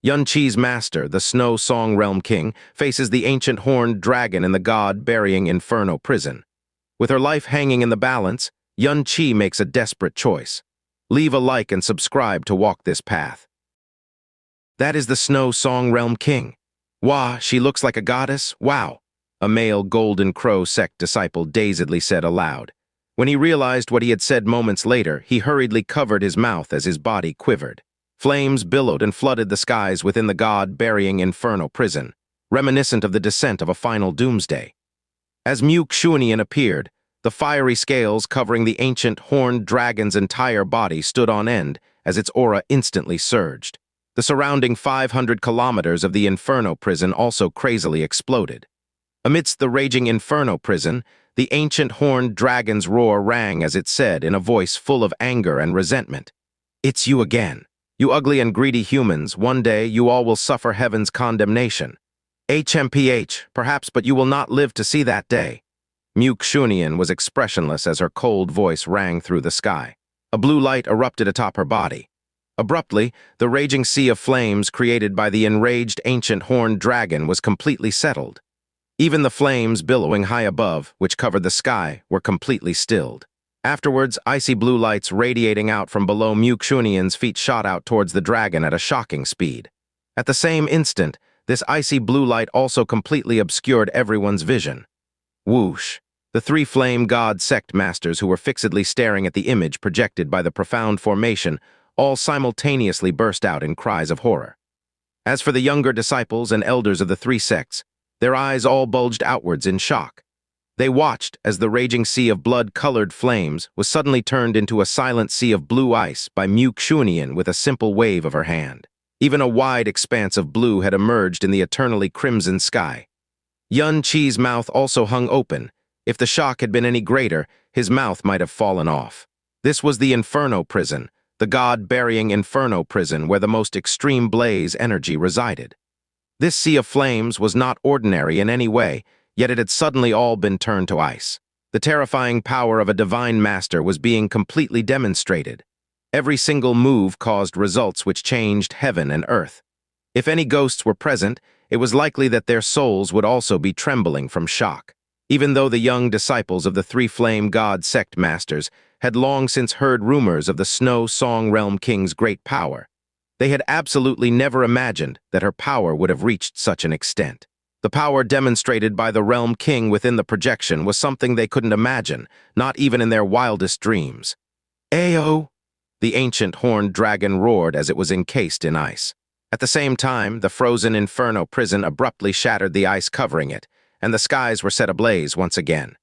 Yun Qi's master, the Snow Song Realm King, faces the ancient horned dragon in the God Burying Inferno Prison. With her life hanging in the balance, Yun Qi makes a desperate choice. Leave a like and subscribe to walk this path. That is the Snow Song Realm King. Wah, she looks like a goddess, wow, a male Golden Crow Sect disciple dazedly said aloud. When he realized what he had said moments later, he hurriedly covered his mouth as his body quivered. Flames billowed and flooded the skies within the God Burying Inferno Prison, reminiscent of the descent of a final doomsday. As Xianxia appeared, the fiery scales covering the ancient horned dragon's entire body stood on end as its aura instantly surged. The surrounding 500 kilometers of the Inferno Prison also crazily exploded. Amidst the raging Inferno Prison, the ancient horned dragon's roar rang as it said in a voice full of anger and resentment. "It's you again. You ugly and greedy humans, one day you all will suffer heaven's condemnation. HMPH, perhaps, but you will not live to see that day." Xianxia was expressionless as her cold voice rang through the sky. A blue light erupted atop her body. Abruptly, the raging sea of flames created by the enraged ancient horned dragon was completely settled. Even the flames billowing high above, which covered the sky, were completely stilled. Afterwards, icy blue lights radiating out from below Xianxia's feet shot out towards the dragon at a shocking speed. At the same instant, this icy blue light also completely obscured everyone's vision. Whoosh! The three flame god sect masters who were fixedly staring at the image projected by the profound formation all simultaneously burst out in cries of horror. As for the younger disciples and elders of the three sects, their eyes all bulged outwards in shock. They watched as the raging sea of blood-colored flames was suddenly turned into a silent sea of blue ice by Xianxia with a simple wave of her hand. Even a wide expanse of blue had emerged in the eternally crimson sky. Yun Qi's mouth also hung open. If the shock had been any greater, his mouth might have fallen off. This was the Inferno Prison, the God Burying Inferno Prison where the most extreme blaze energy resided. This sea of flames was not ordinary in any way, yet it had suddenly all been turned to ice. The terrifying power of a divine master was being completely demonstrated. Every single move caused results which changed heaven and earth. If any ghosts were present, it was likely that their souls would also be trembling from shock. Even though the young disciples of the three flame god sect masters had long since heard rumors of the Snow Song Realm King's great power, they had absolutely never imagined that her power would have reached such an extent. The power demonstrated by the Realm King within the projection was something they couldn't imagine, not even in their wildest dreams. "Ayo!" The ancient horned dragon roared as it was encased in ice. At the same time, the frozen Inferno Prison abruptly shattered the ice covering it, and the skies were set ablaze once again.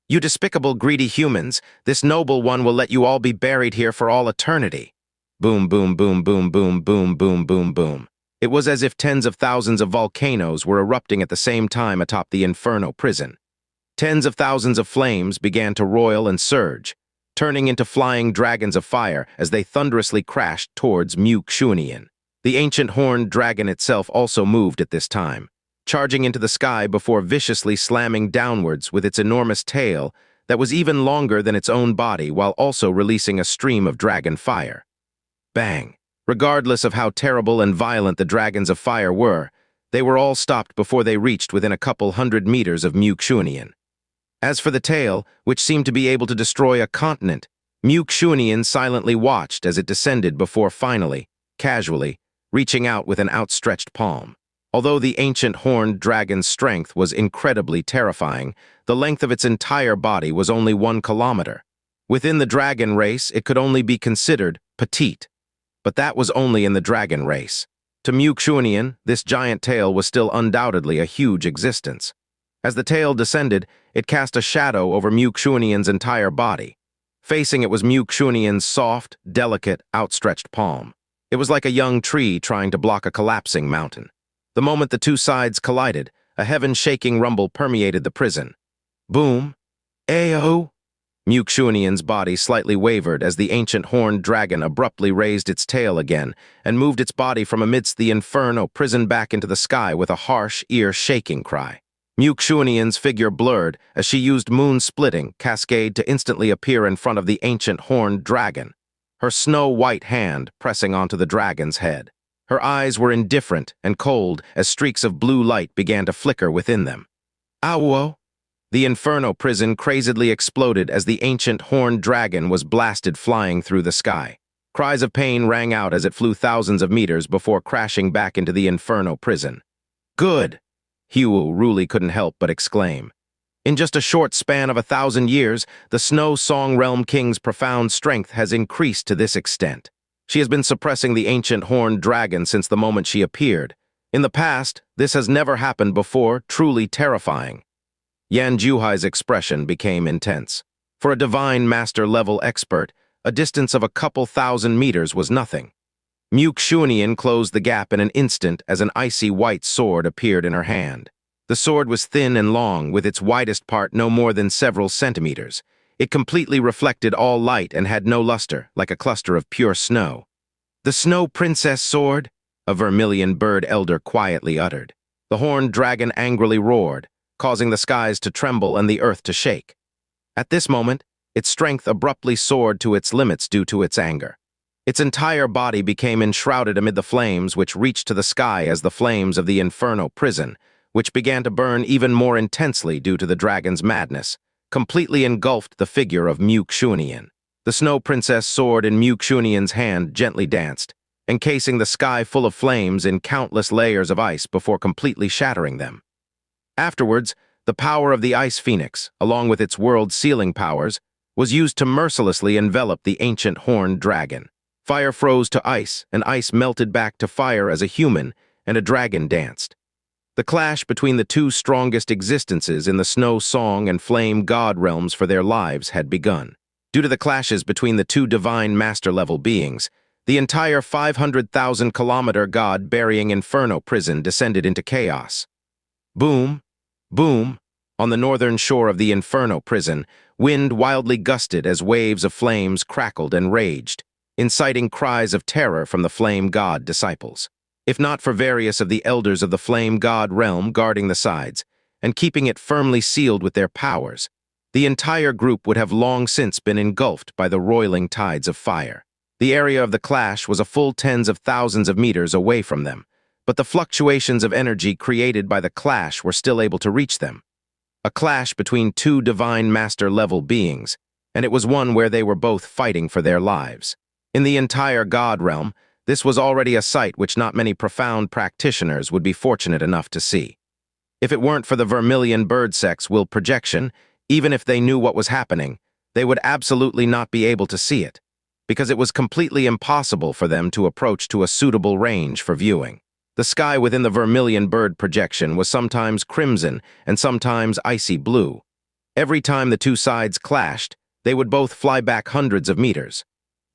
"You despicable, greedy humans, this noble one will let you all be buried here for all eternity." Boom, boom, boom, boom, boom, boom, boom, boom, boom. It was as if tens of thousands of volcanoes were erupting at the same time atop the Inferno Prison. Tens of thousands of flames began to roil and surge, turning into flying dragons of fire as they thunderously crashed towards Xianxia. The ancient horned dragon itself also moved at this time, charging into the sky before viciously slamming downwards with its enormous tail that was even longer than its own body while also releasing a stream of dragon fire. Bang! Regardless of how terrible and violent the dragons of fire were, they were all stopped before they reached within a couple hundred meters of Xianxia. As for the tail, which seemed to be able to destroy a continent, Xianxia silently watched as it descended before finally, casually, reaching out with an outstretched palm. Although the ancient horned dragon's strength was incredibly terrifying, the length of its entire body was only 1 kilometer. Within the dragon race, it could only be considered petite. But that was only in the dragon race. To Xianxia, this giant tail was still undoubtedly a huge existence. As the tail descended, it cast a shadow over Xianxia's entire body. Facing it was Xianxia's soft, delicate, outstretched palm. It was like a young tree trying to block a collapsing mountain. The moment the two sides collided, a heaven-shaking rumble permeated the prison. Boom! Ayo! Xianxia's body slightly wavered as the ancient horned dragon abruptly raised its tail again and moved its body from amidst the Inferno Prison back into the sky with a harsh, ear-shaking cry. Xianxia's figure blurred as she used moon-splitting cascade to instantly appear in front of the ancient horned dragon, her snow-white hand pressing onto the dragon's head. Her eyes were indifferent and cold as streaks of blue light began to flicker within them. Awo! The Inferno Prison crazedly exploded as the ancient horned dragon was blasted flying through the sky. Cries of pain rang out as it flew thousands of meters before crashing back into the Inferno Prison. Good! Huo Ruli couldn't help but exclaim. In just a short span of 1,000 years, the Snow Song Realm King's profound strength has increased to this extent. She has been suppressing the ancient horned dragon since the moment she appeared. In the past, this has never happened before, truly terrifying. Yan Juhai's expression became intense. For a divine master-level expert, a distance of a couple thousand meters was nothing. Muxunian closed the gap in an instant as an icy white sword appeared in her hand. The sword was thin and long, with its widest part no more than several centimeters. It completely reflected all light and had no luster, like a cluster of pure snow. "The Snow Princess sword?" a vermilion bird elder quietly uttered. The horned dragon angrily roared, causing the skies to tremble and the earth to shake. At this moment, its strength abruptly soared to its limits due to its anger. Its entire body became enshrouded amid the flames which reached to the sky as the flames of the Inferno Prison, which began to burn even more intensely due to the dragon's madness, completely engulfed the figure of Muxunian. The Snow Princess sword in Muxunian's hand gently danced, encasing the sky full of flames in countless layers of ice before completely shattering them. Afterwards, the power of the Ice Phoenix, along with its world-sealing powers, was used to mercilessly envelop the ancient horned dragon. Fire froze to ice, and ice melted back to fire as a human and a dragon danced. The clash between the two strongest existences in the Snow Song and Flame God realms for their lives had begun. Due to the clashes between the two divine master-level beings, the entire 500,000-kilometer God Burying Inferno Prison descended into chaos. Boom! Boom! On the northern shore of the Inferno Prison, wind wildly gusted as waves of flames crackled and raged, inciting cries of terror from the Flame God disciples. If not for various of the elders of the Flame God realm guarding the sides and keeping it firmly sealed with their powers, the entire group would have long since been engulfed by the roiling tides of fire. The area of the clash was a full tens of thousands of meters away from them, but the fluctuations of energy created by the clash were still able to reach them. A clash between two divine master-level beings, and it was one where they were both fighting for their lives. In the entire God realm, this was already a sight which not many profound practitioners would be fortunate enough to see. If it weren't for the vermilion bird sect's will projection, even if they knew what was happening, they would absolutely not be able to see it, because it was completely impossible for them to approach to a suitable range for viewing. The sky within the vermilion bird projection was sometimes crimson and sometimes icy blue. Every time the two sides clashed, they would both fly back hundreds of meters.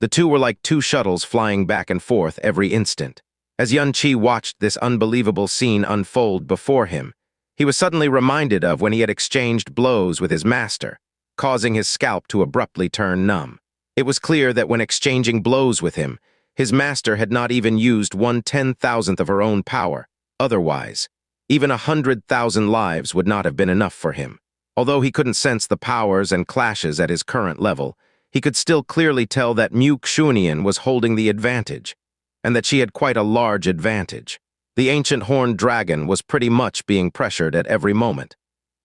The two were like two shuttles flying back and forth every instant. As Yan Qi watched this unbelievable scene unfold before him, he was suddenly reminded of when he had exchanged blows with his master, causing his scalp to abruptly turn numb. It was clear that when exchanging blows with him, his master had not even used 1/10,000th of her own power. Otherwise, even 100,000 lives would not have been enough for him. Although he couldn't sense the powers and clashes at his current level, he could still clearly tell that Muxunian was holding the advantage, and that she had quite a large advantage. The ancient horned dragon was pretty much being pressured at every moment.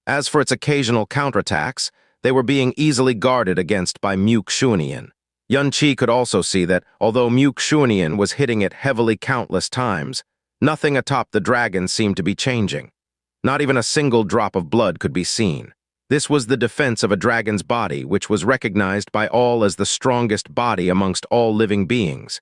As for its occasional counterattacks, they were being easily guarded against by Muxunian. Yan Qi could also see that, although Muxunian was hitting it heavily countless times, nothing atop the dragon seemed to be changing. Not even a single drop of blood could be seen. This was the defense of a dragon's body, which was recognized by all as the strongest body amongst all living beings.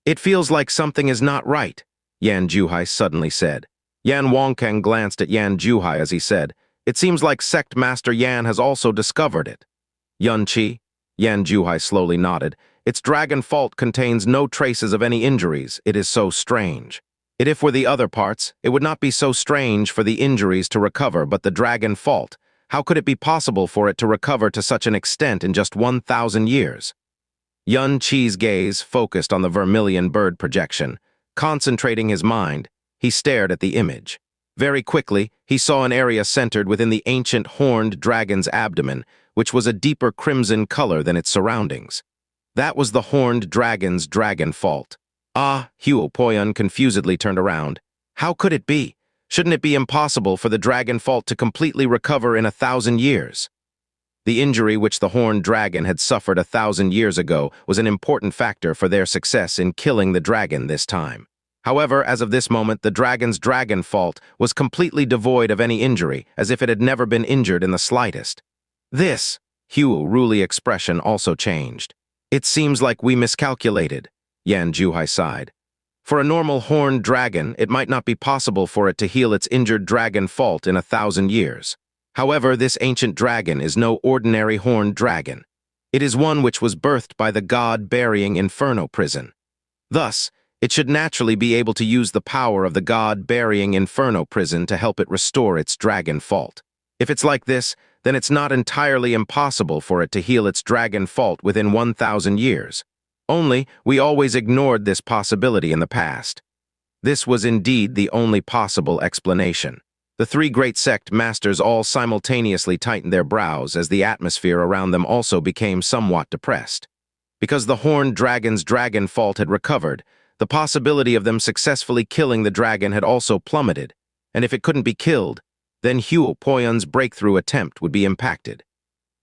"It feels like something is not right," Yan Juhai suddenly said. Yan Wancang glanced at Yan Juhai as he said, "It seems like Sect Master Yan has also discovered it." "Yan Qi," Yan Juhai slowly nodded, "its dragon fault contains no traces of any injuries. It is so strange. If were the other parts, it would not be so strange for the injuries to recover, but the dragon fault, how could it be possible for it to recover to such an extent in just 1,000 years? Yan Qi's gaze focused on the vermilion bird projection. Concentrating his mind, he stared at the image. Very quickly, he saw an area centered within the ancient horned dragon's abdomen, which was a deeper crimson color than its surroundings. That was the horned dragon's dragon fault. Ah, Huo confusedly turned around. How could it be? Shouldn't it be impossible for the dragon fault to completely recover in 1,000 years? The injury which the horned dragon had suffered 1,000 years ago was an important factor for their success in killing the dragon this time. However, as of this moment, the dragon's dragon fault was completely devoid of any injury, as if it had never been injured in the slightest. This, Huo expression also changed. It seems like we miscalculated, Yan sighed. For a normal horned dragon, it might not be possible for it to heal its injured dragon fault in 1,000 years. However, this ancient dragon is no ordinary horned dragon. It is one which was birthed by the God Burying Inferno Prison. Thus, it should naturally be able to use the power of the God Burying Inferno Prison to help it restore its dragon fault. If it's like this, then it's not entirely impossible for it to heal its dragon fault within 1,000 years. Only, we always ignored this possibility in the past. This was indeed the only possible explanation. The three great sect masters all simultaneously tightened their brows as the atmosphere around them also became somewhat depressed. Because the horned dragon's dragon fault had recovered, the possibility of them successfully killing the dragon had also plummeted, and if it couldn't be killed, then Huo breakthrough attempt would be impacted,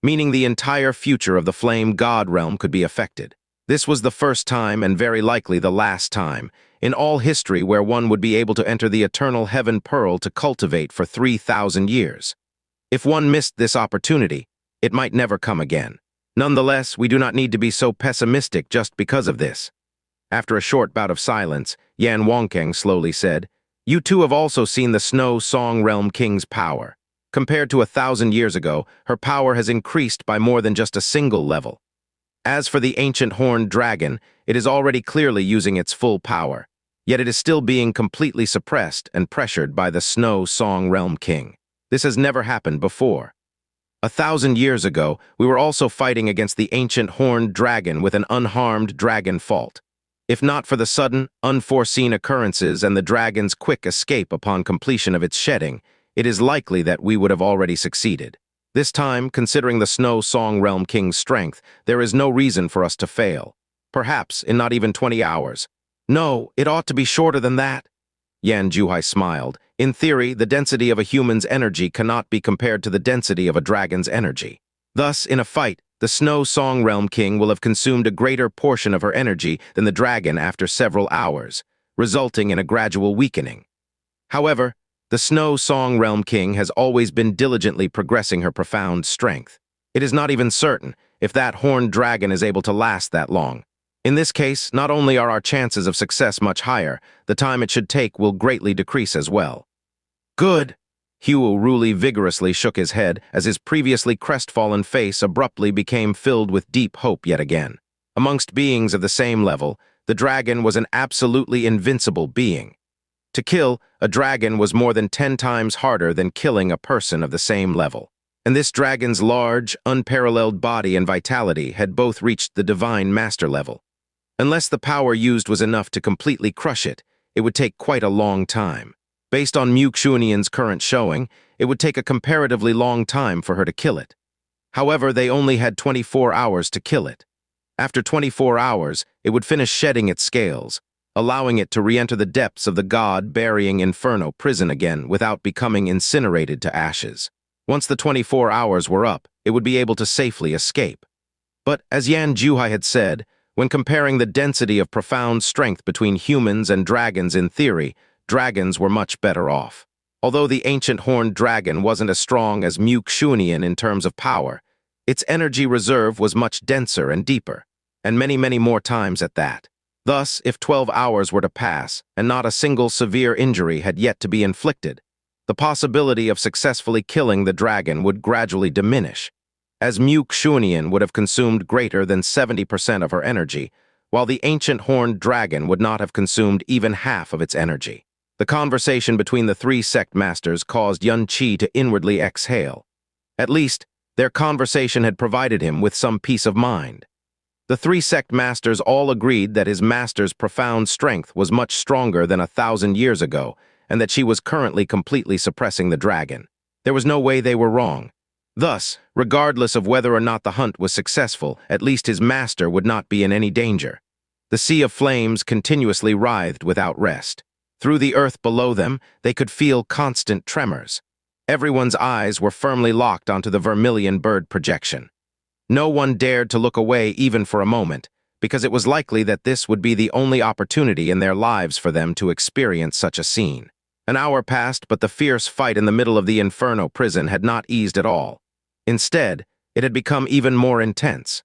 meaning the entire future of the Flame God Realm could be affected. This was the first time, and very likely the last time, in all history where one would be able to enter the eternal heaven pearl to cultivate for 3,000 years. If one missed this opportunity, it might never come again. Nonetheless, we do not need to be so pessimistic just because of this. After a short bout of silence, Yan Wancang slowly said, "You too have also seen the Snow Song Realm King's power. Compared to 1,000 years ago, her power has increased by more than just a single level. As for the ancient horned dragon, it is already clearly using its full power, yet it is still being completely suppressed and pressured by the Snow Song Realm King. This has never happened before. 1,000 years ago, we were also fighting against the ancient horned dragon with an unharmed dragon fault. If not for the sudden, unforeseen occurrences and the dragon's quick escape upon completion of its shedding, it is likely that we would have already succeeded. This time, considering the Snow Song Realm King's strength, there is no reason for us to fail. Perhaps in not even 20 hours. No, it ought to be shorter than that." Yan smiled. In theory, the density of a human's energy cannot be compared to the density of a dragon's energy. Thus, in a fight, the Snow Song Realm King will have consumed a greater portion of her energy than the dragon after several hours, resulting in a gradual weakening. However, the Snow Song Realm King has always been diligently progressing her profound strength. It is not even certain if that horned dragon is able to last that long. In this case, not only are our chances of success much higher, the time it should take will greatly decrease as well. "Good!" Huo vigorously shook his head as his previously crestfallen face abruptly became filled with deep hope yet again. Amongst beings of the same level, the dragon was an absolutely invincible being. To kill a dragon was more than 10 times harder than killing a person of the same level. And this dragon's large, unparalleled body and vitality had both reached the divine master level. Unless the power used was enough to completely crush it, it would take quite a long time. Based on Xianxia's current showing, it would take a comparatively long time for her to kill it. However, they only had 24 hours to kill it. After 24 hours, it would finish shedding its scales, allowing it to re-enter the depths of the God Burying Inferno Prison again without becoming incinerated to ashes. Once the 24 hours were up, it would be able to safely escape. But, as Yan had said, when comparing the density of profound strength between humans and dragons in theory, dragons were much better off. Although the ancient horned dragon wasn't as strong as Xianxia in terms of power, its energy reserve was much denser and deeper, and many more times at that. Thus, if 12 hours were to pass and not a single severe injury had yet to be inflicted, the possibility of successfully killing the dragon would gradually diminish, as Xianxia would have consumed greater than 70% of her energy, while the ancient horned dragon would not have consumed even half of its energy. The conversation between the three sect masters caused Xianxia to inwardly exhale. At least, their conversation had provided him with some peace of mind. The three sect masters all agreed that his master's profound strength was much stronger than 1,000 years ago, and that she was currently completely suppressing the dragon. There was no way they were wrong. Thus, regardless of whether or not the hunt was successful, at least his master would not be in any danger. The sea of flames continuously writhed without rest. Through the earth below them, they could feel constant tremors. Everyone's eyes were firmly locked onto the vermilion bird projection. No one dared to look away even for a moment, because it was likely that this would be the only opportunity in their lives for them to experience such a scene. An hour passed, but the fierce fight in the middle of the Inferno prison had not eased at all. Instead, it had become even more intense.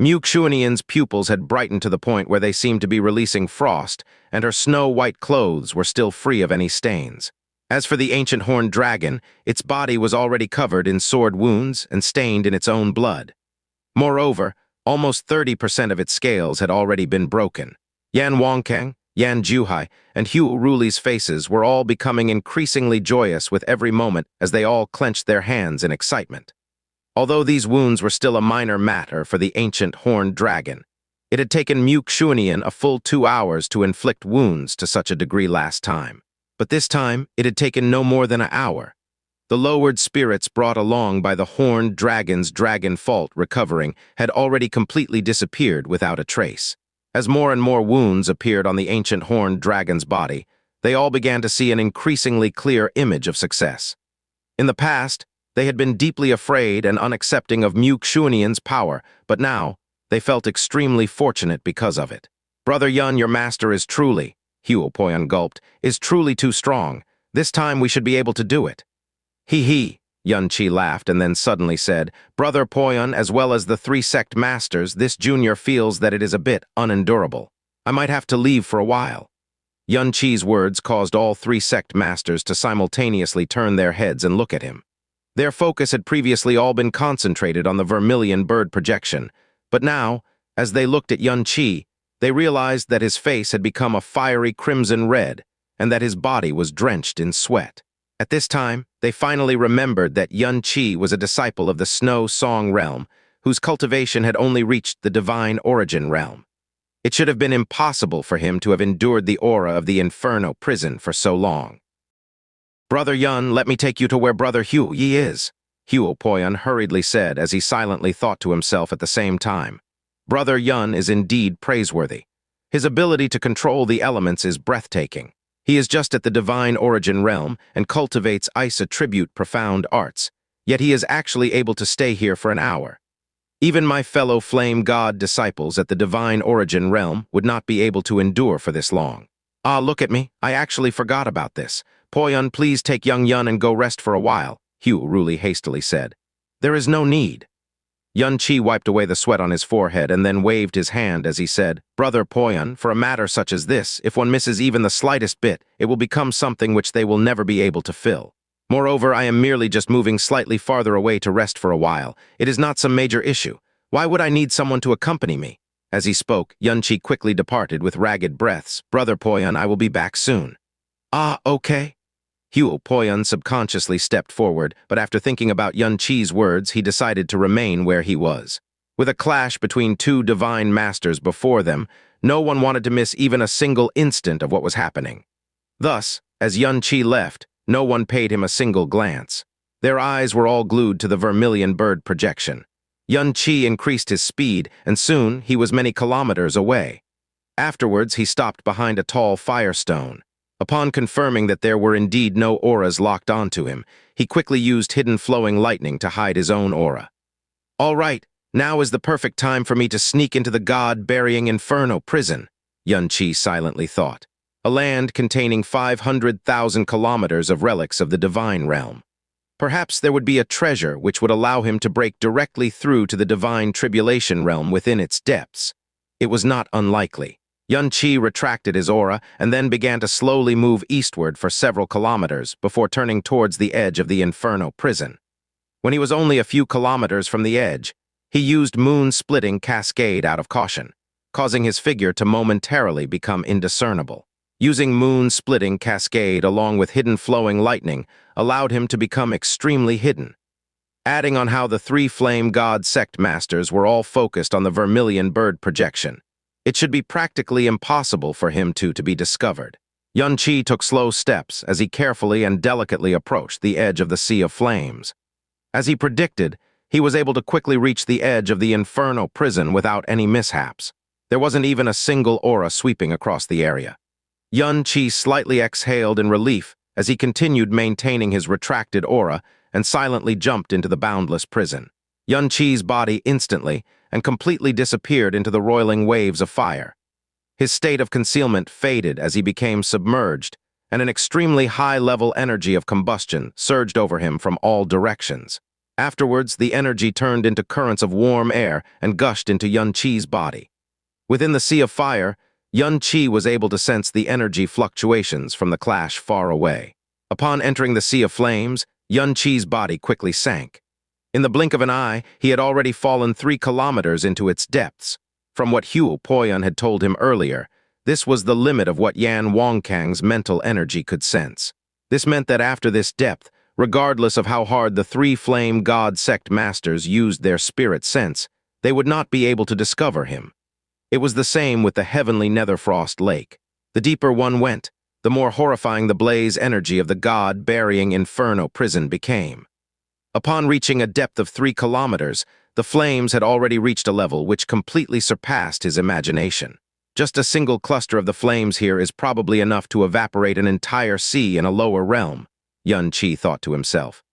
Xianxia's pupils had brightened to the point where they seemed to be releasing frost, and her snow-white clothes were still free of any stains. As for the ancient horned dragon, its body was already covered in sword wounds and stained in its own blood. Moreover, almost 30% of its scales had already been broken. Yan Wancang, Yan Juhai, and Hu Ruli's faces were all becoming increasingly joyous with every moment as they all clenched their hands in excitement. Although these wounds were still a minor matter for the ancient horned dragon, it had taken Xianxia a full 2 hours to inflict wounds to such a degree last time. But this time, it had taken no more than an hour. The lowered spirits brought along by the horned dragon's dragon fault recovering had already completely disappeared without a trace. As more and more wounds appeared on the ancient horned dragon's body, they all began to see an increasingly clear image of success. In the past, they had been deeply afraid and unaccepting of Xianxia's power, but now, they felt extremely fortunate because of it. "Brother Yan, your master is truly," Xianxia gulped, "is truly too strong. This time we should be able to do it." "He," Xianxia laughed and then suddenly said, "Brother Poyan, as well as the 3 sect masters, this junior feels that it is a bit unendurable. I might have to leave for a while." Xianxia's words caused all 3 sect masters to simultaneously turn their heads and look at him. Their focus had previously all been concentrated on the vermilion bird projection, but now, as they looked at Xianxia, they realized that his face had become a fiery crimson red and that his body was drenched in sweat. At this time, they finally remembered that Xianxia was a disciple of the Snow Song realm, whose cultivation had only reached the divine origin realm. It should have been impossible for him to have endured the aura of the Inferno prison for so long. "Brother Yan, let me take you to where Brother Hu Yi is," Xianxia hurriedly said as he silently thought to himself at the same time. Brother Yan is indeed praiseworthy. His ability to control the elements is breathtaking. He is just at the divine origin realm and cultivates ice attribute profound arts, yet he is actually able to stay here for an hour. Even my fellow flame god disciples at the divine origin realm would not be able to endure for this long. "Ah, look at me, I actually forgot about this. Poyan, please take young Yun and go rest for a while," Hu Ruli hastily said. "There is no need." Xianxia wiped away the sweat on his forehead and then waved his hand as he said, "Brother Poyan, for a matter such as this, if one misses even the slightest bit, it will become something which they will never be able to fill. Moreover, I am merely just moving slightly farther away to rest for a while. It is not some major issue. Why would I need someone to accompany me?" As he spoke, Xianxia quickly departed with ragged breaths. "Brother Poyan, I will be back soon." "Ah, okay." Xianxia subconsciously stepped forward, but after thinking about Xianxia's words, he decided to remain where he was. With a clash between 2 divine masters before them, no one wanted to miss even a single instant of what was happening. Thus, as Xianxia left, no one paid him a single glance. Their eyes were all glued to the vermilion bird projection. Xianxia increased his speed, and soon he was many kilometers away. Afterwards, he stopped behind a tall firestone. Upon confirming that there were indeed no auras locked onto him, he quickly used hidden flowing lightning to hide his own aura. "All right, now is the perfect time for me to sneak into the God Burying Inferno Prison," Xianxia silently thought. A land containing 500,000 kilometers of relics of the divine realm. Perhaps there would be a treasure which would allow him to break directly through to the divine tribulation realm within its depths. It was not unlikely. Xianxia retracted his aura and then began to slowly move eastward for several kilometers before turning towards the edge of the Inferno prison. When he was only a few kilometers from the edge, he used moon-splitting cascade out of caution, causing his figure to momentarily become indiscernible. Using moon-splitting cascade along with hidden flowing lightning allowed him to become extremely hidden. Adding on how the 3 flame god sect masters were all focused on the vermilion bird projection, it should be practically impossible for him to be discovered. Xianxia took slow steps as he carefully and delicately approached the edge of the sea of flames. As he predicted, he was able to quickly reach the edge of the Inferno prison without any mishaps. There wasn't even a single aura sweeping across the area. Yan Qi slightly exhaled in relief as he continued maintaining his retracted aura and silently jumped into the boundless prison. Yan Qi's body instantly and completely disappeared into the roiling waves of fire. His state of concealment faded as he became submerged, and an extremely high-level energy of combustion surged over him from all directions. Afterwards, the energy turned into currents of warm air and gushed into Yan Qi's body. Within the sea of fire, Yan Qi was able to sense the energy fluctuations from the clash far away. Upon entering the sea of flames, Yan Qi's body quickly sank. In the blink of an eye, he had already fallen 3 kilometers into its depths. From what Huo Poyan had told him earlier, this was the limit of what Yan Wancang's mental energy could sense. This meant that after this depth, regardless of how hard the 3 flame God Sect masters used their spirit sense, they would not be able to discover him. It was the same with the heavenly Netherfrost Lake. The deeper one went, the more horrifying the blaze energy of the God Burying Inferno Prison became. Upon reaching a depth of 3 kilometers, the flames had already reached a level which completely surpassed his imagination. Just a single cluster of the flames here is probably enough to evaporate an entire sea in a lower realm, Yan Qi thought to himself.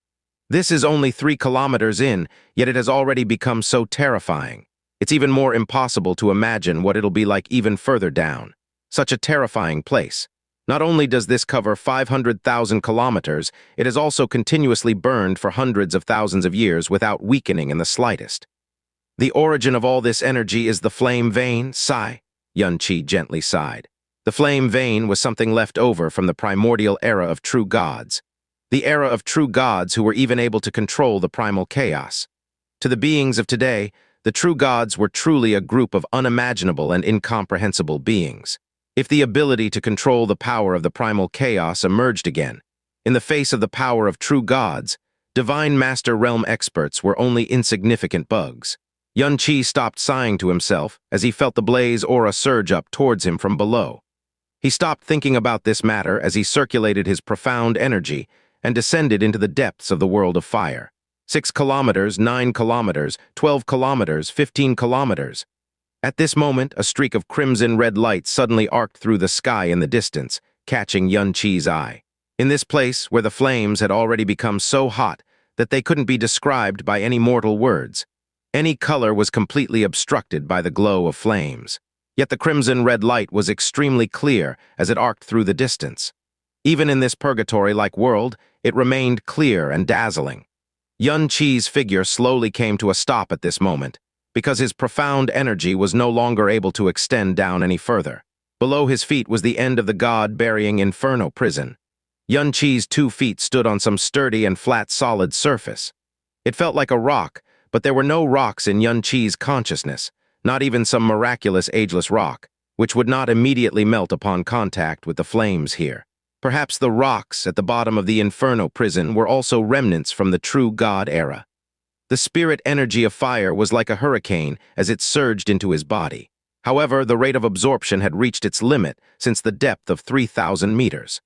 This is only 3 kilometers in, yet it has already become so terrifying. It's even more impossible to imagine what it'll be like even further down. Such a terrifying place. Not only does this cover 500,000 kilometers, it has also continuously burned for hundreds of thousands of years without weakening in the slightest. The origin of all this energy is the flame vein, sigh. Yan Qi gently sighed. The flame vein was something left over from the primordial era of true gods. The era of true gods who were even able to control the primal chaos. To the beings of today, the true gods were truly a group of unimaginable and incomprehensible beings. If the ability to control the power of the primal chaos emerged again, in the face of the power of true gods, divine master realm experts were only insignificant bugs. Yan Qi stopped sighing to himself as he felt the blaze aura surge up towards him from below. He stopped thinking about this matter as he circulated his profound energy and descended into the depths of the world of fire. 6 kilometers, 9 kilometers, 12 kilometers, 15 kilometers. At this moment, a streak of crimson-red light suddenly arced through the sky in the distance, catching Yan Qi's eye. In this place, where the flames had already become so hot that they couldn't be described by any mortal words, any color was completely obstructed by the glow of flames. Yet the crimson-red light was extremely clear as it arced through the distance. Even in this purgatory-like world, it remained clear and dazzling. Yan Qi's figure slowly came to a stop at this moment, because his profound energy was no longer able to extend down any further. Below his feet was the end of the God Burying Inferno Prison. Yan Qi's 2 feet stood on some sturdy and flat solid surface. It felt like a rock, but there were no rocks in Yan Qi's consciousness, not even some miraculous ageless rock, which would not immediately melt upon contact with the flames here. Perhaps the rocks at the bottom of the Inferno Prison were also remnants from the true God era. The spirit energy of fire was like a hurricane as it surged into his body. However, the rate of absorption had reached its limit since the depth of 3,000 meters.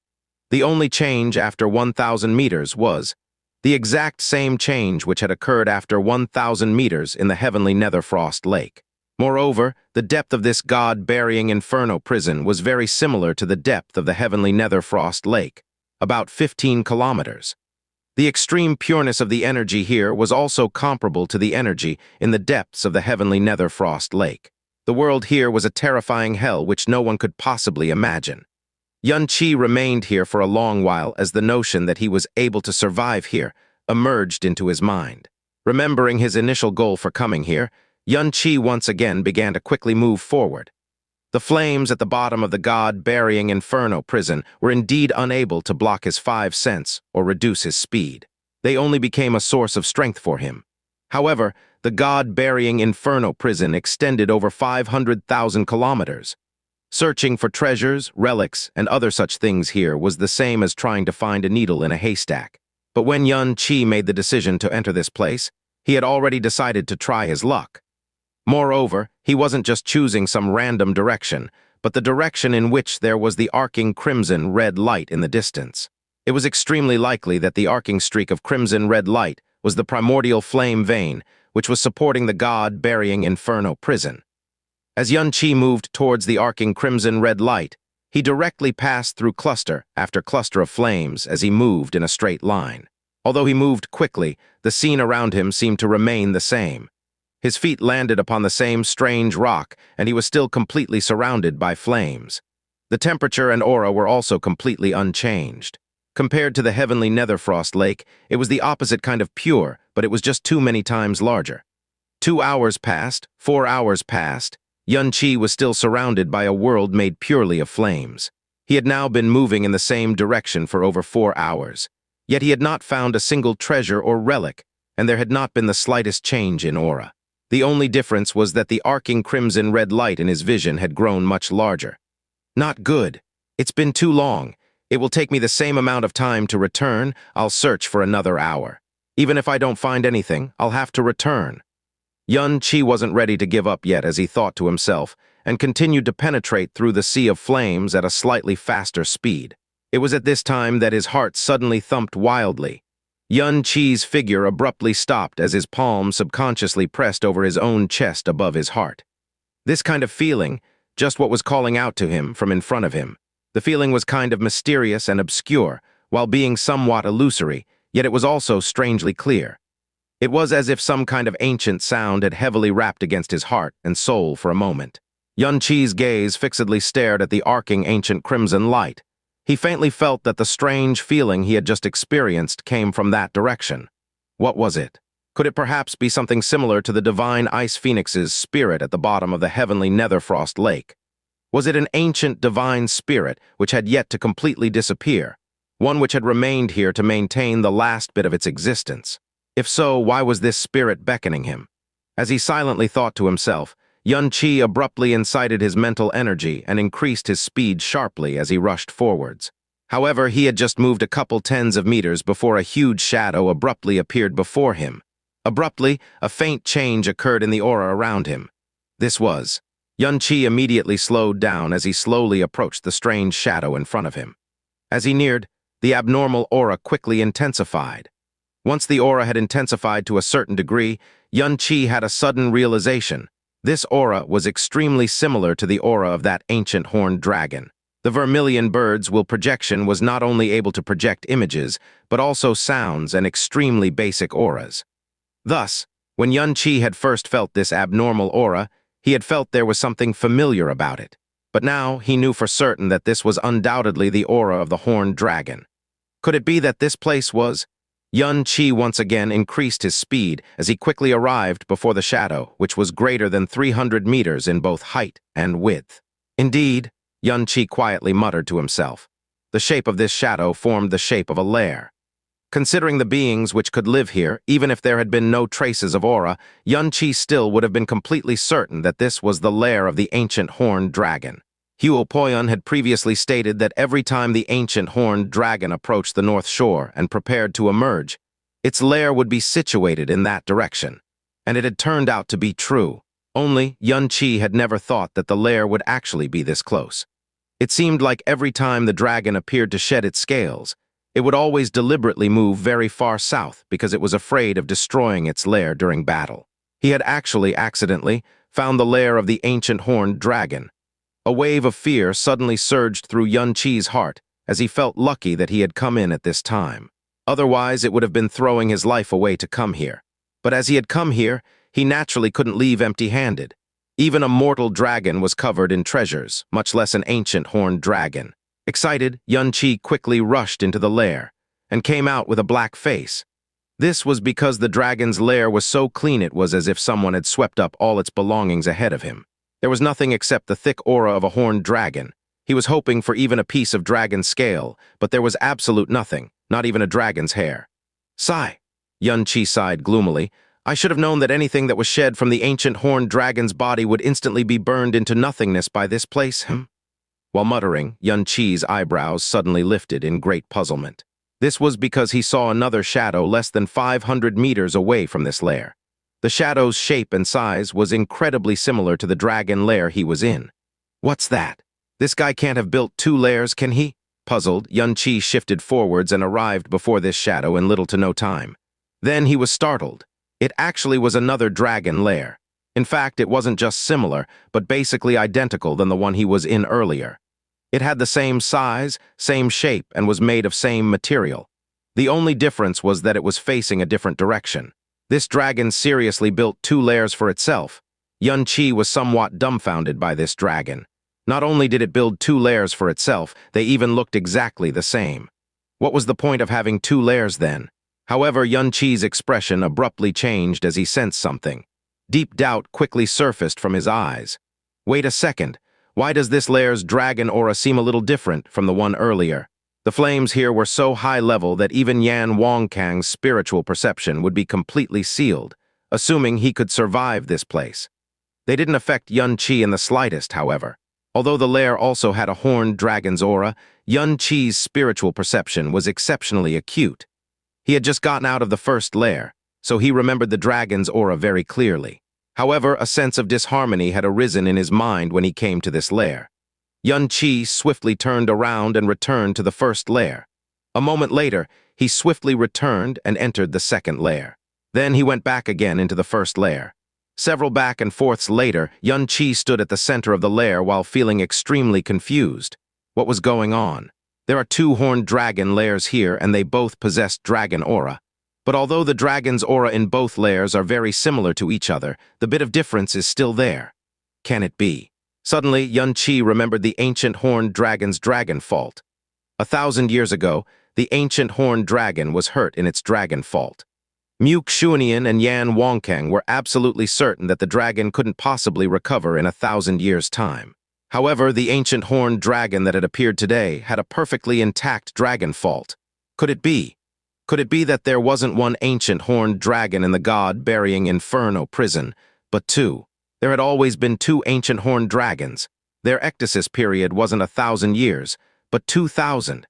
The only change after 1,000 meters was the exact same change which had occurred after 1,000 meters in the heavenly Netherfrost Lake. Moreover, the depth of this God Burying Inferno Prison was very similar to the depth of the heavenly Netherfrost Lake, about 15 kilometers. The extreme pureness of the energy here was also comparable to the energy in the depths of the heavenly Netherfrost Lake. The world here was a terrifying hell which no one could possibly imagine. Yan Qi remained here for a long while as the notion that he was able to survive here emerged into his mind. Remembering his initial goal for coming here, Yan Qi once again began to quickly move forward. The flames at the bottom of the God Burying Inferno Prison were indeed unable to block his 5 sense or reduce his speed. They only became a source of strength for him. However, the God Burying Inferno Prison extended over 500,000 kilometers. Searching for treasures, relics, and other such things here was the same as trying to find a needle in a haystack. But when Yan Qi made the decision to enter this place, he had already decided to try his luck. Moreover, he wasn't just choosing some random direction, but the direction in which there was the arcing crimson-red light in the distance. It was extremely likely that the arcing streak of crimson-red light was the primordial flame vein, which was supporting the God Burying Inferno Prison. As Yan Qi moved towards the arcing crimson-red light, he directly passed through cluster after cluster of flames as he moved in a straight line. Although he moved quickly, the scene around him seemed to remain the same. His feet landed upon the same strange rock, and he was still completely surrounded by flames. The temperature and aura were also completely unchanged. Compared to the heavenly Netherfrost Lake, it was the opposite kind of pure, but it was just too many times larger. 2 hours passed, 4 hours passed. Yan Qi was still surrounded by a world made purely of flames. He had now been moving in the same direction for over 4 hours. Yet he had not found a single treasure or relic, and there had not been the slightest change in aura. The only difference was that the arcing crimson-red light in his vision had grown much larger. Not good. It's been too long. It will take me the same amount of time to return. I'll search for another hour. Even if I don't find anything, I'll have to return. Yan Qi wasn't ready to give up yet, as he thought to himself, and continued to penetrate through the sea of flames at a slightly faster speed. It was at this time that his heart suddenly thumped wildly. Yan Qi's figure abruptly stopped as his palm subconsciously pressed over his own chest above his heart. This kind of feeling, just what was calling out to him from in front of him. The feeling was kind of mysterious and obscure, while being somewhat illusory, yet it was also strangely clear. It was as if some kind of ancient sound had heavily rapped against his heart and soul for a moment. Yan Qi's gaze fixedly stared at the arcing ancient crimson light. He faintly felt that the strange feeling he had just experienced came from that direction. What was it? Could it perhaps be something similar to the divine ice phoenix's spirit at the bottom of the heavenly Netherfrost Lake? Was it an ancient divine spirit which had yet to completely disappear, one which had remained here to maintain the last bit of its existence? If so, why was this spirit beckoning him? As he silently thought to himself, Yan Qi abruptly incited his mental energy and increased his speed sharply as he rushed forwards. However, he had just moved a couple tens of meters before a huge shadow abruptly appeared before him. Abruptly, a faint change occurred in the aura around him. This was. Yan Qi immediately slowed down as he slowly approached the strange shadow in front of him. As he neared, the abnormal aura quickly intensified. Once the aura had intensified to a certain degree, Yan Qi had a sudden realization. This aura was extremely similar to the aura of that ancient horned dragon. The vermilion bird's will projection was not only able to project images, but also sounds and extremely basic auras. Thus, when Yan Qi had first felt this abnormal aura, he had felt there was something familiar about it. But now he knew for certain that this was undoubtedly the aura of the horned dragon. Could it be that this place was? Yan Qi once again increased his speed as he quickly arrived before the shadow, which was greater than 300 meters in both height and width. Indeed, Yan Qi quietly muttered to himself. The shape of this shadow formed the shape of a lair. Considering the beings which could live here, even if there had been no traces of aura, Yan Qi still would have been completely certain that this was the lair of the ancient horned dragon. Huo Poyun had previously stated that every time the ancient horned dragon approached the north shore and prepared to emerge, its lair would be situated in that direction. And it had turned out to be true. Only, Yan Qi had never thought that the lair would actually be this close. It seemed like every time the dragon appeared to shed its scales, it would always deliberately move very far south because it was afraid of destroying its lair during battle. He had actually, accidentally, found the lair of the ancient horned dragon. A wave of fear suddenly surged through Yan Qi's heart as he felt lucky that he had come in at this time. Otherwise, it would have been throwing his life away to come here. But as he had come here, he naturally couldn't leave empty-handed. Even a mortal dragon was covered in treasures, much less an ancient horned dragon. Excited, Yan Qi quickly rushed into the lair and came out with a black face. This was because the dragon's lair was so clean it was as if someone had swept up all its belongings ahead of him. There was nothing except the thick aura of a horned dragon. He was hoping for even a piece of dragon scale, but there was absolute nothing, not even a dragon's hair. Sigh. Yan Qi sighed gloomily. I should have known that anything that was shed from the ancient horned dragon's body would instantly be burned into nothingness by this place. While muttering, Yan Qi's eyebrows suddenly lifted in great puzzlement. This was because he saw another shadow less than 500 meters away from this lair. The shadow's shape and size was incredibly similar to the dragon lair he was in. What's that? This guy can't have built 2 lairs, can he? Puzzled, Yan Qi shifted forwards and arrived before this shadow in little to no time. Then he was startled. It actually was another dragon lair. In fact, it wasn't just similar, but basically identical than the one he was in earlier. It had the same size, same shape, and was made of same material. The only difference was that it was facing a different direction. This dragon seriously built 2 lairs for itself. Xianxia was somewhat dumbfounded by this dragon. Not only did it build 2 lairs for itself, they even looked exactly the same. What was the point of having 2 lairs then? However, Xianxia's expression abruptly changed as he sensed something. Deep doubt quickly surfaced from his eyes. Wait a second. Why does this lair's dragon aura seem a little different from the one earlier? The flames here were so high level that even Yan Wancang's spiritual perception would be completely sealed, assuming he could survive this place. They didn't affect Xianxia in the slightest, however. Although the lair also had a horned dragon's aura, Xianxia's spiritual perception was exceptionally acute. He had just gotten out of the first lair, so he remembered the dragon's aura very clearly. However, a sense of disharmony had arisen in his mind when he came to this lair. Xianxia swiftly turned around and returned to the first lair. A moment later, he swiftly returned and entered the second lair. Then he went back again into the first lair. Several back and forths later, Xianxia stood at the center of the lair while feeling extremely confused. What was going on? There are 2 horned dragon lairs here, and they both possess dragon aura. But although the dragon's aura in both lairs are very similar to each other, the bit of difference is still there. Can it be? Suddenly, Xianxia remembered the ancient horned dragon's dragon fault. 1,000 years ago, the ancient horned dragon was hurt in its dragon fault. Xianxia and Yan Wancang were absolutely certain that the dragon couldn't possibly recover in 1,000 years' time. However, the ancient horned dragon that had appeared today had a perfectly intact dragon fault. Could it be? Could it be that there wasn't one ancient horned dragon in the God Burying Inferno Prison, but 2? There had always been 2 ancient horned dragons. Their ectasis period wasn't 1,000 years, but 2,000.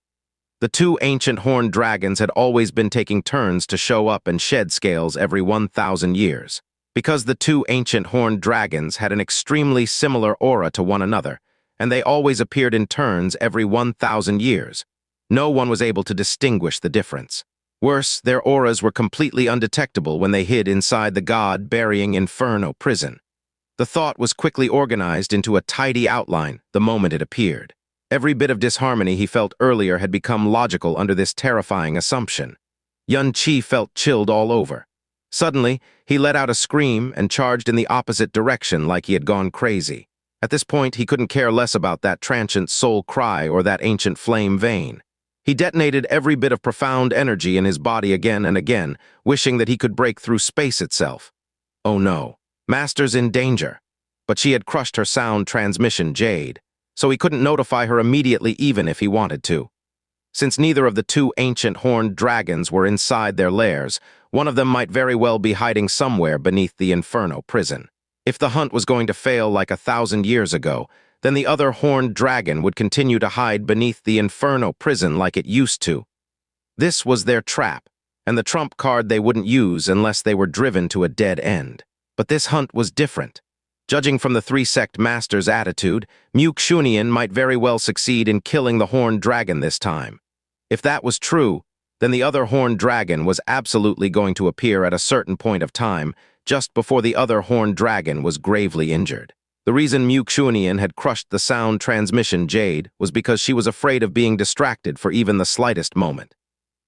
The 2 ancient horned dragons had always been taking turns to show up and shed scales every 1,000 years. Because the 2 ancient horned dragons had an extremely similar aura to one another, and they always appeared in turns every 1,000 years, no one was able to distinguish the difference. Worse, their auras were completely undetectable when they hid inside the God Burying Inferno Prison. The thought was quickly organized into a tidy outline the moment it appeared. Every bit of disharmony he felt earlier had become logical under this terrifying assumption. Xianxia felt chilled all over. Suddenly, he let out a scream and charged in the opposite direction like he had gone crazy. At this point, he couldn't care less about that transient soul cry or that ancient flame vein. He detonated every bit of profound energy in his body again and again, wishing that he could break through space itself. Oh no. Master's in danger. But she had crushed her sound transmission jade, so he couldn't notify her immediately even if he wanted to. Since neither of the 2 ancient horned dragons were inside their lairs, one of them might very well be hiding somewhere beneath the Inferno Prison. If the hunt was going to fail like 1,000 years ago, then the other horned dragon would continue to hide beneath the Inferno Prison like it used to. This was their trap, and the trump card they wouldn't use unless they were driven to a dead end. But this hunt was different. Judging from the 3 sect master's attitude, Xianxia might very well succeed in killing the horned dragon this time. If that was true, then the other horned dragon was absolutely going to appear at a certain point of time, just before the other horned dragon was gravely injured. The reason Xianxia had crushed the sound transmission jade was because she was afraid of being distracted for even the slightest moment.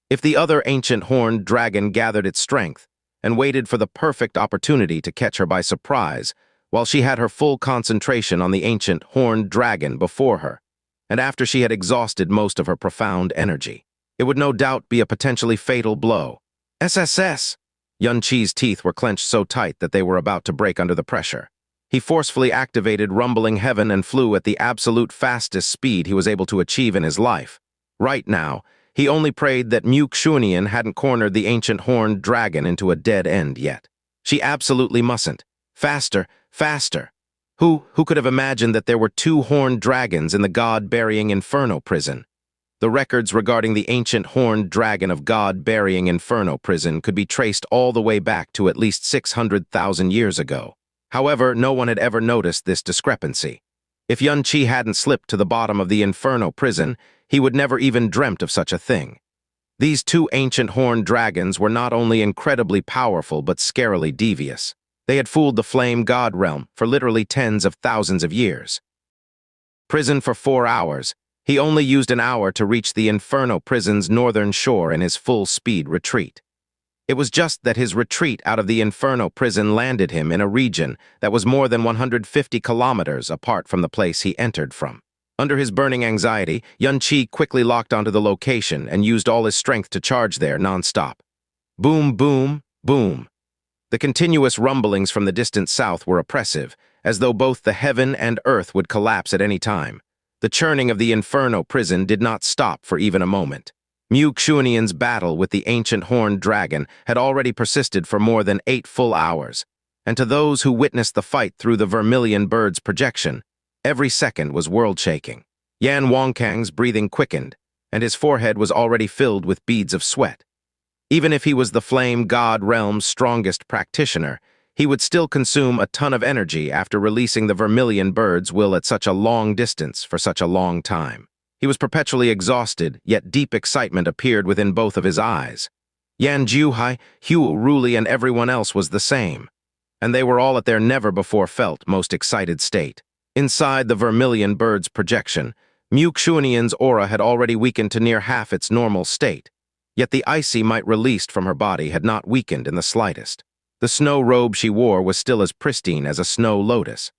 If the other ancient horned dragon gathered its strength and waited for the perfect opportunity to catch her by surprise, while she had her full concentration on the ancient horned dragon before her, and after she had exhausted most of her profound energy, it would no doubt be a potentially fatal blow. SSS! Xianxia's teeth were clenched so tight that they were about to break under the pressure. He forcefully activated Rumbling Heaven and flew at the absolute fastest speed he was able to achieve in his life. Right now, he only prayed that Xianxia hadn't cornered the ancient horned dragon into a dead end yet. She absolutely mustn't. Faster, faster. Who could have imagined that there were 2 horned dragons in the God Burying Inferno Prison? The records regarding the ancient horned dragon of God Burying Inferno Prison could be traced all the way back to at least 600,000 years ago. However, no one had ever noticed this discrepancy. If Xianxia hadn't slipped to the bottom of the Inferno Prison, he would never even dreamt of such a thing. These 2 ancient horned dragons were not only incredibly powerful but scarily devious. They had fooled the flame God realm for literally tens of thousands of years. Prison for 4 hours. He only used an hour to reach the Inferno prison's northern shore in his full-speed retreat. It was just that his retreat out of the Inferno prison landed him in a region that was more than 150 kilometers apart from the place he entered from. Under his burning anxiety, Yan quickly locked onto the location and used all his strength to charge there non-stop. Boom, boom, boom. The continuous rumblings from the distant south were oppressive, as though both the heaven and earth would collapse at any time. The churning of the Inferno prison did not stop for even a moment. Xianxia's battle with the ancient horned dragon had already persisted for more than 8 full hours, and to those who witnessed the fight through the vermilion bird's projection, every second was world-shaking. Yan Wancang's breathing quickened, and his forehead was already filled with beads of sweat. Even if he was the flame God realm's strongest practitioner, he would still consume a ton of energy after releasing the vermilion bird's will at such a long distance for such a long time. He was perpetually exhausted, yet deep excitement appeared within both of his eyes. Yan Zhuhai, Hugh Ruli, and everyone else was the same, and they were all at their never-before-felt most excited state. Inside the vermilion bird's projection, Xianxia's aura had already weakened to near half its normal state, yet the icy might released from her body had not weakened in the slightest. The snow robe she wore was still as pristine as a snow lotus.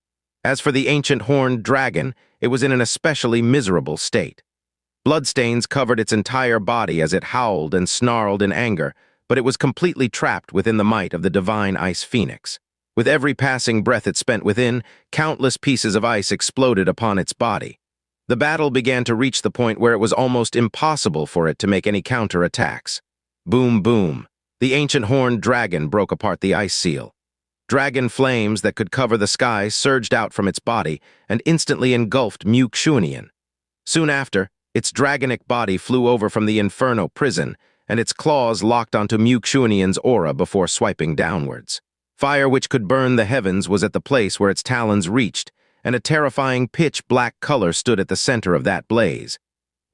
As for the ancient horned dragon, it was in an especially miserable state. Bloodstains covered its entire body as it howled and snarled in anger, but it was completely trapped within the might of the divine ice phoenix. With every passing breath it spent within, countless pieces of ice exploded upon its body. The battle began to reach the point where it was almost impossible for it to make any counterattacks. Boom, boom. The ancient horned dragon broke apart the ice seal. Dragon flames that could cover the sky surged out from its body and instantly engulfed Xianxia. Soon after, its dragonic body flew over from the Inferno prison, and its claws locked onto Xianxia's aura before swiping downwards. Fire which could burn the heavens was at the place where its talons reached, and a terrifying pitch-black color stood at the center of that blaze.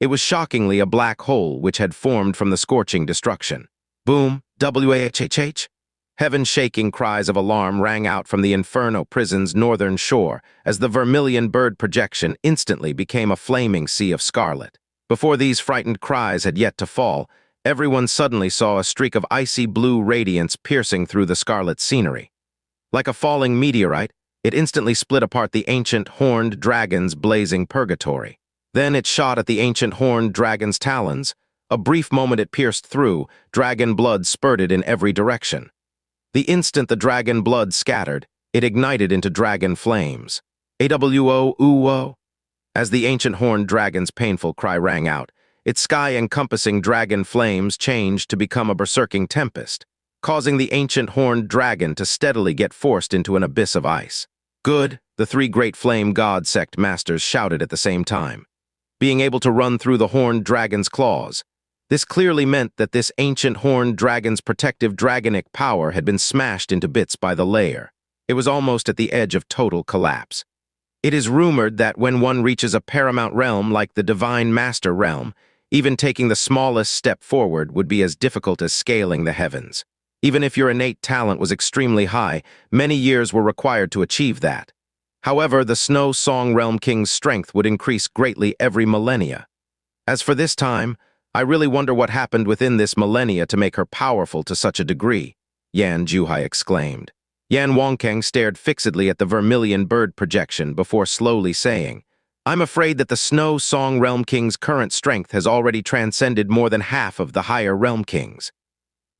It was shockingly a black hole which had formed from the scorching destruction. Boom, wahhh. Heaven-shaking cries of alarm rang out from the Inferno prison's northern shore as the vermilion bird projection instantly became a flaming sea of scarlet. Before these frightened cries had yet to fall, everyone suddenly saw a streak of icy blue radiance piercing through the scarlet scenery. Like a falling meteorite, it instantly split apart the ancient horned dragon's blazing purgatory. Then it shot at the ancient horned dragon's talons. A brief moment it pierced through, dragon blood spurted in every direction. The instant the dragon blood scattered, it ignited into dragon flames. AWO-UO. As the ancient horned dragon's painful cry rang out, its sky-encompassing dragon flames changed to become a berserking tempest, causing the ancient horned dragon to steadily get forced into an abyss of ice. Good, the 3 great flame God Sect masters shouted at the same time. Being able to run through the horned dragon's claws, this clearly meant that this ancient horned dragon's protective dragonic power had been smashed into bits by the layer. It was almost at the edge of total collapse. It is rumored that when one reaches a paramount realm like the Divine Master Realm, even taking the smallest step forward would be as difficult as scaling the heavens. Even if your innate talent was extremely high, many years were required to achieve that. However, the Snow Song Realm King's strength would increase greatly every millennia. As for this time, I really wonder what happened within this millennia to make her powerful to such a degree, Yan Zhuhai exclaimed. Yan Wancang stared fixedly at the vermilion bird projection before slowly saying, I'm afraid that the Snow Song Realm King's current strength has already transcended more than half of the higher Realm Kings.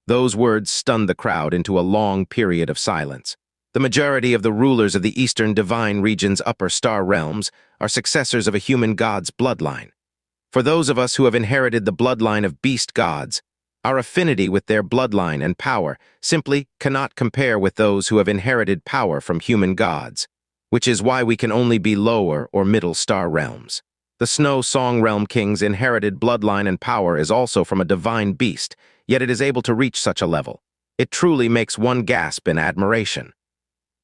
Those words stunned the crowd into a long period of silence. The majority of the rulers of the Eastern Divine Region's upper star realms are successors of a human god's bloodline. For those of us who have inherited the bloodline of beast gods, our affinity with their bloodline and power simply cannot compare with those who have inherited power from human gods, which is why we can only be lower or middle star realms. The Snow Song Realm King's inherited bloodline and power is also from a divine beast, yet it is able to reach such a level. It truly makes one gasp in admiration.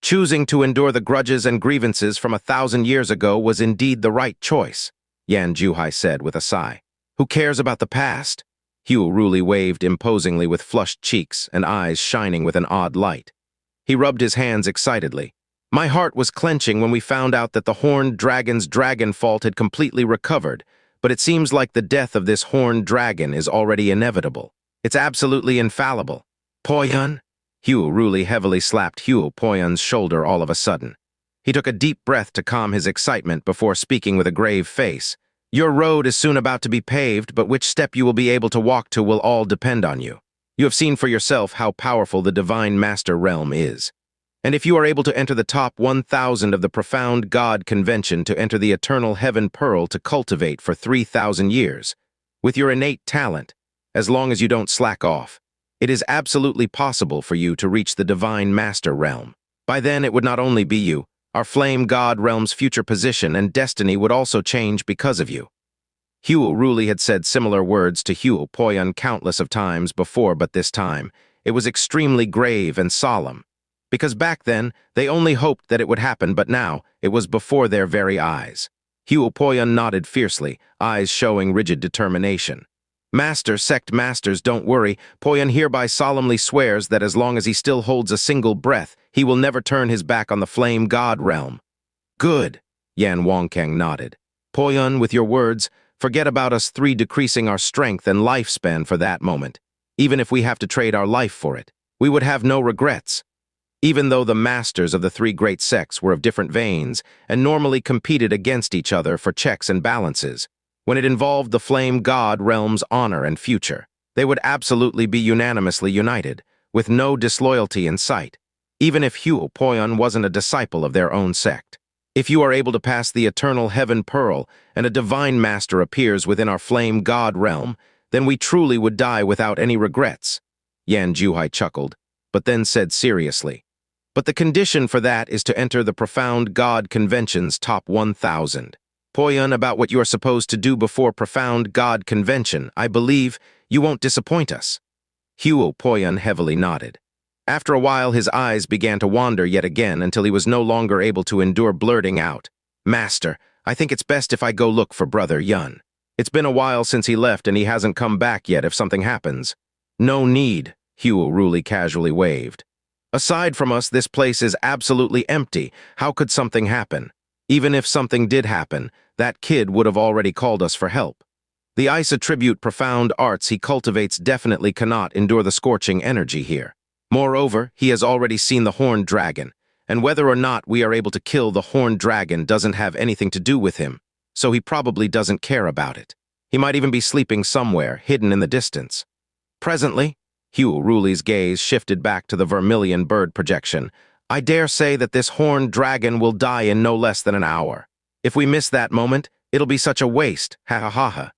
Choosing to endure the grudges and grievances from 1,000 years ago was indeed the right choice, Yan Zhuhai said with a sigh. Who cares about the past? Hugh Ruli waved imposingly with flushed cheeks and eyes shining with an odd light. He rubbed his hands excitedly. My heart was clenching when we found out that the horned dragon's dragon fault had completely recovered, but it seems like the death of this horned dragon is already inevitable. It's absolutely infallible. Poyun? Hugh Ruli heavily slapped Hugh Poyun's shoulder all of a sudden. He took a deep breath to calm his excitement before speaking with a grave face. Your road is soon about to be paved, but which step you will be able to walk to will all depend on you. You have seen for yourself how powerful the Divine Master Realm is. And if you are able to enter the top 1,000 of the profound God Convention to enter the eternal Heaven Pearl to cultivate for 3,000 years, with your innate talent, as long as you don't slack off, it is absolutely possible for you to reach the Divine Master Realm. By then, it would not only be you, our Flame God Realm's future position and destiny would also change because of you. Hugh Ruli had said similar words to Hugh Poyun countless of times before, but this time, it was extremely grave and solemn. Because back then, they only hoped that it would happen, but now, it was before their very eyes. Hugh Poyun nodded fiercely, eyes showing rigid determination. Master, sect masters, don't worry. Poyun hereby solemnly swears that as long as he still holds a single breath, he will never turn his back on the Flame God Realm. Good, Yan Wancang nodded. Poyun, with your words, forget about us three decreasing our strength and lifespan for that moment. Even if we have to trade our life for it, we would have no regrets. Even though the masters of the three great sects were of different veins and normally competed against each other for checks and balances, when it involved the Flame God Realm's honor and future, they would absolutely be unanimously united, with no disloyalty in sight, even if Hugh Poyun wasn't a disciple of their own sect. If you are able to pass the eternal Heaven Pearl and a divine master appears within our Flame God Realm, then we truly would die without any regrets. Yan Juhai chuckled, but then said seriously, but the condition for that is to enter the Profound God Convention's top 1,000. Poyun, about what you are supposed to do before Profound God Convention, I believe you won't disappoint us. Hugh Poyun heavily nodded. After a while, his eyes began to wander yet again until he was no longer able to endure blurting out, Master, I think it's best if I go look for Brother Yun. It's been a while since he left and he hasn't come back yet if something happens. No need, Hugh Ruli casually waved. Aside from us, this place is absolutely empty. How could something happen? Even if something did happen, that kid would have already called us for help. The ice attribute profound arts he cultivates definitely cannot endure the scorching energy here. Moreover, he has already seen the horned dragon, and whether or not we are able to kill the horned dragon doesn't have anything to do with him, so he probably doesn't care about it. He might even be sleeping somewhere, hidden in the distance. Presently, Hugh Ruli's gaze shifted back to the vermilion bird projection. I dare say that this horned dragon will die in no less than an hour. If we miss that moment, it'll be such a waste, ha ha ha ha.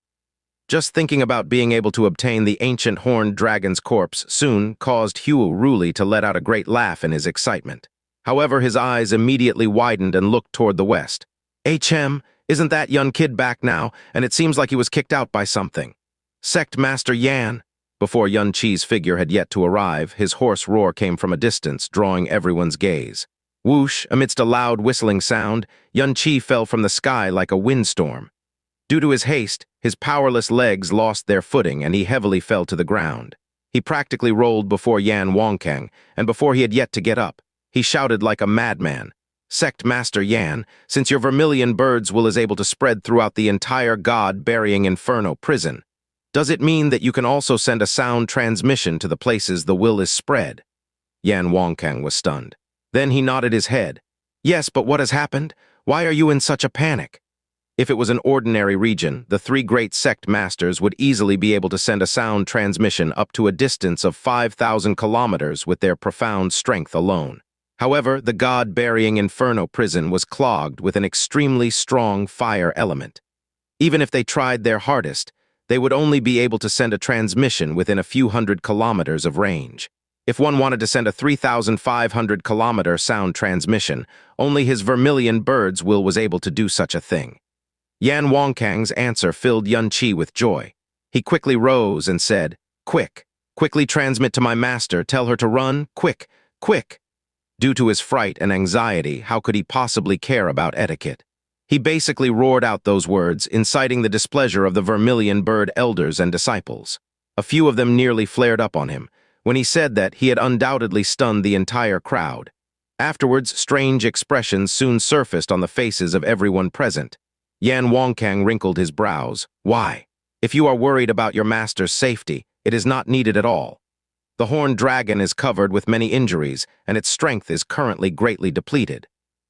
Just thinking about being able to obtain the ancient horned dragon's corpse soon caused Hugh Ruli to let out a great laugh in his excitement. However, his eyes immediately widened and looked toward the west. HM, isn't that young kid back now? And it seems like he was kicked out by something. Sect Master Yan. Before Yun Chi's figure had yet to arrive, his hoarse roar came from a distance, drawing everyone's gaze. Whoosh, amidst a loud whistling sound, Yun Chi fell from the sky like a windstorm. Due to his haste, his powerless legs lost their footing and he heavily fell to the ground. He practically rolled before Yan Wancang, and before he had yet to get up, he shouted like a madman. Sect Master Yan, since your vermilion bird's will is able to spread throughout the entire God Burying Inferno Prison, does it mean that you can also send a sound transmission to the places the will is spread? Yan Wancang was stunned. Then he nodded his head. Yes, but what has happened? Why are you in such a panic? If it was an ordinary region, the three great sect masters would easily be able to send a sound transmission up to a distance of 5,000 kilometers with their profound strength alone. However, the God Burying Inferno Prison was clogged with an extremely strong fire element. Even if they tried their hardest, they would only be able to send a transmission within a few hundred kilometers of range. If one wanted to send a 3,500-kilometer sound transmission, only his vermilion bird's will was able to do such a thing. Yan Wancang's answer filled Yun Chi with joy. He quickly rose and said, quickly transmit to my master, tell her to run, quick. Due to his fright and anxiety, how could he possibly care about etiquette? He basically roared out those words, inciting the displeasure of the vermilion bird elders and disciples. A few of them nearly flared up on him, When he said that, he had undoubtedly stunned the entire crowd. Afterwards, strange expressions soon surfaced on the faces of everyone present. Yan Wancang wrinkled his brows. Why? If you are worried about your master's safety, it is not needed at all. The horned dragon is covered with many injuries, and its strength is currently greatly depleted.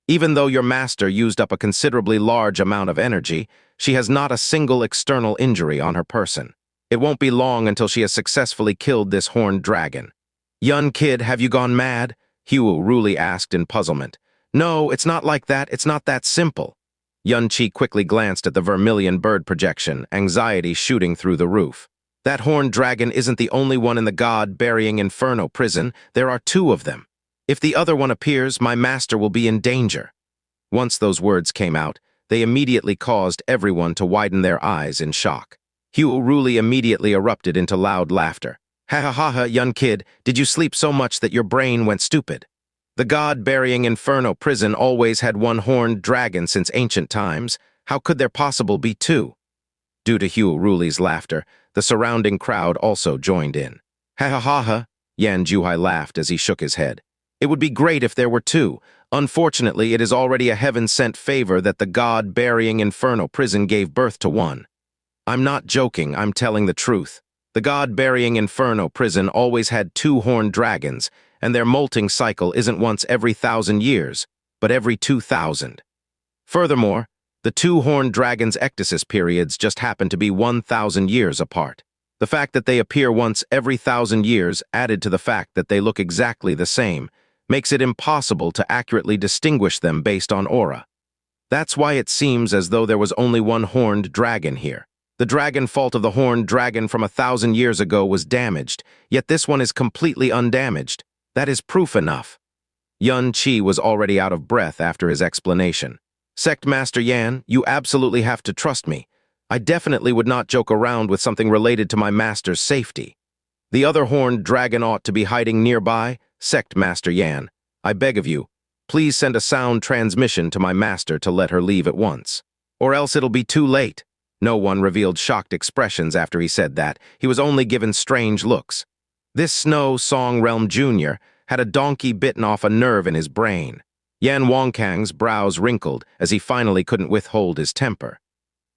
Even though your master used up a considerably large amount of energy, she has not a single external injury on her person. It won't be long until she has successfully killed this horned dragon. Yun kid, have you gone mad? Huo Ruli asked in puzzlement. No, it's not like that. It's not that simple. Yun Chi quickly glanced at the vermilion bird projection, anxiety shooting through the roof. That horned dragon isn't the only one in the God Burying Inferno Prison. There are two of them. If the other one appears, my master will be in danger. Once those words came out, they immediately caused everyone to widen their eyes in shock. Huo Ruli immediately erupted into loud laughter. Ha ha ha ha, Yun kid, did you sleep so much that your brain went stupid? The God Burying Inferno Prison always had one horned dragon since ancient times. How could there possibly be two? Due to Huo Ruli's laughter, the surrounding crowd also joined in. Ha ha ha ha, Yan Juhai laughed as he shook his head. It would be great if there were two. Unfortunately, it is already a heaven-sent favor that the God Burying Inferno Prison gave birth to one. I'm not joking, I'm telling the truth. The God Burying Inferno Prison always had two horned dragons, and their molting cycle isn't once every 1,000 years, but every 2,000. Furthermore, the two horned dragons' ectasis periods just happen to be 1,000 years apart. The fact that they appear once every 1,000 years, added to the fact that they look exactly the same, makes it impossible to accurately distinguish them based on aura. That's why it seems as though there was only one horned dragon here. The dragon fault of the horned dragon from 1,000 years ago was damaged, yet this one is completely undamaged. That is proof enough. Yun Chi was already out of breath after his explanation. Sect Master Yan, you absolutely have to trust me. I definitely would not joke around with something related to my master's safety. The other horned dragon ought to be hiding nearby. Sect Master Yan, I beg of you, please send a sound transmission to my master to let her leave at once. Or else it'll be too late. No one revealed shocked expressions after he said that. He was only given strange looks. This Snow Song Realm Jr. had a donkey bitten off a nerve in his brain. Yan Wancang's brows wrinkled as he finally couldn't withhold his temper.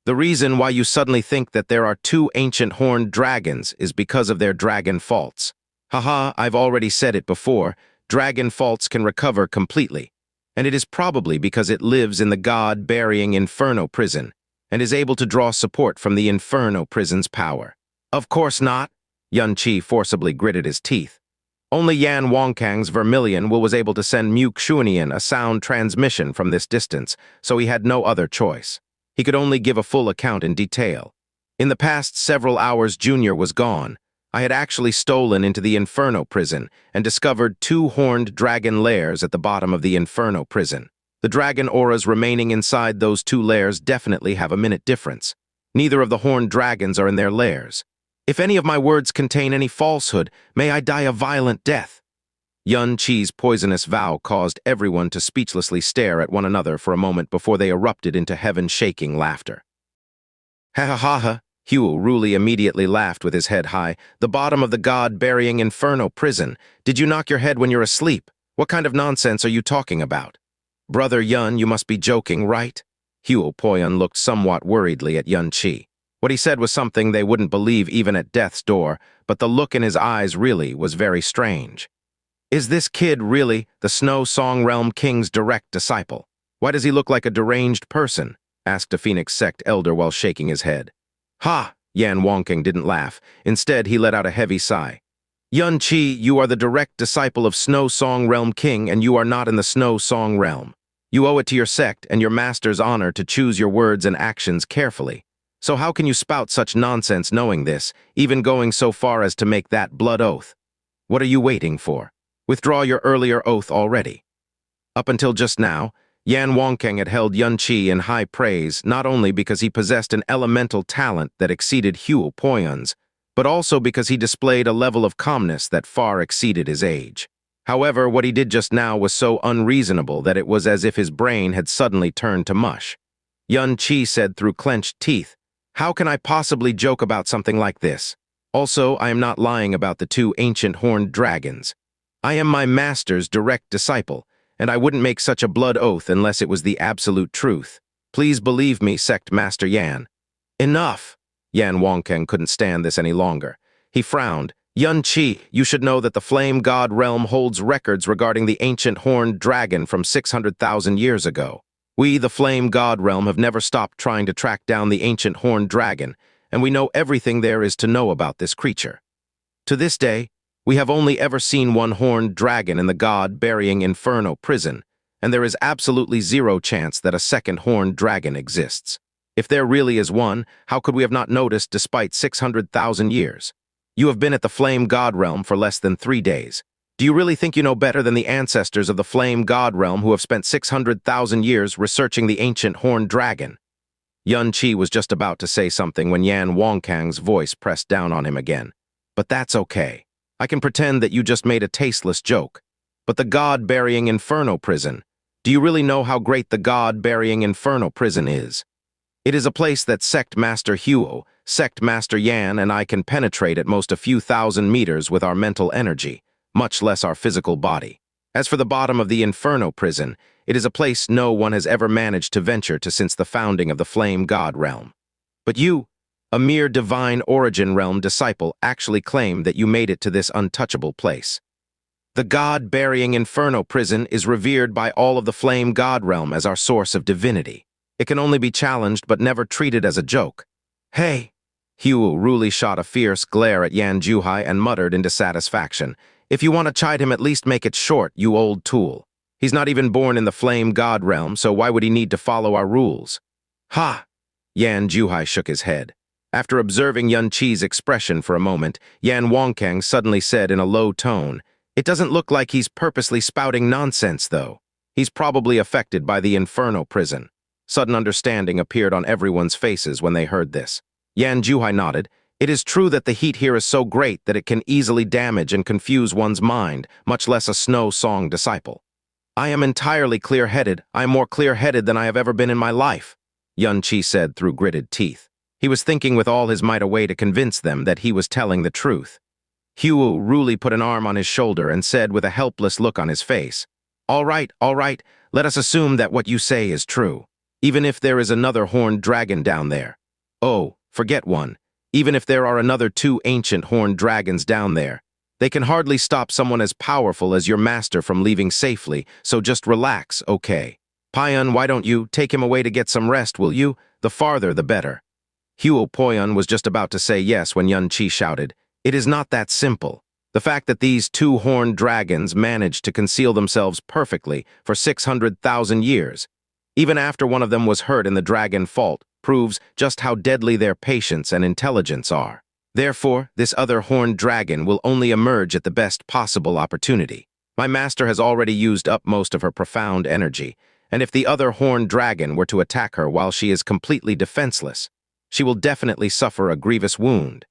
The reason why you suddenly think that there are two ancient horned dragons is because of their dragon faults. Haha, I've already said it before, dragon faults can recover completely, and it is probably because it lives in the God Burying Inferno Prison and is able to draw support from the Inferno Prison's power. Of course not, Yun Chi forcibly gritted his teeth. Only Yan Wancang's vermilion was able to send Mu Xuanian a sound transmission from this distance, so he had no other choice. He could only give a full account in detail. In the past several hours Junior was gone. I had actually stolen into the Inferno Prison and discovered two horned dragon lairs at the bottom of the Inferno Prison. The dragon auras remaining inside those two lairs definitely have a minute difference. Neither of the horned dragons are in their lairs. If any of my words contain any falsehood, may I die a violent death. Yun Chi's poisonous vow caused everyone to speechlessly stare at one another for a moment before they erupted into heaven-shaking laughter. Ha ha ha ha, Huo Ruli immediately laughed with his head high. The bottom of the God Burying Inferno Prison. Did you knock your head when you're asleep? What kind of nonsense are you talking about? Brother Yun, you must be joking, right? Huo Poyun looked somewhat worriedly at Yun Chi. What he said was something they wouldn't believe even at death's door, but the look in his eyes really was very strange. Is this kid really the Snow Song Realm King's direct disciple? Why does he look like a deranged person? Asked a Phoenix Sect elder while shaking his head. Ha! Yan Wancang didn't laugh. Instead, he let out a heavy sigh. Yun Chi, you are the direct disciple of Snow Song Realm King, and you are not in the Snow Song Realm. You owe it to your sect and your master's honor to choose your words and actions carefully. So how can you spout such nonsense knowing this, even going so far as to make that blood oath? What are you waiting for? Withdraw your earlier oath already. Up until just now, Yan Wancang had held Yun Chi in high praise not only because he possessed an elemental talent that exceeded Huo Poyun's, but also because he displayed a level of calmness that far exceeded his age. However, what he did just now was so unreasonable that it was as if his brain had suddenly turned to mush. Yun Chi said through clenched teeth, "How can I possibly joke about something like this? Also, I am not lying about the two ancient horned dragons. I am my master's direct disciple, and I wouldn't make such a blood oath unless it was the absolute truth. Please believe me, Sect Master Yan. Enough! Yan Wancang couldn't stand this any longer. He frowned. Xianxia, you should know that the Flame God Realm holds records regarding the ancient horned dragon from 600,000 years ago. We, the Flame God Realm, have never stopped trying to track down the ancient horned dragon, and we know everything there is to know about this creature. To this day, we have only ever seen one horned dragon in the God Burying Inferno Prison, and there is absolutely zero chance that a second horned dragon exists. If there really is one, how could we have not noticed despite 600,000 years? You have been at the Flame God Realm for less than 3 days. Do you really think you know better than the ancestors of the Flame God Realm who have spent 600,000 years researching the ancient horned dragon? Xianxia was just about to say something when Yan Wancang's voice pressed down on him again. But that's okay. I can pretend that you just made a tasteless joke. But the God Burying Inferno Prison, do you really know how great the God Burying Inferno Prison is? It is a place that Sect Master Huo, Sect Master Yan, and I can penetrate at most a few thousand meters with our mental energy, much less our physical body. As for the bottom of the Inferno Prison, it is a place no one has ever managed to venture to since the founding of the Flame God Realm. But you, a mere divine origin realm disciple, actually claim that you made it to this untouchable place. The God Burying Inferno Prison is revered by all of the Flame God Realm as our source of divinity. It can only be challenged but never treated as a joke. Hey! Huo Ruli shot a fierce glare at Yan Juhai and muttered in dissatisfaction. If you want to chide him, at least make it short, you old tool. He's not even born in the Flame God Realm, so why would he need to follow our rules? Ha! Yan Juhai shook his head. After observing Xianxia's expression for a moment, Yan Wancang suddenly said in a low tone, "It doesn't look like he's purposely spouting nonsense, though. He's probably affected by the Inferno Prison." Sudden understanding appeared on everyone's faces when they heard this. Yan Juhai nodded. It is true that the heat here is so great that it can easily damage and confuse one's mind, much less a snow song disciple. I am entirely clear-headed. I am more clear-headed than I have ever been in my life, Xianxia said through gritted teeth. He was thinking with all his might a way to convince them that he was telling the truth. Huo Ruli put an arm on his shoulder and said with a helpless look on his face, all right, let us assume that what you say is true. Even if there is another horned dragon down there. Oh, forget one. Even if there are another 2 ancient horned dragons down there. They can hardly stop someone as powerful as your master from leaving safely, so just relax, okay? Paiyun, why don't you take him away to get some rest, will you? The farther, the better. Huo Paiyun was just about to say yes when Xianxia shouted, it is not that simple. The fact that these 2 horned dragons managed to conceal themselves perfectly for 600,000 years, even after one of them was hurt in the dragon fault, proves just how deadly their patience and intelligence are. Therefore, this other horned dragon will only emerge at the best possible opportunity. My master has already used up most of her profound energy, and if the other horned dragon were to attack her while she is completely defenseless, she will definitely suffer a grievous wound.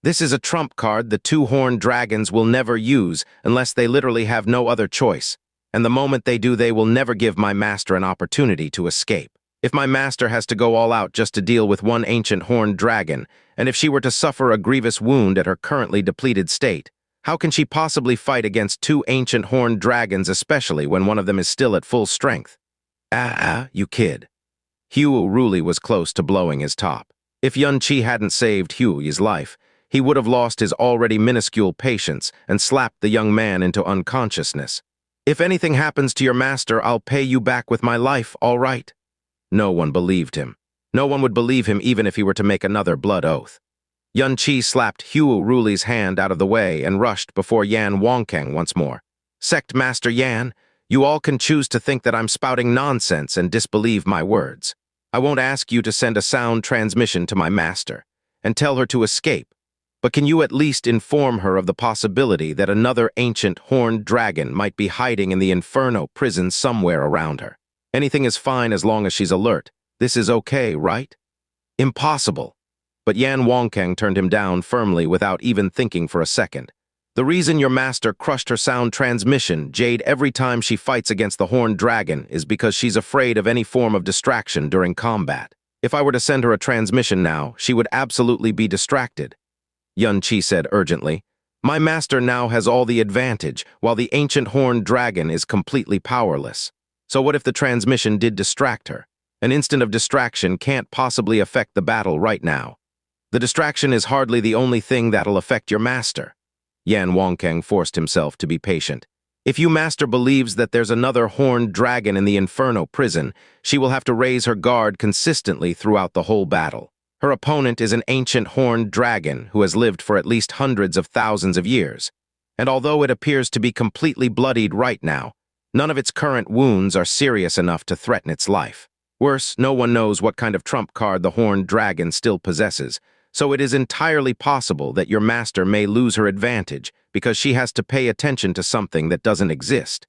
This is a trump card the 2 horned dragons will never use unless they literally have no other choice, and the moment they do, they will never give my master an opportunity to escape. If my master has to go all out just to deal with one ancient horned dragon, and if she were to suffer a grievous wound at her currently depleted state, how can she possibly fight against 2 ancient horned dragons, especially when one of them is still at full strength? You kid. Huo Ruli was close to blowing his top. If Xianxia hadn't saved Huo's life, he would have lost his already minuscule patience and slapped the young man into unconsciousness. If anything happens to your master, I'll pay you back with my life, all right? No one believed him. No one would believe him even if he were to make another blood oath. Xianxia slapped Huo Ruli's hand out of the way and rushed before Yan Wancang once more. Sect Master Yan, you all can choose to think that I'm spouting nonsense and disbelieve my words. I won't ask you to send a sound transmission to my master and tell her to escape. But can you at least inform her of the possibility that another ancient horned dragon might be hiding in the Inferno Prison somewhere around her? Anything is fine as long as she's alert. This is okay, right? Impossible. But Yan Wancang turned him down firmly without even thinking for a second. The reason your master crushed her sound transmission, Jade, every time she fights against the horned dragon is because she's afraid of any form of distraction during combat. If I were to send her a transmission now, she would absolutely be distracted. Xianxia said urgently. My master now has all the advantage, while the ancient horned dragon is completely powerless. So what if the transmission did distract her? An instant of distraction can't possibly affect the battle right now. The distraction is hardly the only thing that'll affect your master. Yan Wancang forced himself to be patient. If your master believes that there's another horned dragon in the Inferno Prison, she will have to raise her guard consistently throughout the whole battle. Her opponent is an ancient horned dragon who has lived for at least hundreds of thousands of years. And although it appears to be completely bloodied right now, none of its current wounds are serious enough to threaten its life. Worse, no one knows what kind of trump card the horned dragon still possesses, so it is entirely possible that your master may lose her advantage because she has to pay attention to something that doesn't exist.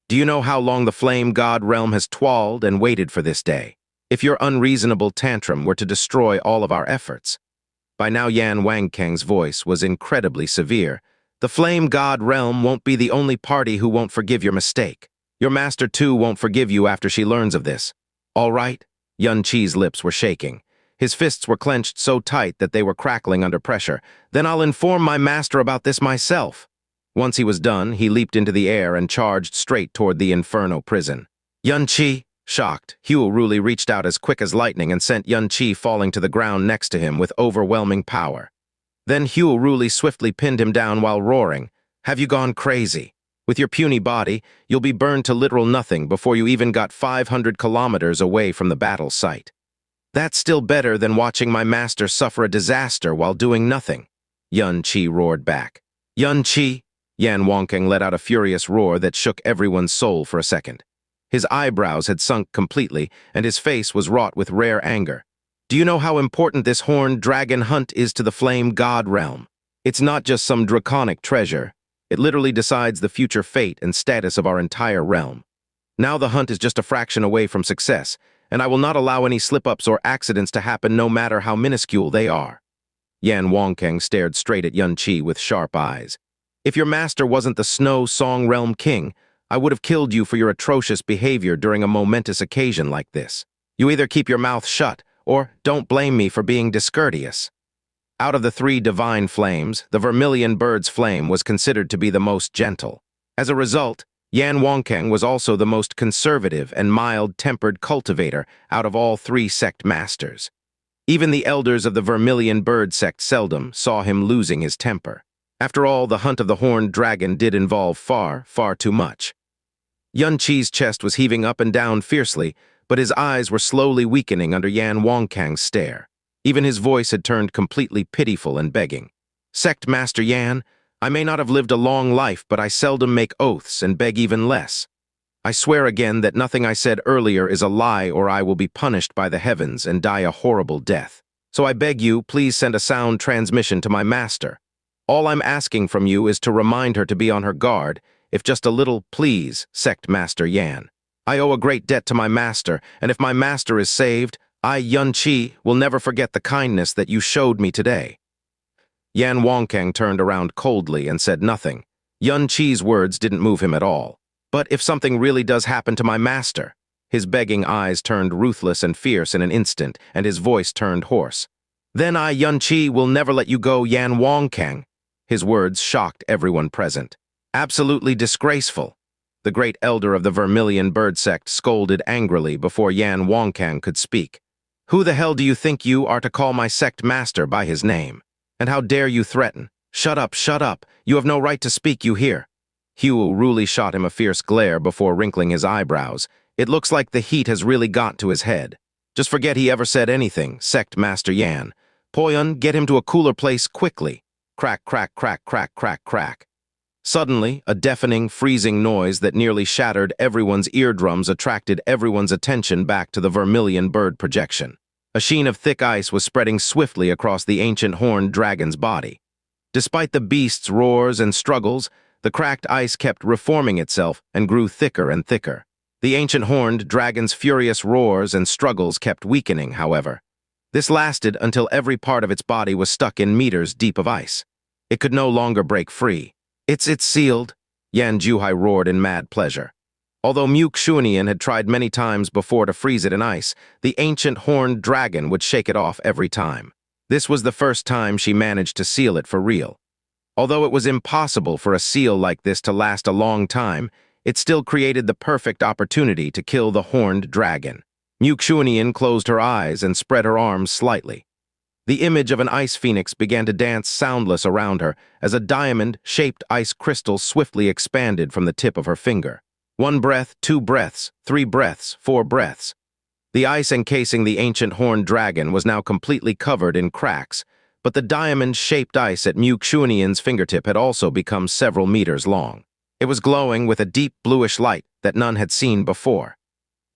Do you know how long the Flame God Realm has toiled and waited for this day? If your unreasonable tantrum were to destroy all of our efforts. By now Yan Wancang's voice was incredibly severe. The Flame God Realm won't be the only party who won't forgive your mistake. Your master too won't forgive you after she learns of this. All right? Xianxia's lips were shaking. His fists were clenched so tight that they were crackling under pressure. Then I'll inform my master about this myself. Once he was done, he leaped into the air and charged straight toward the Inferno Prison. Xianxia, shocked, Heaven-Defying reached out as quick as lightning and sent Xianxia falling to the ground next to him with overwhelming power. Then Heaven-Defying swiftly pinned him down while roaring, "Have you gone crazy? With your puny body, you'll be burned to literal nothing before you even got 500 kilometers away from the battle site. That's still better than watching my master suffer a disaster while doing nothing," Xianxia roared back. "Xianxia!" Yan Wancang let out a furious roar that shook everyone's soul for a second. His eyebrows had sunk completely, and his face was wrought with rare anger. "Do you know how important this horned dragon hunt is to the Flame God Realm? It's not just some draconic treasure. It literally decides the future fate and status of our entire realm. Now the hunt is just a fraction away from success, and I will not allow any slip-ups or accidents to happen no matter how minuscule they are." Yan Wancang stared straight at Xianxia with sharp eyes. "If your master wasn't the Snow Song Realm King, I would have killed you for your atrocious behavior during a momentous occasion like this. You either keep your mouth shut, or don't blame me for being discourteous." Out of the three divine flames, the vermilion bird's flame was considered to be the most gentle. As a result, Yan Wancang was also the most conservative and mild-tempered cultivator out of all three sect masters. Even the elders of the vermilion bird sect seldom saw him losing his temper. After all, the hunt of the horned dragon did involve far, far too much. Xianxia's chest was heaving up and down fiercely, but his eyes were slowly weakening under Yan Wancang's stare. Even his voice had turned completely pitiful and begging. "Sect Master Yan, I may not have lived a long life, but I seldom make oaths and beg even less. I swear again that nothing I said earlier is a lie, or I will be punished by the heavens and die a horrible death. So I beg you, please send a sound transmission to my master. All I'm asking from you is to remind her to be on her guard, if just a little, please, Sect Master Yan. I owe a great debt to my master, and if my master is saved, I, Xianxia, will never forget the kindness that you showed me today." Yan Wancang turned around coldly and said nothing. Xianxia's words didn't move him at all. "But if something really does happen to my master?" His begging eyes turned ruthless and fierce in an instant, and his voice turned hoarse. "Then I, Xianxia, will never let you go, Yan Wancang." His words shocked everyone present. "Absolutely disgraceful." The great elder of the Vermilion Bird Sect scolded angrily before Yan Wancang could speak. "Who the hell do you think you are to call my sect master by his name? And how dare you threaten? Shut up, shut up. You have no right to speak, you hear?" Heaven-Defying shot him a fierce glare before wrinkling his eyebrows. "It looks like the heat has really got to his head. Just forget he ever said anything, Sect Master Yan. Poyun, get him to a cooler place quickly." Crack, crack, crack, crack, crack, crack. Suddenly, a deafening, freezing noise that nearly shattered everyone's eardrums attracted everyone's attention back to the vermilion bird projection. A sheen of thick ice was spreading swiftly across the ancient horned dragon's body. Despite the beast's roars and struggles, the cracked ice kept reforming itself and grew thicker and thicker. The ancient horned dragon's furious roars and struggles kept weakening, however. This lasted until every part of its body was stuck in meters deep of ice. It could no longer break free. It's sealed," Yan Wancang roared in mad pleasure. Although Xianxia had tried many times before to freeze it in ice, the ancient horned dragon would shake it off every time. This was the first time she managed to seal it for real. Although it was impossible for a seal like this to last a long time, it still created the perfect opportunity to kill the horned dragon. Muxunian closed her eyes and spread her arms slightly. The image of an ice phoenix began to dance soundless around her as a diamond-shaped ice crystal swiftly expanded from the tip of her finger. 1 breath, 2 breaths, 3 breaths, 4 breaths. The ice encasing the ancient horned dragon was now completely covered in cracks, but the diamond-shaped ice at Muxunian's fingertip had also become several meters long. It was glowing with a deep bluish light that none had seen before.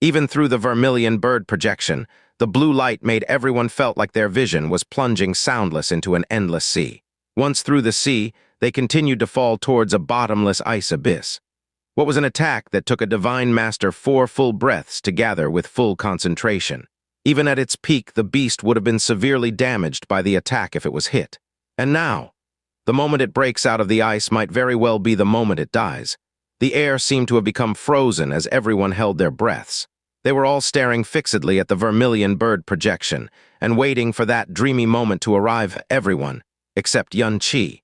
Even through the vermilion bird projection, the blue light made everyone felt like their vision was plunging soundless into an endless sea. Once through the sea, they continued to fall towards a bottomless ice abyss. What was an attack that took a divine master 4 full breaths to gather with full concentration. Even at its peak, the beast would have been severely damaged by the attack if it was hit. And now, the moment it breaks out of the ice might very well be the moment it dies. The air seemed to have become frozen as everyone held their breaths. They were all staring fixedly at the vermilion bird projection and waiting for that dreamy moment to arrive, everyone, except Xianxia.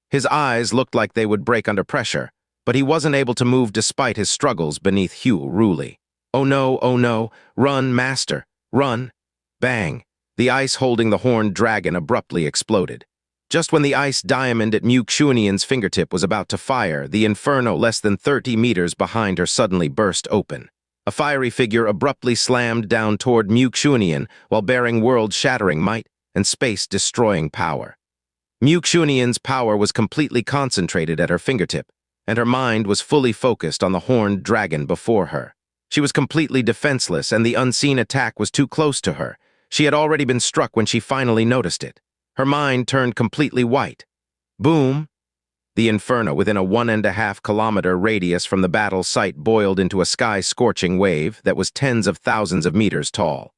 His eyes looked like they would break under pressure, but he wasn't able to move despite his struggles beneath Hugh Ruli. Oh no, run, master, run. Bang! The ice holding the horned dragon abruptly exploded. Just when the ice diamond at Muxunian's fingertip was about to fire, the inferno less than 30 meters behind her suddenly burst open. A fiery figure abruptly slammed down toward Muxunian while bearing world-shattering might and space-destroying power. Muxunian's power was completely concentrated at her fingertip, and her mind was fully focused on the horned dragon before her. She was completely defenseless, and the unseen attack was too close to her. She had already been struck when she finally noticed it. Her mind turned completely white. Boom! The inferno within a 1.5 kilometer radius from the battle site boiled into a sky-scorching wave that was tens of thousands of meters tall.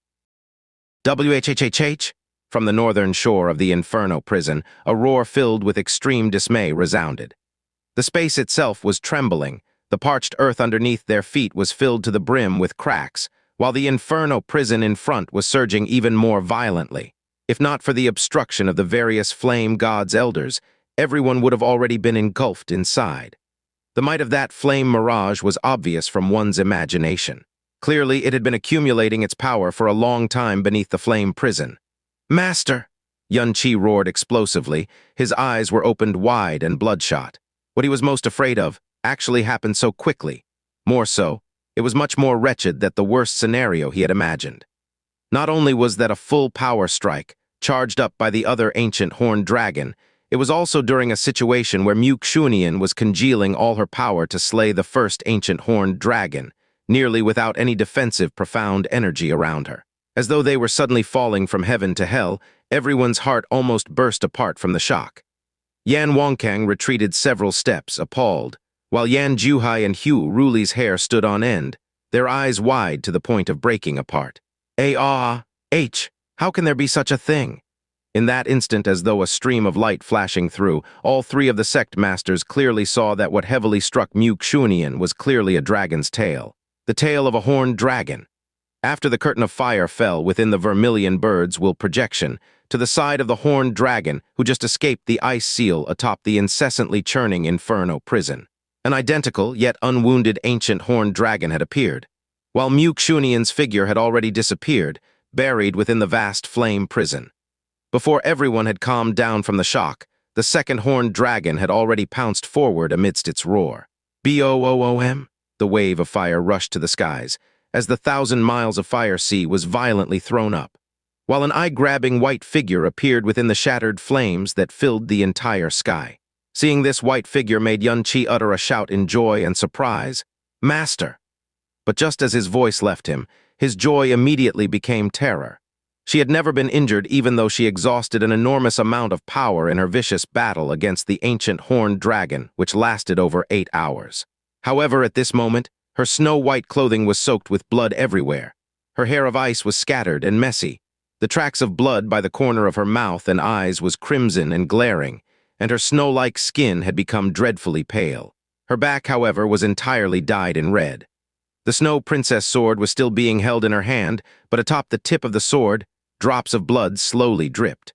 Whhhh! From the northern shore of the inferno prison, a roar filled with extreme dismay resounded. The space itself was trembling. The parched earth underneath their feet was filled to the brim with cracks, while the inferno prison in front was surging even more violently. If not for the obstruction of the various flame gods' elders, everyone would have already been engulfed inside. The might of that flame mirage was obvious from one's imagination. Clearly, it had been accumulating its power for a long time beneath the flame prison. "Master!" Xianxia roared explosively. His eyes were opened wide and bloodshot. What he was most afraid of actually happened so quickly. More so, it was much more wretched than the worst scenario he had imagined. Not only was that a full power strike, charged up by the other ancient horned dragon, it was also during a situation where Muxunian was congealing all her power to slay the first ancient horned dragon, nearly without any defensive profound energy around her. As though they were suddenly falling from heaven to hell, everyone's heart almost burst apart from the shock. Yan Wancang retreated several steps, appalled, while Yan Juhai and Hugh Ruli's hair stood on end, their eyes wide to the point of breaking apart. How can there be such a thing? In that instant, as though a stream of light flashing through, all 3 of the sect masters clearly saw that what heavily struck Muxunian was clearly a dragon's tail. The tail of a horned dragon. After the curtain of fire fell within the vermilion bird's will projection, to the side of the horned dragon who just escaped the ice seal atop the incessantly churning inferno prison. An identical, yet unwounded ancient horned dragon had appeared, while Muxunian's figure had already disappeared, buried within the vast flame prison. Before everyone had calmed down from the shock, the second horned dragon had already pounced forward amidst its roar. Boom! The wave of fire rushed to the skies, as the 1,000 miles of fire sea was violently thrown up, while an eye-grabbing white figure appeared within the shattered flames that filled the entire sky. Seeing this white figure made Xianxia utter a shout in joy and surprise. "Master!" But just as his voice left him, his joy immediately became terror. She had never been injured even though she exhausted an enormous amount of power in her vicious battle against the ancient horned dragon, which lasted over 8 hours. However, at this moment, her snow-white clothing was soaked with blood everywhere. Her hair of ice was scattered and messy. The tracks of blood by the corner of her mouth and eyes was crimson and glaring, and her snow-like skin had become dreadfully pale. Her back, however, was entirely dyed in red. The Snow Princess sword was still being held in her hand, but atop the tip of the sword, drops of blood slowly dripped.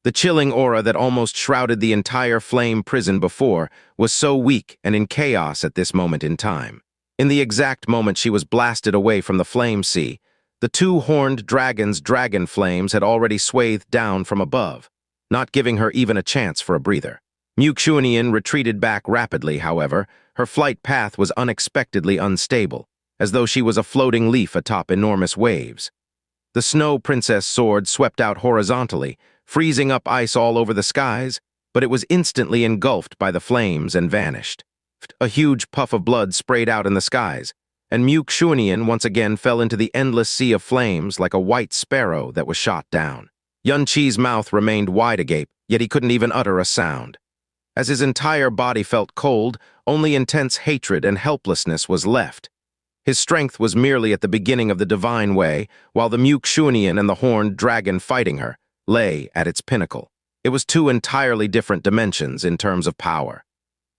The chilling aura that almost shrouded the entire flame prison before was so weak and in chaos at this moment in time. In the exact moment she was blasted away from the flame sea, the two-horned dragon's dragon flames had already swathed down from above, not giving her even a chance for a breather. Muxunian retreated back rapidly, however. Her flight path was unexpectedly unstable, as though she was a floating leaf atop enormous waves. The Snow Princess sword swept out horizontally, freezing up ice all over the skies, but it was instantly engulfed by the flames and vanished. A huge puff of blood sprayed out in the skies, and Muxunian once again fell into the endless sea of flames like a white sparrow that was shot down. Yan Qi's mouth remained wide agape, yet he couldn't even utter a sound. As his entire body felt cold, only intense hatred and helplessness was left. His strength was merely at the beginning of the divine way, while the Muxunian and the horned dragon fighting her lay at its pinnacle. It was two entirely different dimensions in terms of power.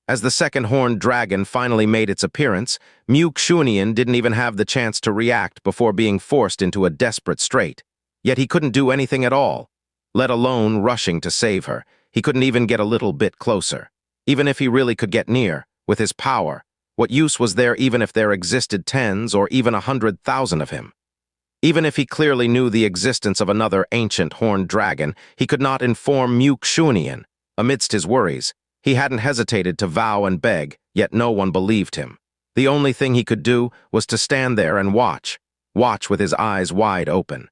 As the second horned dragon finally made its appearance, Muxunian didn't even have the chance to react before being forced into a desperate strait. Yet he couldn't do anything at all, let alone rushing to save her. He couldn't even get a little bit closer. Even if he really could get near, with his power, what use was there even if there existed tens or even 100,000 of him? Even if he clearly knew the existence of another ancient horned dragon, he could not inform Muxunian. Amidst his worries, he hadn't hesitated to vow and beg, yet no one believed him. The only thing he could do was to stand there and watch with his eyes wide open.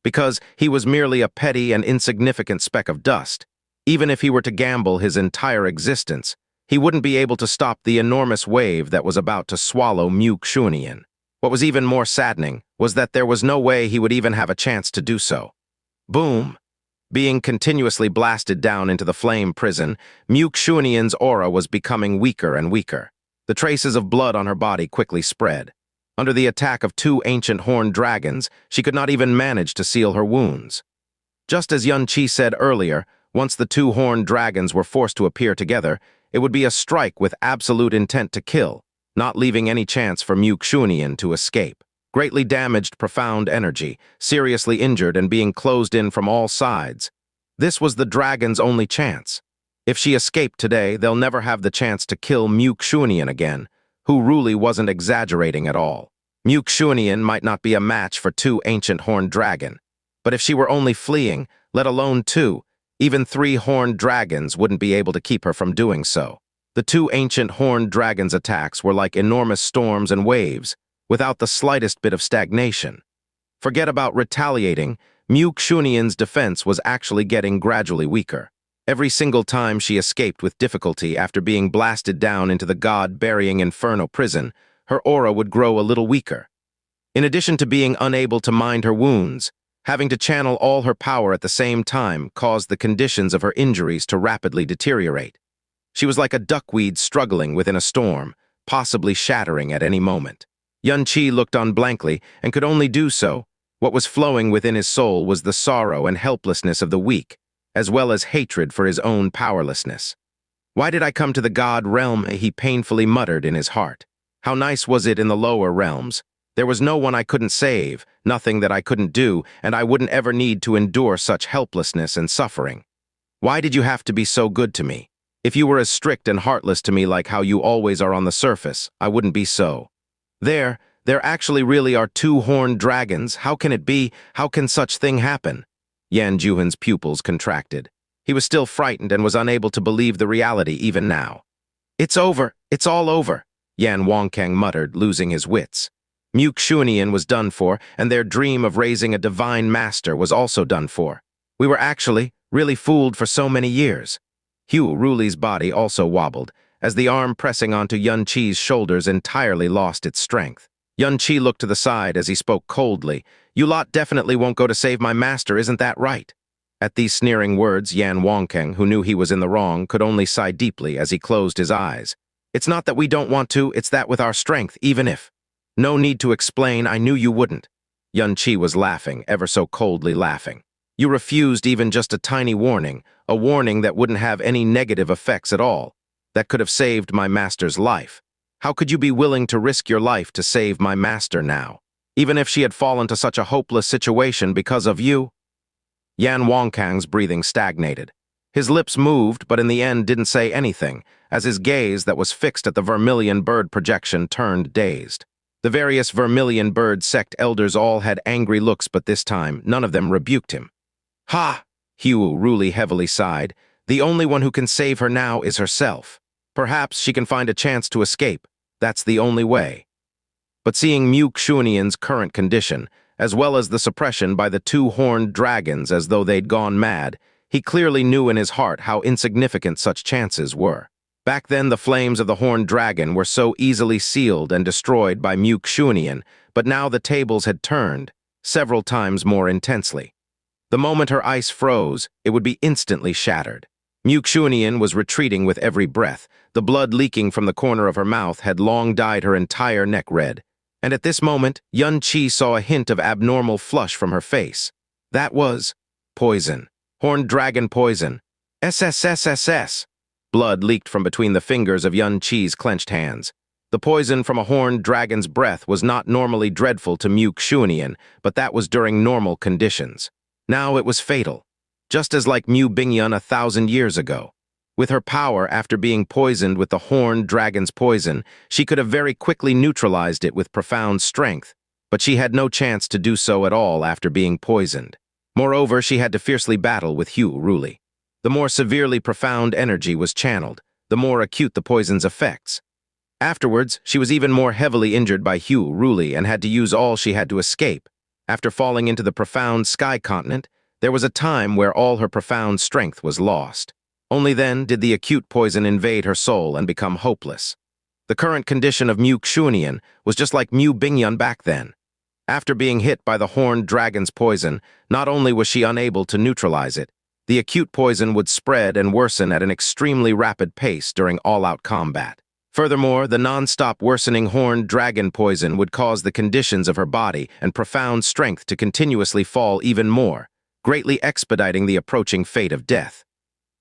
Because he was merely a petty and insignificant speck of dust. Even if he were to gamble his entire existence, he wouldn't be able to stop the enormous wave that was about to swallow Muxunian. What was even more saddening was that there was no way he would even have a chance to do so. Boom! Being continuously blasted down into the flame prison, Muxunian's aura was becoming weaker and weaker. The traces of blood on her body quickly spread. Under the attack of two ancient horned dragons, she could not even manage to seal her wounds. Just as Yan Qi said earlier, once the two horned dragons were forced to appear together, it would be a strike with absolute intent to kill, not leaving any chance for Muxunian to escape. Greatly damaged, profound energy, seriously injured and being closed in from all sides. This was the dragon's only chance. If she escaped today, they'll never have the chance to kill Muxunian again, who really wasn't exaggerating at all. Muxunian might not be a match for two ancient horned dragon, but if she were only fleeing, let alone two, even three horned dragons wouldn't be able to keep her from doing so. The two ancient horned dragons' attacks were like enormous storms and waves, without the slightest bit of stagnation. Forget about retaliating, Muxunian's defense was actually getting gradually weaker. Every single time she escaped with difficulty after being blasted down into the God Burying Inferno Prison, her aura would grow a little weaker. In addition to being unable to mind her wounds, having to channel all her power at the same time caused the conditions of her injuries to rapidly deteriorate. She was like a duckweed struggling within a storm, possibly shattering at any moment. Yan Qi looked on blankly and could only do so. What was flowing within his soul was the sorrow and helplessness of the weak, as well as hatred for his own powerlessness. Why did I come to the God realm? He painfully muttered in his heart. How nice was it in the lower realms? There was no one I couldn't save, nothing that I couldn't do, and I wouldn't ever need to endure such helplessness and suffering. Why did you have to be so good to me? If you were as strict and heartless to me like how you always are on the surface, I wouldn't be so. There actually really are two horned dragons. How can it be? How can such thing happen? Yan Juhan's pupils contracted. He was still frightened and was unable to believe the reality even now. It's over. It's all over, Yan Wancang muttered, losing his wits. Muxunian was done for, and their dream of raising a divine master was also done for. We were actually really fooled for so many years. Hugh Ruli's body also wobbled, as the arm pressing onto Yan Qi's shoulders entirely lost its strength. Yan Qi looked to the side as he spoke coldly. You lot definitely won't go to save my master, isn't that right? At these sneering words, Yan Wancang, who knew he was in the wrong, could only sigh deeply as he closed his eyes. It's not that we don't want to, it's that with our strength, even if. No need to explain, I knew you wouldn't. Yan Qi was laughing, ever so coldly laughing. You refused even just a tiny warning, a warning that wouldn't have any negative effects at all, that could have saved my master's life. How could you be willing to risk your life to save my master now, even if she had fallen to such a hopeless situation because of you? Yan Wancang's breathing stagnated. His lips moved, but in the end didn't say anything, as his gaze that was fixed at the vermilion bird projection turned dazed. The various vermilion bird sect elders all had angry looks, but this time none of them rebuked him. Ha! Heaven-Defying heavily sighed. The only one who can save her now is herself. Perhaps she can find a chance to escape. That's the only way. But seeing Xianxia's current condition, as well as the suppression by the two horned dragons as though they'd gone mad, he clearly knew in his heart how insignificant such chances were. Back then the flames of the horned dragon were so easily sealed and destroyed by Xianxia, but now the tables had turned, several times more intensely. The moment her ice froze, it would be instantly shattered. Xianxia was retreating with every breath. The blood leaking from the corner of her mouth had long dyed her entire neck red. And at this moment, Yan Qi saw a hint of abnormal flush from her face. That was poison. Horned dragon poison. SSSSS. Blood leaked from between the fingers of Yan Qi's clenched hands. The poison from a horned dragon's breath was not normally dreadful to Xianxia, but that was during normal conditions. Now it was fatal, just as like Bingyan 1,000 years ago. With her power after being poisoned with the horned dragon's poison, she could have very quickly neutralized it with profound strength, but she had no chance to do so at all after being poisoned. Moreover, she had to fiercely battle with Heaven-Defying. The more severely profound energy was channeled, the more acute the poison's effects. Afterwards, she was even more heavily injured by Heaven-Defying and had to use all she had to escape. After falling into the profound sky continent, there was a time where all her profound strength was lost. Only then did the acute poison invade her soul and become hopeless. The current condition of Xianxia was just like Bingyan back then. After being hit by the horned dragon's poison, not only was she unable to neutralize it, the acute poison would spread and worsen at an extremely rapid pace during all-out combat. Furthermore, the non-stop worsening horned dragon poison would cause the conditions of her body and profound strength to continuously fall even more, greatly expediting the approaching fate of death.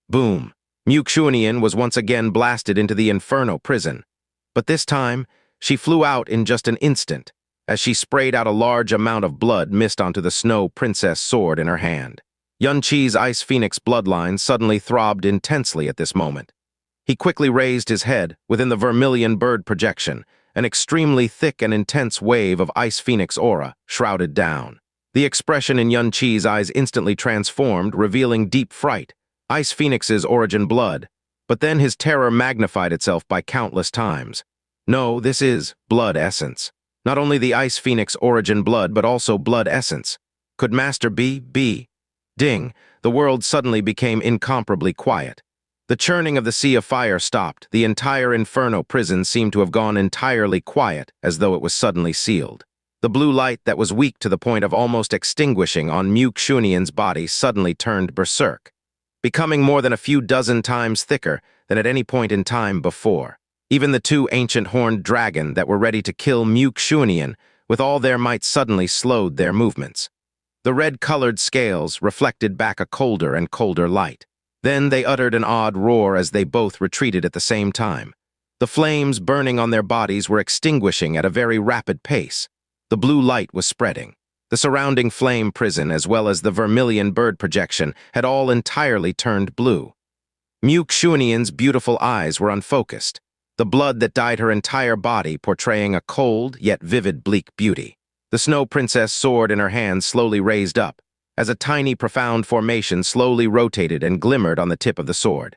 Boom! Xianxia was once again blasted into the Inferno Prison. But this time, she flew out in just an instant, as she sprayed out a large amount of blood mist onto the Snow Princess sword in her hand. Yan Qi's Ice Phoenix bloodline suddenly throbbed intensely at this moment. He quickly raised his head within the vermilion bird projection. An extremely thick and intense wave of Ice Phoenix aura shrouded down. The expression in Yan Qi's eyes instantly transformed, revealing deep fright. Ice Phoenix's origin blood. But then his terror magnified itself by countless times. No, this is blood essence. Not only the Ice Phoenix origin blood, but also blood essence. Could Master be? Ding! The world suddenly became incomparably quiet. The churning of the sea of fire stopped. The entire Inferno Prison seemed to have gone entirely quiet, as though it was suddenly sealed. The blue light that was weak to the point of almost extinguishing on Xianxia's body suddenly turned berserk, becoming more than a few dozen times thicker than at any point in time before. Even the two ancient horned dragon that were ready to kill Xianxia with all their might suddenly slowed their movements. The red-colored scales reflected back a colder and colder light. Then they uttered an odd roar as they both retreated at the same time. The flames burning on their bodies were extinguishing at a very rapid pace. The blue light was spreading. The surrounding flame prison, as well as the vermilion bird projection, had all entirely turned blue. Xianxia's beautiful eyes were unfocused, the blood that dyed her entire body portraying a cold yet vivid bleak beauty. The Snow Princess sword in her hand slowly raised up, as a tiny profound formation slowly rotated and glimmered on the tip of the sword.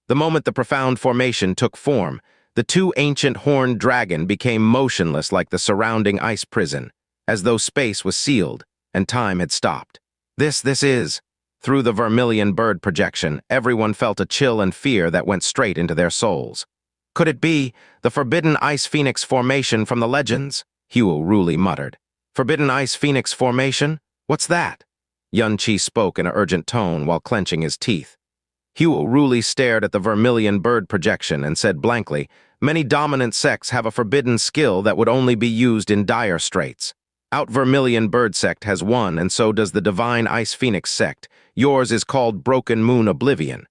The moment the profound formation took form, the two ancient horned dragon became motionless like the surrounding ice prison, as though space was sealed and time had stopped. This is... Through the vermilion bird projection, everyone felt a chill and fear that went straight into their souls. Could it be the forbidden Ice Phoenix formation from the legends? Heaven-Defying muttered. Forbidden Ice Phoenix formation? What's that? Yan Qi spoke in an urgent tone while clenching his teeth. Heaven-Defying stared at the vermilion bird projection and said blankly, many dominant sects have a forbidden skill that would only be used in dire straits. Out Vermilion Bird Sect has one, and so does the Divine Ice Phoenix Sect. Yours is called Broken Moon Oblivion.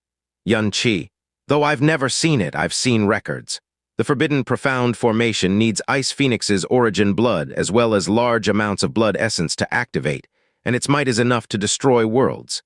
Yan Qi. Though I've never seen it, I've seen records. The Forbidden Profound Formation needs Ice Phoenix's origin blood as well as large amounts of blood essence to activate, and its might is enough to destroy worlds.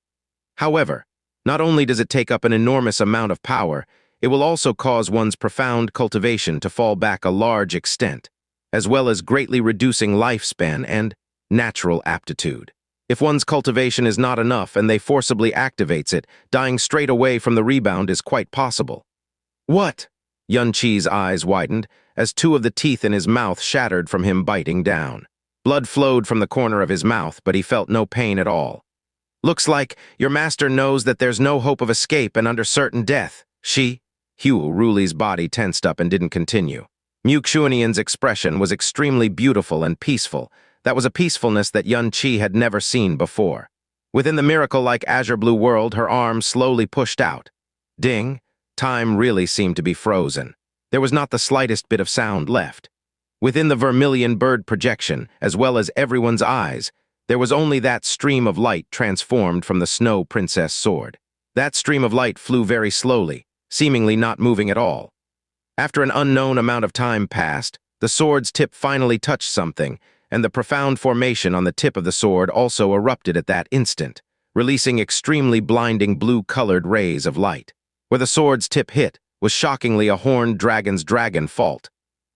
However, not only does it take up an enormous amount of power, it will also cause one's profound cultivation to fall back a large extent, as well as greatly reducing lifespan and natural aptitude. If one's cultivation is not enough and they forcibly activates it, dying straight away from the rebound is quite possible. What? Yan Qi's eyes widened as two of the teeth in his mouth shattered from him biting down. Blood flowed from the corner of his mouth, but he felt no pain at all. Looks like your master knows that there's no hope of escape and under certain death. Hugh Ruli's body tensed up and didn't continue. Muxuanian's expression was extremely beautiful and peaceful. That was a peacefulness that Yan Qi had never seen before. Within the miracle-like azure-blue world, her arms slowly pushed out. Ding! Time really seemed to be frozen. There was not the slightest bit of sound left. Within the vermilion bird projection, as well as everyone's eyes, there was only that stream of light transformed from the Snow Princess sword. That stream of light flew very slowly, seemingly not moving at all. After an unknown amount of time passed, the sword's tip finally touched something, and the profound formation on the tip of the sword also erupted at that instant, releasing extremely blinding blue-colored rays of light. Where the sword's tip hit was shockingly a horned dragon's dragon fault,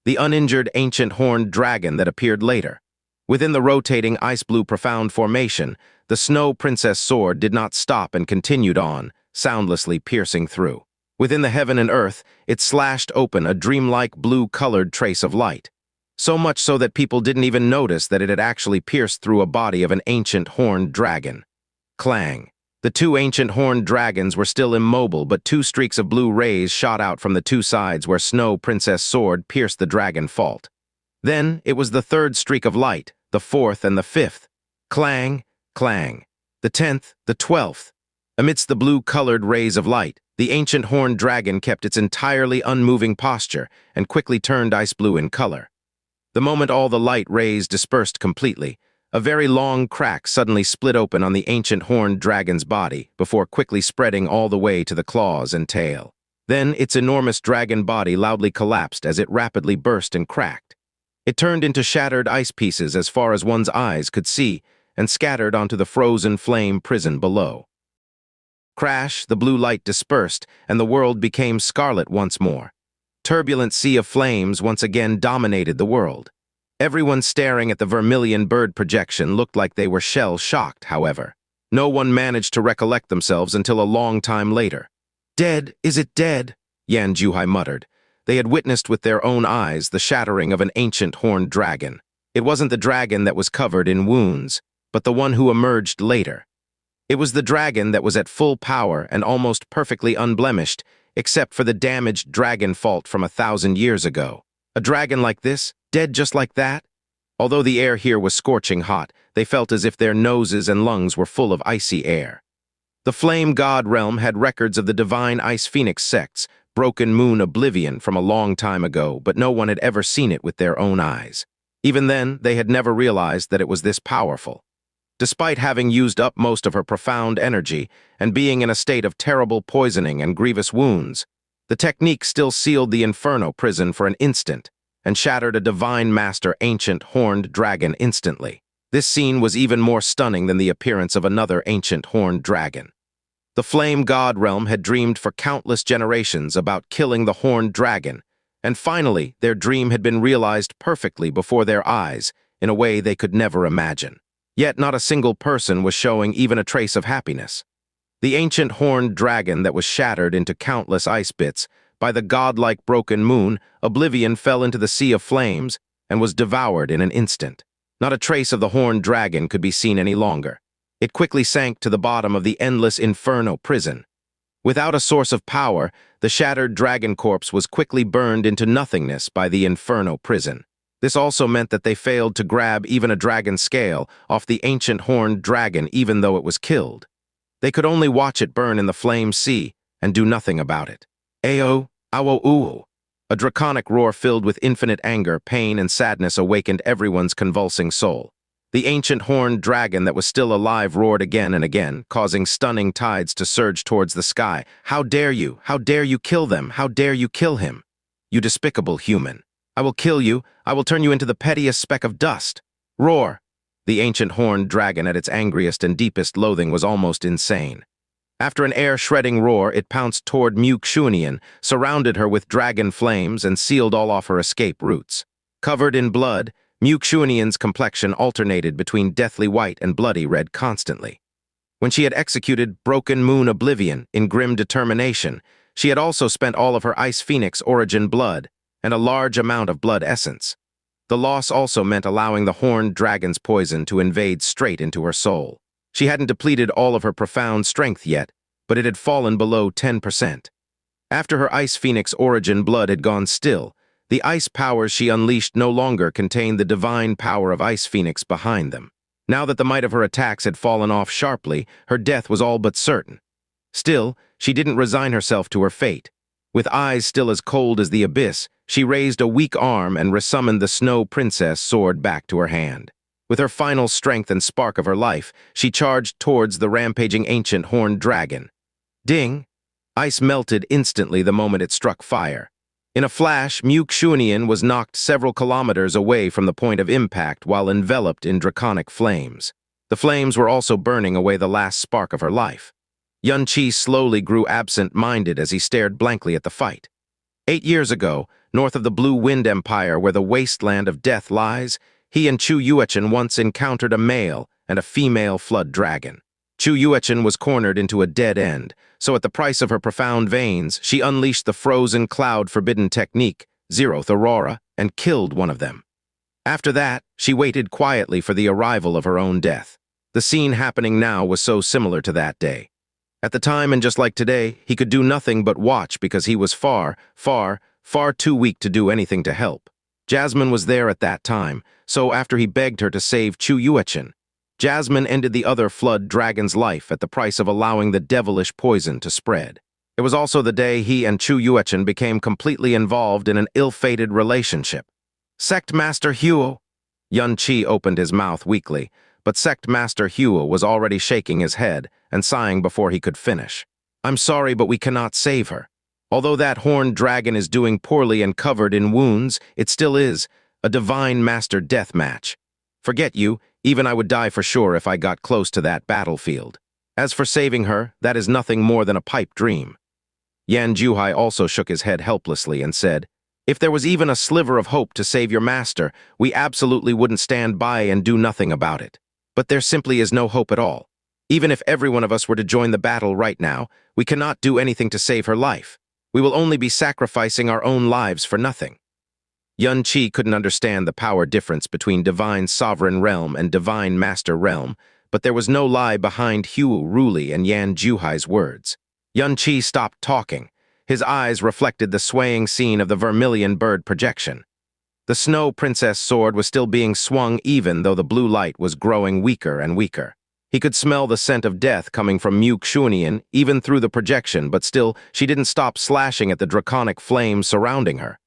the uninjured ancient horned dragon that appeared later. Within the rotating ice-blue profound formation, the Snow Princess sword did not stop and continued on, soundlessly piercing through. Within the heaven and earth, it slashed open a dreamlike blue-colored trace of light. So much so that people didn't even notice that it had actually pierced through a body of an ancient horned dragon. Clang! The two ancient horned dragons were still immobile, but two streaks of blue rays shot out from the two sides where Snow Princess sword pierced the dragon fault. Then it was the third streak of light, the fourth and the fifth. Clang! Clang! The 10th, the 12th. Amidst the blue-colored rays of light, the ancient horned dragon kept its entirely unmoving posture and quickly turned ice blue in color. The moment all the light rays dispersed completely, a very long crack suddenly split open on the ancient horned dragon's body before quickly spreading all the way to the claws and tail. Then its enormous dragon body loudly collapsed as it rapidly burst and cracked. It turned into shattered ice pieces as far as one's eyes could see and scattered onto the frozen flame prison below. Crash, the blue light dispersed and the world became scarlet once more. Turbulent sea of flames once again dominated the world. Everyone staring at the vermilion bird projection looked like they were shell-shocked, however. No one managed to recollect themselves until a long time later. "Dead? Is it dead?" Yan Juhai muttered. They had witnessed with their own eyes the shattering of an ancient horned dragon. It wasn't the dragon that was covered in wounds, but the one who emerged later. It was the dragon that was at full power and almost perfectly unblemished, except for the damaged dragon fault from 1,000 years ago. A dragon like this, dead just like that? Although the air here was scorching hot, they felt as if their noses and lungs were full of icy air. The Flame God Realm had records of the divine Ice Phoenix sects, Broken Moon Oblivion from a long time ago, but no one had ever seen it with their own eyes. Even then, they had never realized that it was this powerful. Despite having used up most of her profound energy and being in a state of terrible poisoning and grievous wounds, the technique still sealed the Inferno prison for an instant and shattered a divine master ancient horned dragon instantly. This scene was even more stunning than the appearance of another ancient horned dragon. The Flame God Realm had dreamed for countless generations about killing the horned dragon, and finally their dream had been realized perfectly before their eyes in a way they could never imagine. Yet not a single person was showing even a trace of happiness. The ancient horned dragon that was shattered into countless ice bits by the godlike broken moon, Oblivion fell into the sea of flames and was devoured in an instant. Not a trace of the horned dragon could be seen any longer. It quickly sank to the bottom of the endless Inferno prison. Without a source of power, the shattered dragon corpse was quickly burned into nothingness by the Inferno prison. This also meant that they failed to grab even a dragon scale off the ancient horned dragon even though it was killed. They could only watch it burn in the flame sea and do nothing about it. Ayo, awo uo. A draconic roar filled with infinite anger, pain, and sadness awakened everyone's convulsing soul. The ancient horned dragon that was still alive roared again and again, causing stunning tides to surge towards the sky. "How dare you? How dare you kill them? How dare you kill him? You despicable human. I will kill you. I will turn you into the pettiest speck of dust. Roar!" The ancient horned dragon at its angriest and deepest loathing was almost insane. After an air-shredding roar, it pounced toward Xianxia, surrounded her with dragon flames, and sealed all off her escape routes. Covered in blood, Xianxia's complexion alternated between deathly white and bloody red constantly. When she had executed Broken Moon Oblivion in grim determination, she had also spent all of her Ice Phoenix origin blood and a large amount of blood essence. The loss also meant allowing the horned dragon's poison to invade straight into her soul. She hadn't depleted all of her profound strength yet, but it had fallen below 10%. After her Ice Phoenix origin blood had gone still, the ice powers she unleashed no longer contained the divine power of Ice Phoenix behind them. Now that the might of her attacks had fallen off sharply, her death was all but certain. Still, she didn't resign herself to her fate. With eyes still as cold as the abyss, she raised a weak arm and resummoned the Snow Princess sword back to her hand. With her final strength and spark of her life, she charged towards the rampaging ancient horned dragon. Ding! Ice melted instantly the moment it struck fire. In a flash, Xianxia was knocked several kilometers away from the point of impact while enveloped in draconic flames. The flames were also burning away the last spark of her life. Yan Qi slowly grew absent-minded as he stared blankly at the fight. 8 years ago, north of the Blue Wind Empire where the wasteland of death lies, he and Chu Yuechen once encountered a male and a female flood dragon. Chu Yuechen was cornered into a dead end, so at the price of her profound veins, she unleashed the frozen cloud-forbidden technique, Zeroth Aurora, and killed one of them. After that, she waited quietly for the arrival of her own death. The scene happening now was so similar to that day. At the time, and just like today, he could do nothing but watch because he was far too weak to do anything to help. Jasmine was there at that time, so after he begged her to save Chu Yuechen, Jasmine ended the other flood dragon's life at the price of allowing the devilish poison to spread. It was also the day he and Chu Yuechen became completely involved in an ill-fated relationship. Sect Master Huo. Yan Qi opened his mouth weakly, but Sect Master Huo was already shaking his head and sighing before he could finish. I'm sorry, but we cannot save her. Although that horned dragon is doing poorly and covered in wounds, it still is a divine master death match. Forget you, even I would die for sure if I got close to that battlefield. As for saving her, that is nothing more than a pipe dream. Yan Juhai also shook his head helplessly and said, if there was even a sliver of hope to save your master, we absolutely wouldn't stand by and do nothing about it. But there simply is no hope at all. Even if every one of us were to join the battle right now, we cannot do anything to save her life. We will only be sacrificing our own lives for nothing. Yan Qi couldn't understand the power difference between Divine Sovereign Realm and Divine Master Realm, but there was no lie behind Huo Ruli and Yan Juhai's words. Yan Qi stopped talking. His eyes reflected the swaying scene of the vermilion bird projection. The Snow Princess sword was still being swung even though the blue light was growing weaker and weaker. He could smell the scent of death coming from Xianxia even through the projection, but still, she didn't stop slashing at the draconic flames surrounding her.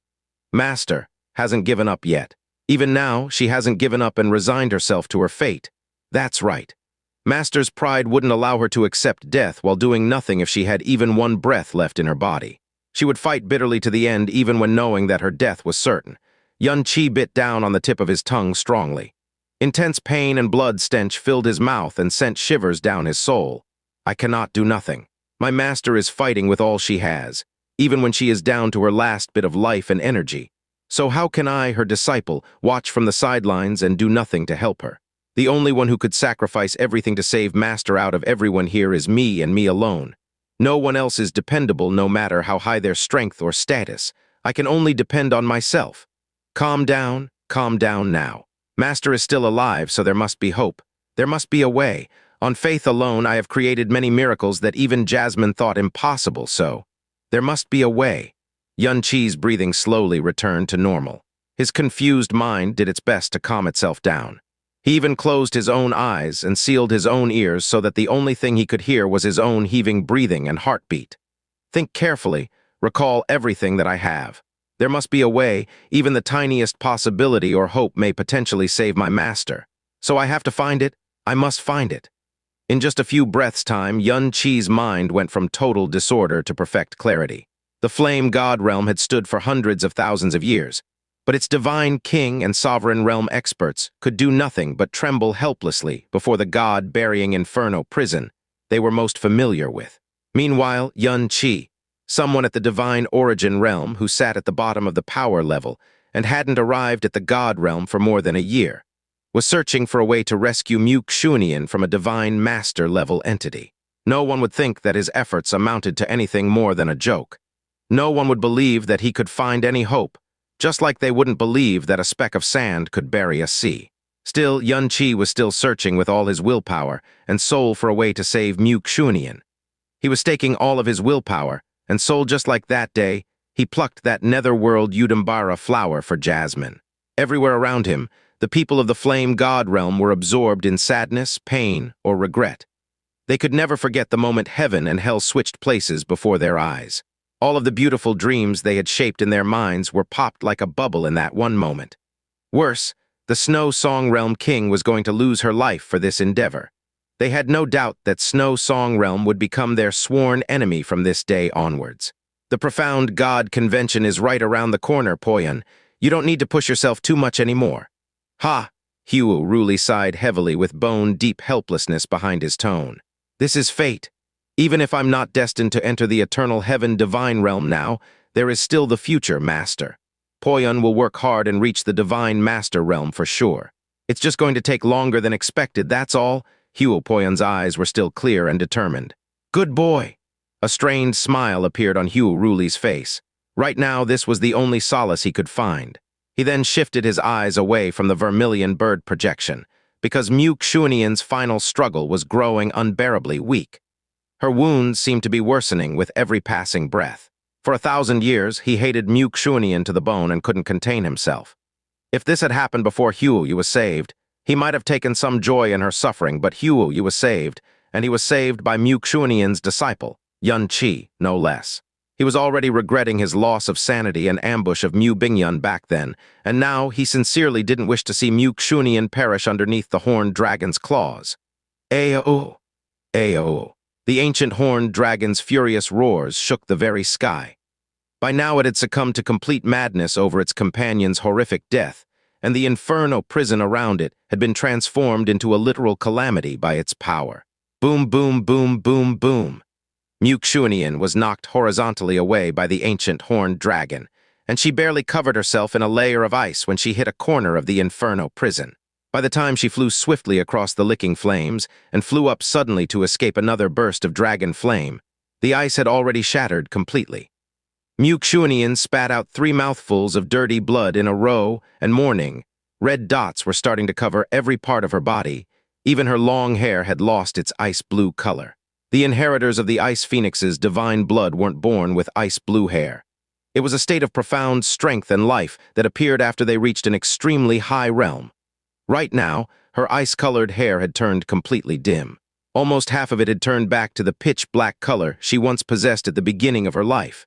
Master hasn't given up yet. Even now, she hasn't given up and resigned herself to her fate. That's right. Master's pride wouldn't allow her to accept death while doing nothing if she had even one breath left in her body. She would fight bitterly to the end even when knowing that her death was certain. Yan Qi bit down on the tip of his tongue strongly. Intense pain and blood stench filled his mouth and sent shivers down his soul. I cannot do nothing. My master is fighting with all she has, even when she is down to her last bit of life and energy. So how can I, her disciple, watch from the sidelines and do nothing to help her? The only one who could sacrifice everything to save Master out of everyone here is me and me alone. No one else is dependable no matter how high their strength or status. I can only depend on myself. Calm down now. Master is still alive, so there must be hope. There must be a way. On faith alone, I have created many miracles that even Jasmine thought impossible, so there must be a way. Yan Qi's breathing slowly returned to normal. His confused mind did its best to calm itself down. He even closed his own eyes and sealed his own ears so that the only thing he could hear was his own heaving breathing and heartbeat. Think carefully, recall everything that I have. There must be a way, even the tiniest possibility or hope may potentially save my master. So I have to find it, I must find it. In just a few breaths' time, Yan Qi's mind went from total disorder to perfect clarity. The flame God realm had stood for hundreds of thousands of years. But its divine king and sovereign realm experts could do nothing but tremble helplessly before the God Burying Inferno Prison they were most familiar with. Meanwhile, Xianxia, someone at the divine origin realm who sat at the bottom of the power level and hadn't arrived at the God realm for more than a year, was searching for a way to rescue Xianxia from a divine master-level entity. No one would think that his efforts amounted to anything more than a joke. No one would believe that he could find any hope, just like they wouldn't believe that a speck of sand could bury a sea. Still, Xianxia was still searching with all his willpower and soul for a way to save Xianxia. He was staking all of his willpower, and soul just like that day, he plucked that netherworld Udambara flower for Jasmine. Everywhere around him, the people of the Flame God Realm were absorbed in sadness, pain, or regret. They could never forget the moment heaven and hell switched places before their eyes. All of the beautiful dreams they had shaped in their minds were popped like a bubble in that one moment. Worse, the Snow Song Realm King was going to lose her life for this endeavor. They had no doubt that Snow Song Realm would become their sworn enemy from this day onwards. The profound God convention is right around the corner, Poyan. You don't need to push yourself too much anymore. Ha! Xianxia sighed heavily with bone-deep helplessness behind his tone. This is fate. Even if I'm not destined to enter the eternal Heaven-Divine Realm now, there is still the future Master. Poyan will work hard and reach the Divine Master Realm for sure. It's just going to take longer than expected, that's all. Poyan's eyes were still clear and determined. Good boy! A strained smile appeared on Xianxia's face. Right now, this was the only solace he could find. He then shifted his eyes away from the vermilion bird projection, because Xianxia's final struggle was growing unbearably weak. Her wounds seemed to be worsening with every passing breath. For 1,000 years, he hated Xianxia to the bone and couldn't contain himself. If this had happened before Xianxia was saved, he might have taken some joy in her suffering, but Xianxia was saved, and he was saved by Xianxia's disciple, Xianxia, no less. He was already regretting his loss of sanity and ambush of Mu Bingyun back then, and now he sincerely didn't wish to see Xianxia perish underneath the horned dragon's claws. Ayo! Ayo! The ancient horned dragon's furious roars shook the very sky. By now it had succumbed to complete madness over its companion's horrific death, and the inferno prison around it had been transformed into a literal calamity by its power. Boom, boom, boom, boom, boom. Xianxia was knocked horizontally away by the ancient horned dragon, and she barely covered herself in a layer of ice when she hit a corner of the inferno prison. By the time she flew swiftly across the licking flames and flew up suddenly to escape another burst of dragon flame, the ice had already shattered completely. Xianxia spat out 3 mouthfuls of dirty blood in a row, and mourning, red dots were starting to cover every part of her body. Even her long hair had lost its ice-blue color. The inheritors of the Ice Phoenix's divine blood weren't born with ice-blue hair. It was a state of profound strength and life that appeared after they reached an extremely high realm. Right now, her ice-colored hair had turned completely dim. Almost half of it had turned back to the pitch-black color she once possessed at the beginning of her life.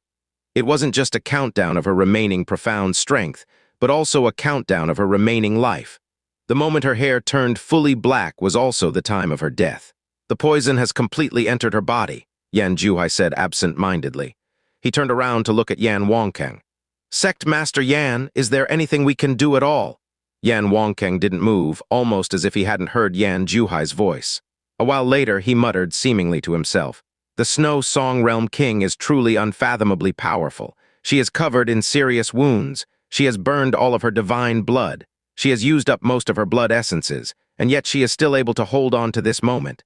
It wasn't just a countdown of her remaining profound strength, but also a countdown of her remaining life. The moment her hair turned fully black was also the time of her death. The poison has completely entered her body, Yan Wancang said absent-mindedly. He turned around to look at Yan Wancang. Sect Master Yan, is there anything we can do at all? Yan Wancang didn't move, almost as if he hadn't heard Yan Wancang's voice. A while later, he muttered seemingly to himself. The Snow Song Realm King is truly unfathomably powerful. She is covered in serious wounds. She has burned all of her divine blood. She has used up most of her blood essences, and yet she is still able to hold on to this moment.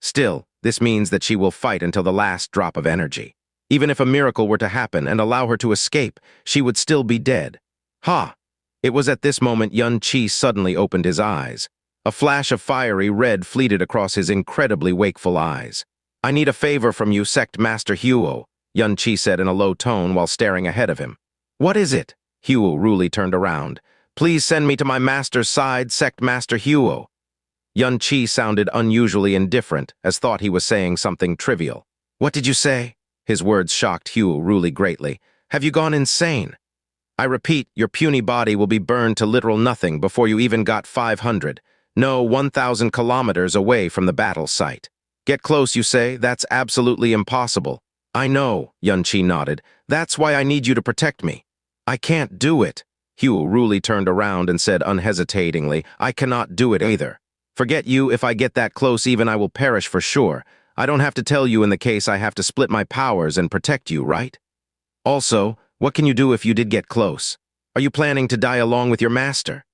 Still, this means that she will fight until the last drop of energy. Even if a miracle were to happen and allow her to escape, she would still be dead. Ha! It was at this moment Xianxia suddenly opened his eyes. A flash of fiery red fleeted across his incredibly wakeful eyes. I need a favor from you, Sect Master Xianxia, Xianxia said in a low tone while staring ahead of him. What is it? Xianxia turned around. Please send me to my master's side, Sect Master Xianxia. Xianxia sounded unusually indifferent, as thought he was saying something trivial. What did you say? His words shocked Xianxia greatly. Have you gone insane? I repeat, your puny body will be burned to literal nothing before you even got 500, no 1,000 kilometers away from the battle site. Get close, you say? That's absolutely impossible. I know, Xianxia nodded. That's why I need you to protect me. I can't do it. Hugh Ruli turned around and said unhesitatingly, "I cannot do it either. Forget you, if I get that close even I will perish for sure. I don't have to tell you in the case I have to split my powers and protect you, right? Also, what can you do if you did get close? Are you planning to die along with your master?"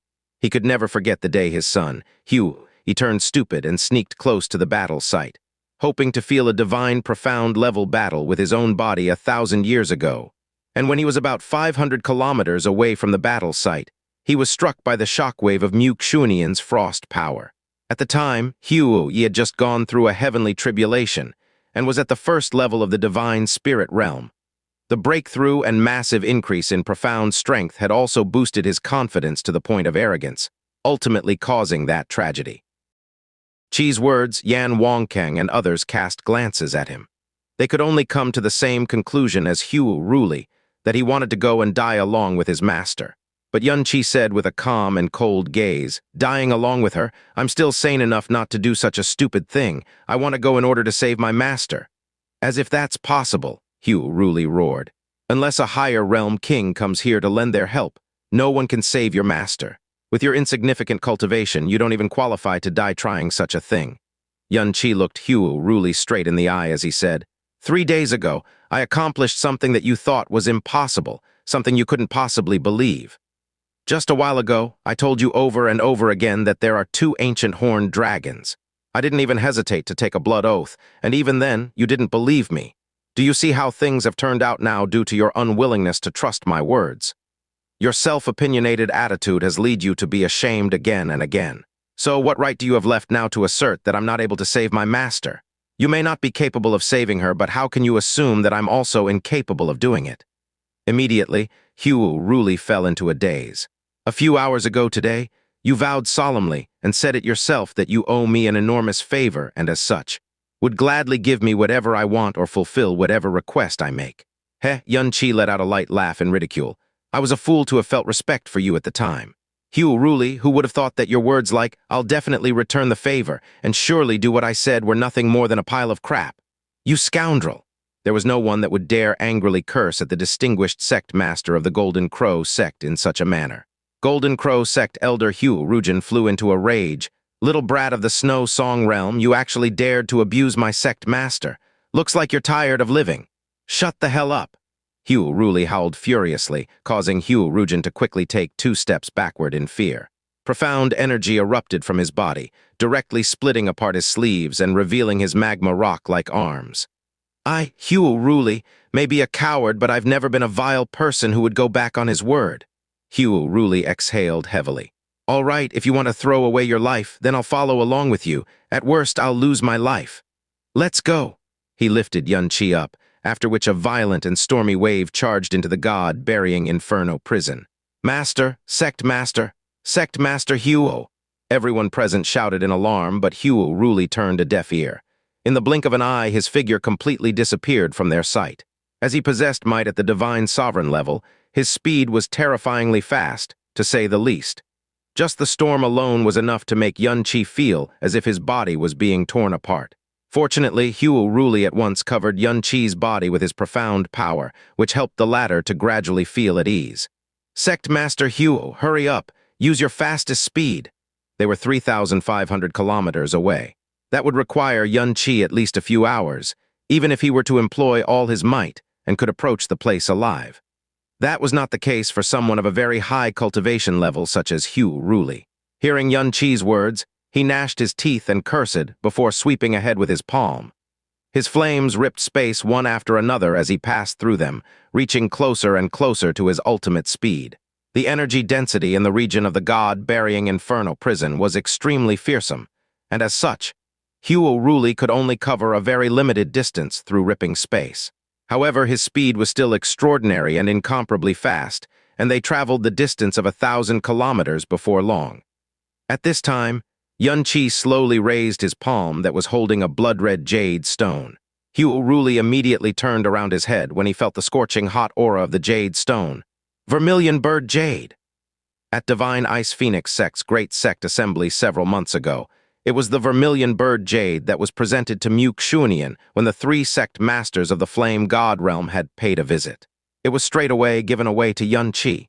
He could never forget the day his son, Hugh, he turned stupid and sneaked close to the battle site, hoping to feel a divine, profound level battle with his own body 1,000 years ago. And when he was about 500 kilometers away from the battle site, he was struck by the shockwave of Muxunian's frost power. At the time, Hugh had just gone through a heavenly tribulation and was at the first level of the divine spirit realm. The breakthrough and massive increase in profound strength had also boosted his confidence to the point of arrogance, ultimately causing that tragedy. Chi's words, Yan Wancang and others cast glances at him. They could only come to the same conclusion as Hugh Ruli, that he wanted to go and die along with his master. But Yan Qi said with a calm and cold gaze, "Dying along with her? I'm still sane enough not to do such a stupid thing. I want to go in order to save my master." "As if that's possible," Hugh Ruli roared. "Unless a higher realm king comes here to lend their help, no one can save your master. With your insignificant cultivation, you don't even qualify to die trying such a thing." Yan Qi looked Hugh Ruli straight in the eye as he said, 3 days ago, I accomplished something that you thought was impossible, something you couldn't possibly believe. Just a while ago, I told you over and over again that there are 2 ancient horned dragons. I didn't even hesitate to take a blood oath, and even then, you didn't believe me. Do you see how things have turned out now due to your unwillingness to trust my words? Your self-opinionated attitude has led you to be ashamed again and again. So what right do you have left now to assert that I'm not able to save my master? You may not be capable of saving her, but how can you assume that I'm also incapable of doing it?" Immediately, Hugh Ruli fell into a daze. "A few hours ago today, you vowed solemnly and said it yourself that you owe me an enormous favor and as such, would gladly give me whatever I want or fulfill whatever request I make." Yan Qi let out a light laugh in ridicule. "I was a fool to have felt respect for you at the time. Hugh Ruli, who would have thought that your words like, 'I'll definitely return the favor and surely do what I said' were nothing more than a pile of crap. You scoundrel!" There was no one that would dare angrily curse at the distinguished sect master of the Golden Crow Sect in such a manner. Golden Crow Sect Elder Hugh Rujin flew into a rage. "Little brat of the Snow Song Realm, you actually dared to abuse my sect master. Looks like you're tired of living. Shut the hell up." Hugh Ruli howled furiously, causing Hugh Rujin to quickly take 2 steps backward in fear. Profound energy erupted from his body, directly splitting apart his sleeves and revealing his magma rock-like arms. "I, Hugh Ruli, may be a coward, but I've never been a vile person who would go back on his word." Hugh Ruli exhaled heavily. "All right, if you want to throw away your life, then I'll follow along with you. At worst, I'll lose my life. Let's go." He lifted Yan Qi up, after which a violent and stormy wave charged into the God Burying Inferno Prison. "Master, Sect Master Hugh!" Everyone present shouted in alarm, but Hugh Ruli turned a deaf ear. In the blink of an eye, his figure completely disappeared from their sight. As he possessed might at the divine sovereign level, his speed was terrifyingly fast, to say the least. Just the storm alone was enough to make Yan Qi feel as if his body was being torn apart. Fortunately, Hugh Ruli at once covered Yan Qi's body with his profound power, which helped the latter to gradually feel at ease. "Sect Master Hugh, hurry up. Use your fastest speed." They were 3,500 kilometers away. That would require Yan Qi at least a few hours, even if he were to employ all his might and could approach the place alive. That was not the case for someone of a very high cultivation level such as Hugh Ruli. Hearing Yan Qi's words, he gnashed his teeth and cursed before sweeping ahead with his palm. His flames ripped space one after another as he passed through them, reaching closer and closer to his ultimate speed. The energy density in the region of the God Burying Inferno Prison was extremely fearsome, and as such, Hugh Ruli could only cover a very limited distance through ripping space. However, his speed was still extraordinary and incomparably fast, and they traveled the distance of 1,000 kilometers before long. At this time, Yan Qi slowly raised his palm that was holding a blood-red jade stone. Hugh Ruli immediately turned around his head when he felt the scorching hot aura of the jade stone. Vermilion Bird Jade! At Divine Ice Phoenix Sect's Great Sect Assembly several months ago, it was the Vermilion Bird Jade that was presented to Muxunian when the 3 sect masters of the Flame God Realm had paid a visit. It was straightaway given away to Yan Qi.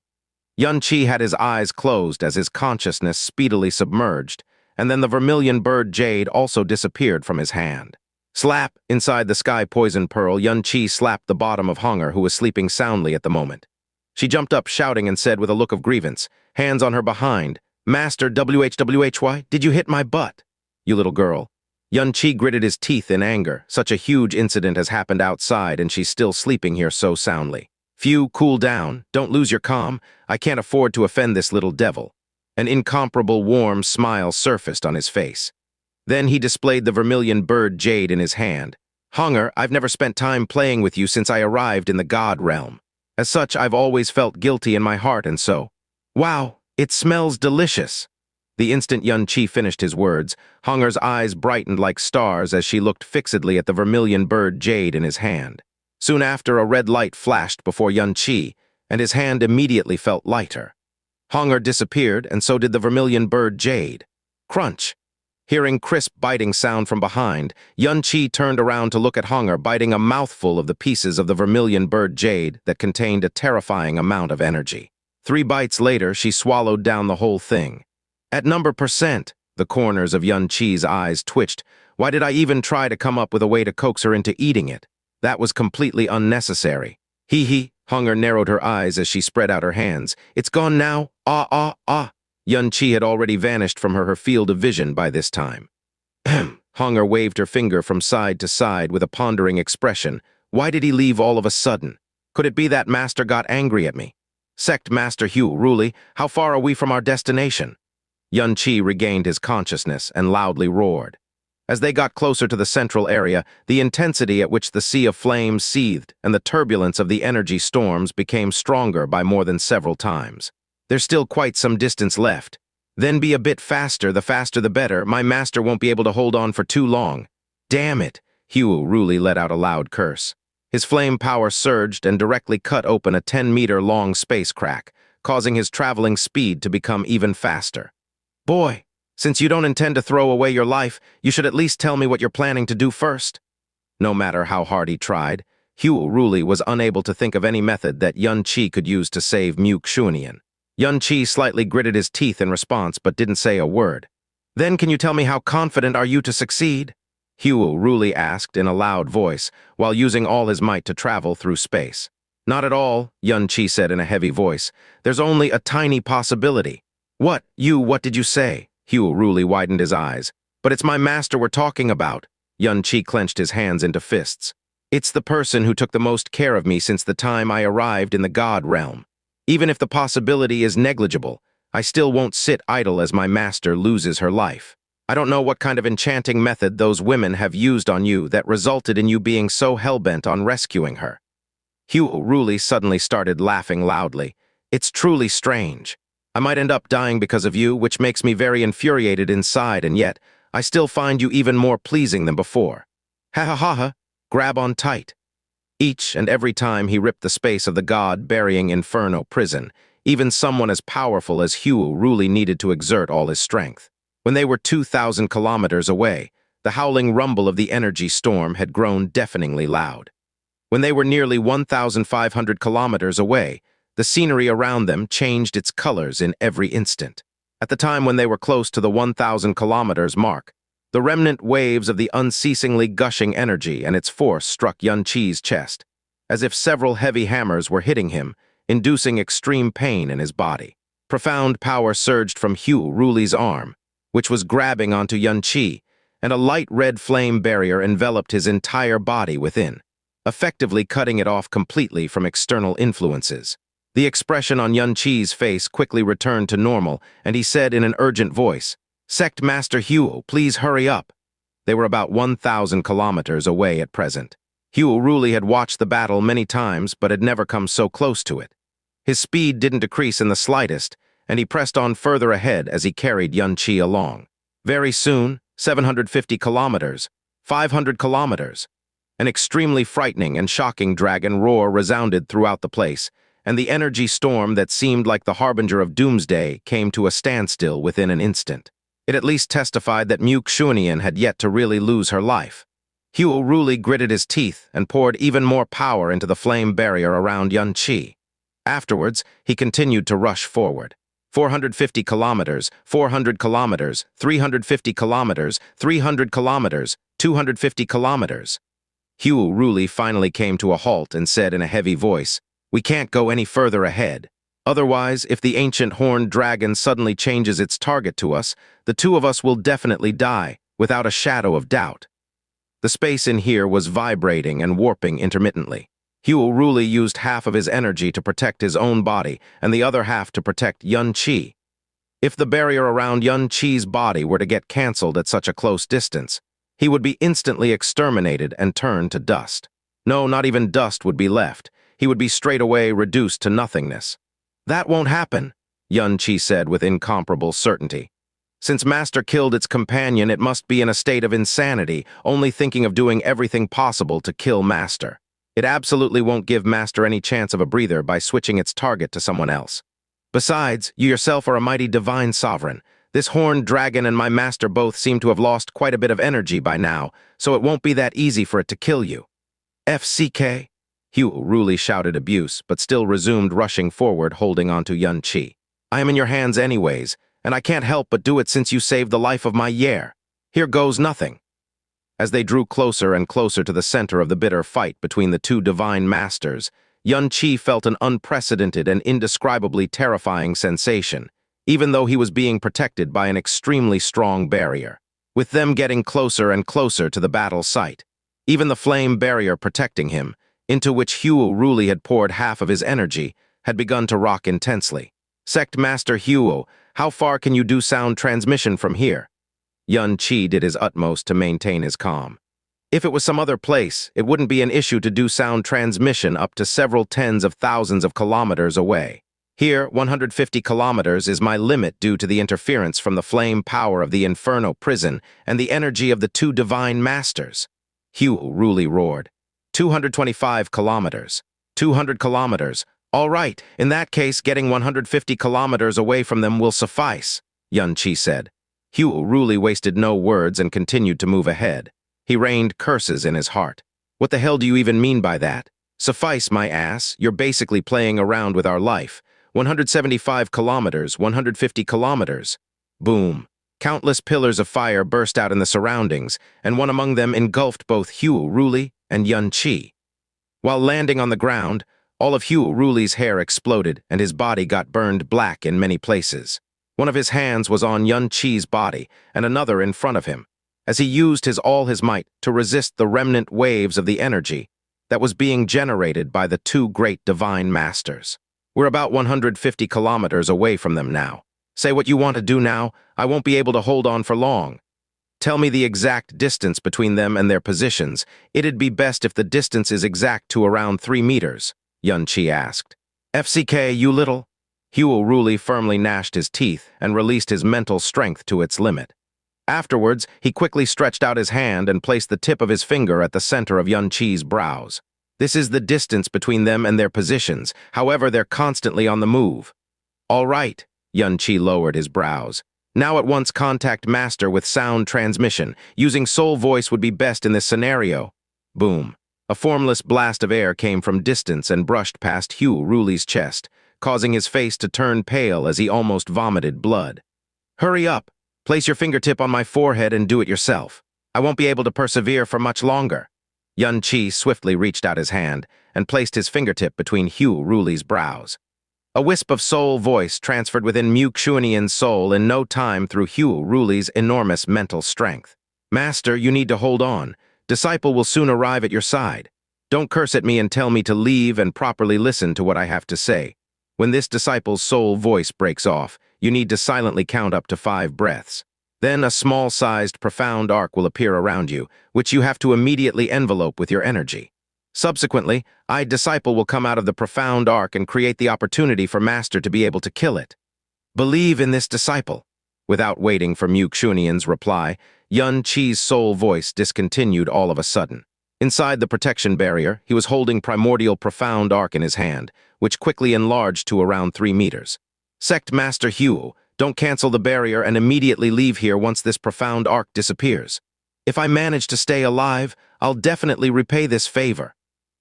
Yan Qi had his eyes closed as his consciousness speedily submerged, and then the vermilion bird jade also disappeared from his hand. Slap! Inside the sky poison pearl, Yan Qi slapped the bottom of Hunger, who was sleeping soundly at the moment. She jumped up shouting and said with a look of grievance, hands on her behind, "Master WHWHY, did you hit my butt? You little girl." Yan Qi gritted his teeth in anger. Such a huge incident has happened outside and she's still sleeping here so soundly. Phew, cool down. Don't lose your calm. I can't afford to offend this little devil. An incomparable warm smile surfaced on his face. Then he displayed the vermilion bird jade in his hand. Hunger, I've never spent time playing with you since I arrived in the God Realm. As such, I've always felt guilty in my heart and so. Wow, it smells delicious. The instant Yan Qi finished his words, Hunger's eyes brightened like stars as she looked fixedly at the vermilion bird jade in his hand. Soon after, a red light flashed before Yan Qi, and his hand immediately felt lighter. Hunger disappeared, and so did the vermilion bird jade. Crunch! Hearing crisp biting sound from behind, Yan Qi turned around to look at Hunger biting a mouthful of the pieces of the vermilion bird jade that contained a terrifying amount of energy. 3 bites later, she swallowed down the whole thing. At number %, the corners of Yan Qi's eyes twitched. Why did I even try to come up with a way to coax her into eating it? That was completely unnecessary. Hee. Hunger narrowed her eyes as she spread out her hands. It's gone now. Ah. Yan Qi had already vanished from her field of vision by this time. Hunger waved her finger from side to side with a pondering expression. Why did he leave all of a sudden? Could it be that master got angry at me? Sect Master Hugh Ruli, how far are we from our destination? Yan Qi regained his consciousness and loudly roared. As they got closer to the central area, the intensity at which the sea of flames seethed and the turbulence of the energy storms became stronger by more than several times. There's still quite some distance left. Then be a bit faster the better. My master won't be able to hold on for too long. Damn it! Hugh Ruli let out a loud curse. His flame power surged and directly cut open a 10-meter-long space crack, causing his traveling speed to become even faster. Boy, since you don't intend to throw away your life, you should at least tell me what you're planning to do first. No matter how hard he tried, Hugh Ruli was unable to think of any method that Yan Qi could use to save Xianxia. Yan Qi slightly gritted his teeth in response but didn't say a word. Then can you tell me how confident are you to succeed? Hugh Ruli asked in a loud voice, while using all his might to travel through space. Not at all, Yan Qi said in a heavy voice. There's only a tiny possibility. What did you say? Hugh Ruli widened his eyes. But it's my master we're talking about. Yan Qi clenched his hands into fists. It's the person who took the most care of me since the time I arrived in the God Realm. Even if the possibility is negligible, I still won't sit idle as my master loses her life. I don't know what kind of enchanting method those women have used on you that resulted in you being so hell-bent on rescuing her. Hugh Ruli suddenly started laughing loudly. It's truly strange. I might end up dying because of you, which makes me very infuriated inside, and yet I still find you even more pleasing than before. Ha, grab on tight. Each and every time he ripped the space of the God Burying Inferno Prison, even someone as powerful as Hugh Ruli needed to exert all his strength. When they were 2,000 kilometers away, the howling rumble of the energy storm had grown deafeningly loud. When they were nearly 1,500 kilometers away, the scenery around them changed its colors in every instant. At the time when they were close to the 1,000 kilometers mark, the remnant waves of the unceasingly gushing energy and its force struck Yan Qi's chest, as if several heavy hammers were hitting him, inducing extreme pain in his body. Profound power surged from Hugh Ruli's arm, which was grabbing onto Yan Qi, and a light red flame barrier enveloped his entire body within, effectively cutting it off completely from external influences. The expression on Yan Qi's face quickly returned to normal, and he said in an urgent voice, Sect Master Hugh, please hurry up. They were about 1,000 kilometers away at present. Hugh Ruli had watched the battle many times, but had never come so close to it. His speed didn't decrease in the slightest, and he pressed on further ahead as he carried Yan Qi along. Very soon, 750 kilometers, 500 kilometers. An extremely frightening and shocking dragon roar resounded throughout the place, and the energy storm that seemed like the harbinger of doomsday came to a standstill within an instant. It at least testified that Xianxia had yet to really lose her life. Hugh Ruli gritted his teeth and poured even more power into the flame barrier around Yan Qi. Afterwards, he continued to rush forward. 450 kilometers, 400 kilometers, 350 kilometers, 300 kilometers, 250 kilometers. Hugh Ruli finally came to a halt and said in a heavy voice, "We can't go any further ahead. Otherwise, if the ancient horned dragon suddenly changes its target to us, the two of us will definitely die, without a shadow of doubt." The space in here was vibrating and warping intermittently. Hugh Ruli used half of his energy to protect his own body and the other half to protect Yan Qi. If the barrier around Yan Qi's body were to get cancelled at such a close distance, he would be instantly exterminated and turned to dust. No, not even dust would be left. He would be straight away reduced to nothingness. "That won't happen," Yan Qi said with incomparable certainty. "Since Master killed its companion, it must be in a state of insanity, only thinking of doing everything possible to kill Master. It absolutely won't give Master any chance of a breather by switching its target to someone else. Besides, you yourself are a mighty divine sovereign. This horned dragon and my master both seem to have lost quite a bit of energy by now, so it won't be that easy for it to kill you." "FCK?" Hugh Ruli shouted abuse, but still resumed rushing forward, holding onto Yan Qi. "I am in your hands anyways, and I can't help but do it since you saved the life of my Yer. Here goes nothing." As they drew closer and closer to the center of the bitter fight between the two divine masters, Yan Qi felt an unprecedented and indescribably terrifying sensation, even though he was being protected by an extremely strong barrier. With them getting closer and closer to the battle site, even the flame barrier protecting him, into which Hugh Ruli had poured half of his energy, had begun to rock intensely. "Sect Master Hugh, how far can you do sound transmission from here?" Yan Qi did his utmost to maintain his calm. "If it was some other place, it wouldn't be an issue to do sound transmission up to several tens of thousands of kilometers away. Here, 150 kilometers is my limit due to the interference from the flame power of the Inferno Prison and the energy of the two divine masters." Hugh Ruli roared. 225 kilometers. 200 kilometers. "All right, in that case, getting 150 kilometers away from them will suffice," Yan Qi said. Hugh Ruli wasted no words and continued to move ahead. He rained curses in his heart. "What the hell do you even mean by that? Suffice, my ass, you're basically playing around with our life. 175 kilometers, 150 kilometers. Boom. Countless pillars of fire burst out in the surroundings, and one among them engulfed both Hugh Ruli and Yan Qi. While landing on the ground, all of Hugh Ruli's hair exploded and his body got burned black in many places. One of his hands was on Yan Qi's body and another in front of him, as he used all his might to resist the remnant waves of the energy that was being generated by the two great divine masters. "We're about 150 kilometers away from them now. Say what you want to do now. I won't be able to hold on for long. Tell me the exact distance between them and their positions. It'd be best if the distance is exact to around 3 meters, Yan Qi asked. "FCK, you little..." Hugh Ruli firmly gnashed his teeth and released his mental strength to its limit. Afterwards, he quickly stretched out his hand and placed the tip of his finger at the center of Yan Qi's brows. "This is the distance between them and their positions. However, they're constantly on the move." "All right," Yan Qi lowered his brows. "Now at once contact Master with sound transmission. Using soul voice would be best in this scenario." Boom. A formless blast of air came from distance and brushed past Hugh Ruli's chest, causing his face to turn pale as he almost vomited blood. "Hurry up. Place your fingertip on my forehead and do it yourself. I won't be able to persevere for much longer." Yan Qi swiftly reached out his hand and placed his fingertip between Hugh Ruli's brows. A wisp of soul voice transferred within Muxuanian's soul in no time through Hugh Ruli's enormous mental strength. "Master, you need to hold on. Disciple will soon arrive at your side. Don't curse at me and tell me to leave and properly listen to what I have to say. When this disciple's soul voice breaks off, you need to silently count up to 5 breaths. Then a small-sized, profound arc will appear around you, which you have to immediately envelope with your energy. Subsequently, disciple will come out of the profound arc and create the opportunity for Master to be able to kill it. Believe in this disciple." Without waiting for Muxuanian's reply, Yan Qi's soul voice discontinued all of a sudden. Inside the protection barrier, he was holding primordial profound arc in his hand, which quickly enlarged to around 3 meters. "Sect Master Hugh, don't cancel the barrier and immediately leave here once this profound arc disappears. If I manage to stay alive, I'll definitely repay this favor."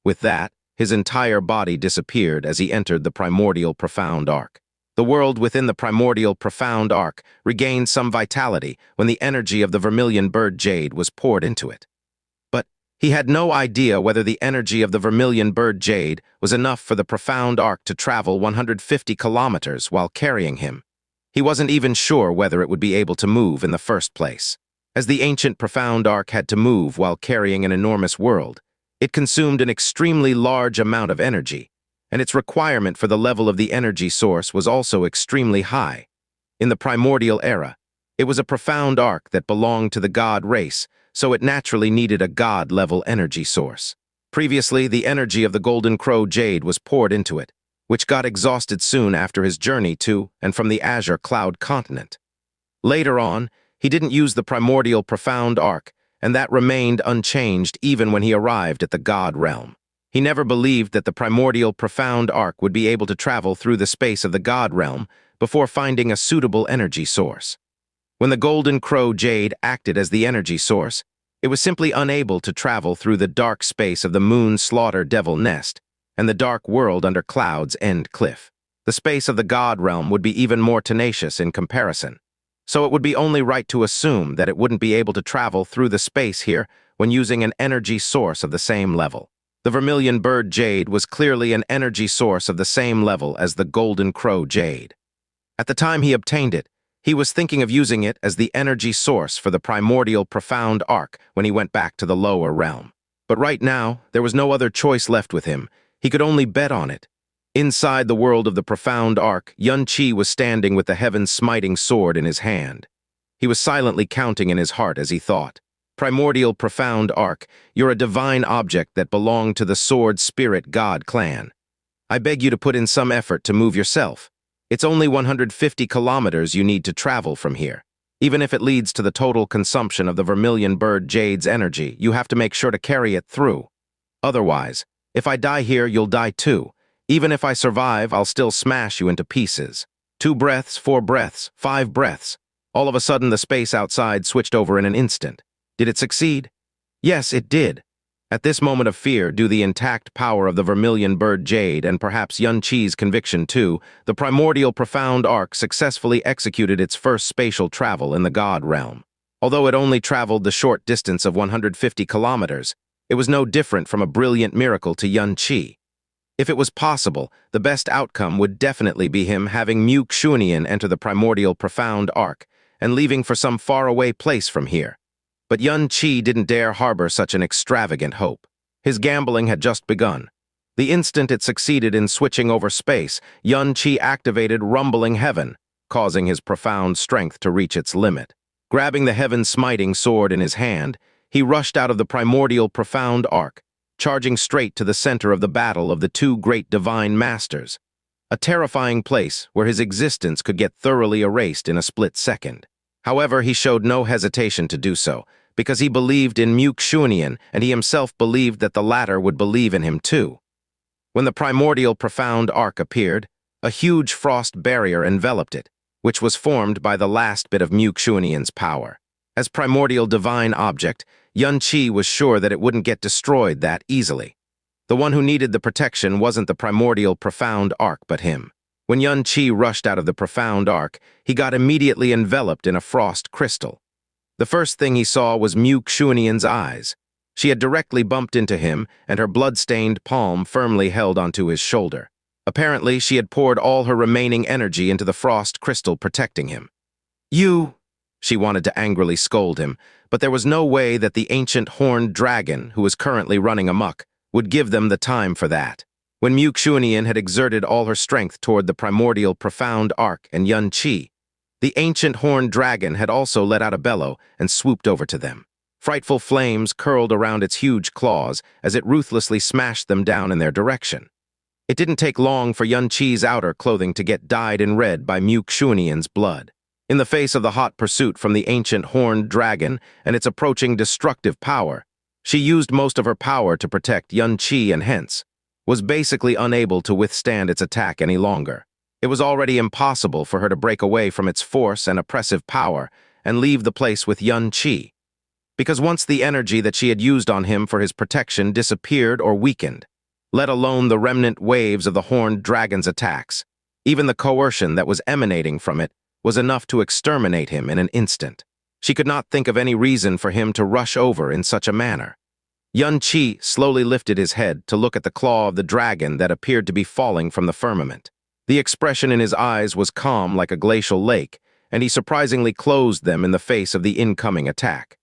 With that, his entire body disappeared as he entered the primordial profound arc. The world within the primordial profound arc regained some vitality when the energy of the vermilion bird jade was poured into it. But he had no idea whether the energy of the vermilion bird jade was enough for the profound arc to travel 150 kilometers while carrying him. He wasn't even sure whether it would be able to move in the first place. As the ancient profound arc had to move while carrying an enormous world, it consumed an extremely large amount of energy, and its requirement for the level of the energy source was also extremely high. In the primordial era, it was a profound arc that belonged to the god race, so it naturally needed a god-level energy source. Previously, the energy of the golden crow jade was poured into it, which got exhausted soon after his journey to and from the azure cloud continent. Later on, he didn't use the primordial profound arc, and that remained unchanged even when he arrived at the God Realm. He never believed that the primordial profound arc would be able to travel through the space of the God Realm before finding a suitable energy source. When the golden crow jade acted as the energy source, it was simply unable to travel through the dark space of the moon slaughter devil nest and the dark world under Cloud's End Cliff. The space of the God Realm would be even more tenacious in comparison, so it would be only right to assume that it wouldn't be able to travel through the space here when using an energy source of the same level. The vermilion bird jade was clearly an energy source of the same level as the golden crow jade. At the time he obtained it, he was thinking of using it as the energy source for the primordial profound arc when he went back to the lower realm. But right now, there was no other choice left with him. He could only bet on it. Inside the world of the profound arc, Xianxia was standing with the heaven-smiting sword in his hand. He was silently counting in his heart as he thought, "Primordial profound arc, you're a divine object that belonged to the sword spirit god clan. I beg you to put in some effort to move yourself. It's only 150 kilometers you need to travel from here. Even if it leads to the total consumption of the vermilion bird jade's energy, you have to make sure to carry it through. Otherwise, if I die here, you'll die too. Even if I survive, I'll still smash you into pieces." 2 breaths, 4 breaths, 5 breaths. All of a sudden, the space outside switched over in an instant. Did it succeed? Yes, it did. At this moment of fear, due the intact power of the vermilion bird jade and perhaps Xianxia's conviction too, the primordial profound arc successfully executed its first spatial travel in the God Realm. Although it only traveled the short distance of 150 kilometers, it was no different from a brilliant miracle to Xianxia. If it was possible, the best outcome would definitely be him having Xianxia enter the primordial profound arc and leaving for some faraway place from here. But Xianxia didn't dare harbor such an extravagant hope. His gambling had just begun. The instant it succeeded in switching over space, Xianxia activated Rumbling Heaven, causing his profound strength to reach its limit. Grabbing the heaven-smiting sword in his hand, he rushed out of the primordial profound arc, charging straight to the center of the battle of the 2 great divine masters, a terrifying place where his existence could get thoroughly erased in a split second. However, he showed no hesitation to do so, because he believed in Xianxia and he himself believed that the latter would believe in him too. When the primordial profound arc appeared, a huge frost barrier enveloped it, which was formed by the last bit of Xianxia's power. As primordial divine object, Xianxia was sure that it wouldn't get destroyed that easily. The one who needed the protection wasn't the primordial profound arc but him. When Xianxia rushed out of the profound arc, he got immediately enveloped in a frost crystal. The first thing he saw was Xianxia's eyes. She had directly bumped into him, and her blood-stained palm firmly held onto his shoulder. Apparently, she had poured all her remaining energy into the frost crystal protecting him. "You!" She wanted to angrily scold him, but there was no way that the ancient horned dragon, who was currently running amok, would give them the time for that. When Xianxia had exerted all her strength toward the primordial profound arc and Xianxia, the ancient horned dragon had also let out a bellow and swooped over to them. Frightful flames curled around its huge claws as it ruthlessly smashed them down in their direction. It didn't take long for Xianxia's outer clothing to get dyed in red by Xianxia's blood. In the face of the hot pursuit from the ancient horned dragon and its approaching destructive power, she used most of her power to protect Xianxia and hence was basically unable to withstand its attack any longer. It was already impossible for her to break away from its force and oppressive power and leave the place with Xianxia, because once the energy that she had used on him for his protection disappeared or weakened, let alone the remnant waves of the horned dragon's attacks. Even the coercion that was emanating from it was enough to exterminate him in an instant. She could not think of any reason for him to rush over in such a manner. Xianxia slowly lifted his head to look at the claw of the dragon that appeared to be falling from the firmament. The expression in his eyes was calm like a glacial lake, and he surprisingly closed them in the face of the incoming attack.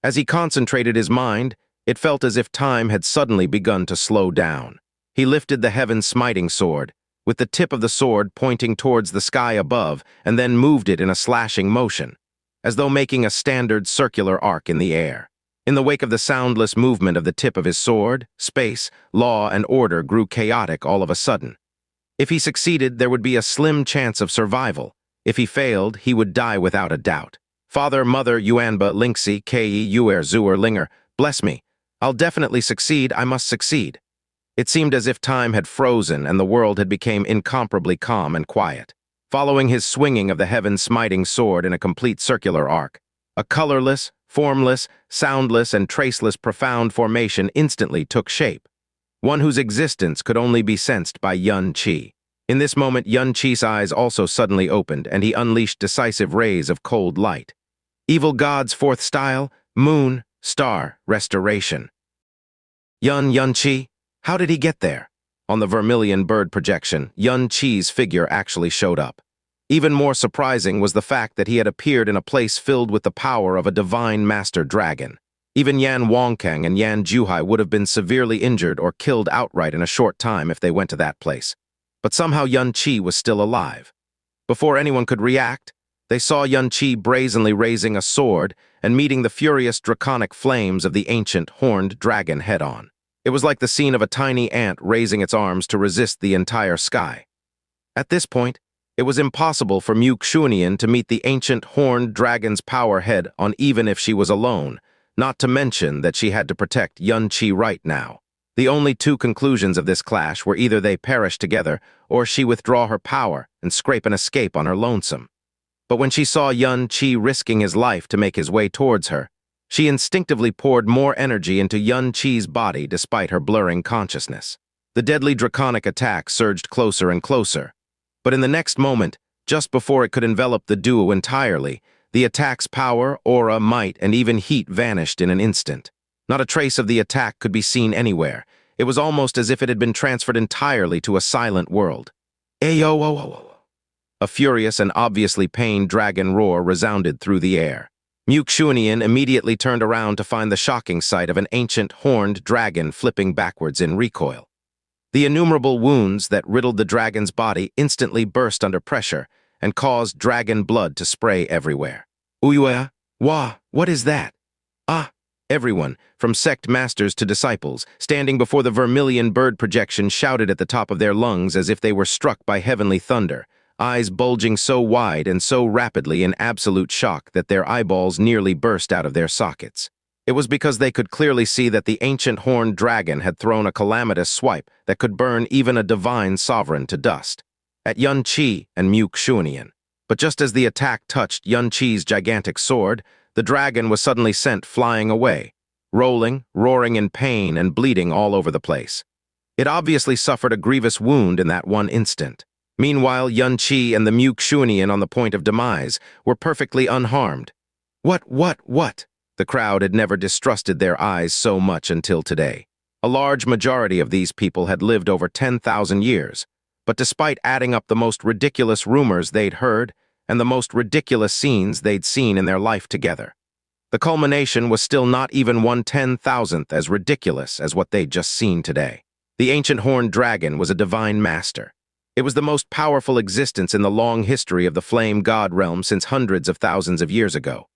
As he concentrated his mind, it felt as if time had suddenly begun to slow down. He lifted the heaven-smiting sword, with the tip of the sword pointing towards the sky above, and then moved it in a slashing motion, as though making a standard circular arc in the air. In the wake of the soundless movement of the tip of his sword, space, law, and order grew chaotic all of a sudden. If he succeeded, there would be a slim chance of survival. If he failed, he would die without a doubt. Father, Mother, Yuanba, Lingxi, Ke, Yuer, Zuer, Linger, bless me. I'll definitely succeed, I must succeed. It seemed as if time had frozen and the world had become incomparably calm and quiet. Following his swinging of the heaven-smiting sword in a complete circular arc, a colorless, formless, soundless, and traceless profound formation instantly took shape, one whose existence could only be sensed by Xianxia. In this moment, Xianxia's eyes also suddenly opened, and he unleashed decisive rays of cold light. Evil God's fourth style, moon, star, restoration. Xianxia, how did he get there? On the vermilion bird projection, Xianxia's figure actually showed up. Even more surprising was the fact that he had appeared in a place filled with the power of a divine master dragon. Even Yan Wancang and Yan Juhai would have been severely injured or killed outright in a short time if they went to that place. But somehow Xianxia was still alive. Before anyone could react, they saw Xianxia brazenly raising a sword and meeting the furious draconic flames of the ancient horned dragon head-on. It was like the scene of a tiny ant raising its arms to resist the entire sky. At this point, it was impossible for Xianxia to meet the ancient horned dragon's power head-on even if she was alone, not to mention that she had to protect Xianxia right now. The only two conclusions of this clash were either they perish together or she withdraw her power and scrape an escape on her lonesome. But when she saw Xianxia risking his life to make his way towards her, she instinctively poured more energy into Xianxia's body despite her blurring consciousness. The deadly draconic attack surged closer and closer. But in the next moment, just before it could envelop the duo entirely, the attack's power, aura, might, and even heat vanished in an instant. Not a trace of the attack could be seen anywhere. It was almost as if it had been transferred entirely to a silent world. Ayo! A furious and obviously pained dragon roar resounded through the air. Xianxia immediately turned around to find the shocking sight of an ancient horned dragon flipping backwards in recoil. The innumerable wounds that riddled the dragon's body instantly burst under pressure and caused dragon blood to spray everywhere. Uyua, what is that? Ah! Everyone, from sect masters to disciples, standing before the vermilion bird projection shouted at the top of their lungs as if they were struck by heavenly thunder, eyes bulging so wide and so rapidly in absolute shock that their eyeballs nearly burst out of their sockets. It was because they could clearly see that the ancient horned dragon had thrown a calamitous swipe that could burn even a divine sovereign to dust, at Xianxia and Xianxia. But just as the attack touched Xianxia's gigantic sword, the dragon was suddenly sent flying away, rolling, roaring in pain and bleeding all over the place. It obviously suffered a grievous wound in that one instant. Meanwhile, Xianxia and the Xianxia on the point of demise were perfectly unharmed. What? The crowd had never distrusted their eyes so much until today. A large majority of these people had lived over 10,000 years, but despite adding up the most ridiculous rumors they'd heard and the most ridiculous scenes they'd seen in their life together, the culmination was still not even 1/10,000th as ridiculous as what they'd just seen today. The ancient horned dragon was a divine master. It was the most powerful existence in the long history of the flame God realm since hundreds of thousands of years ago.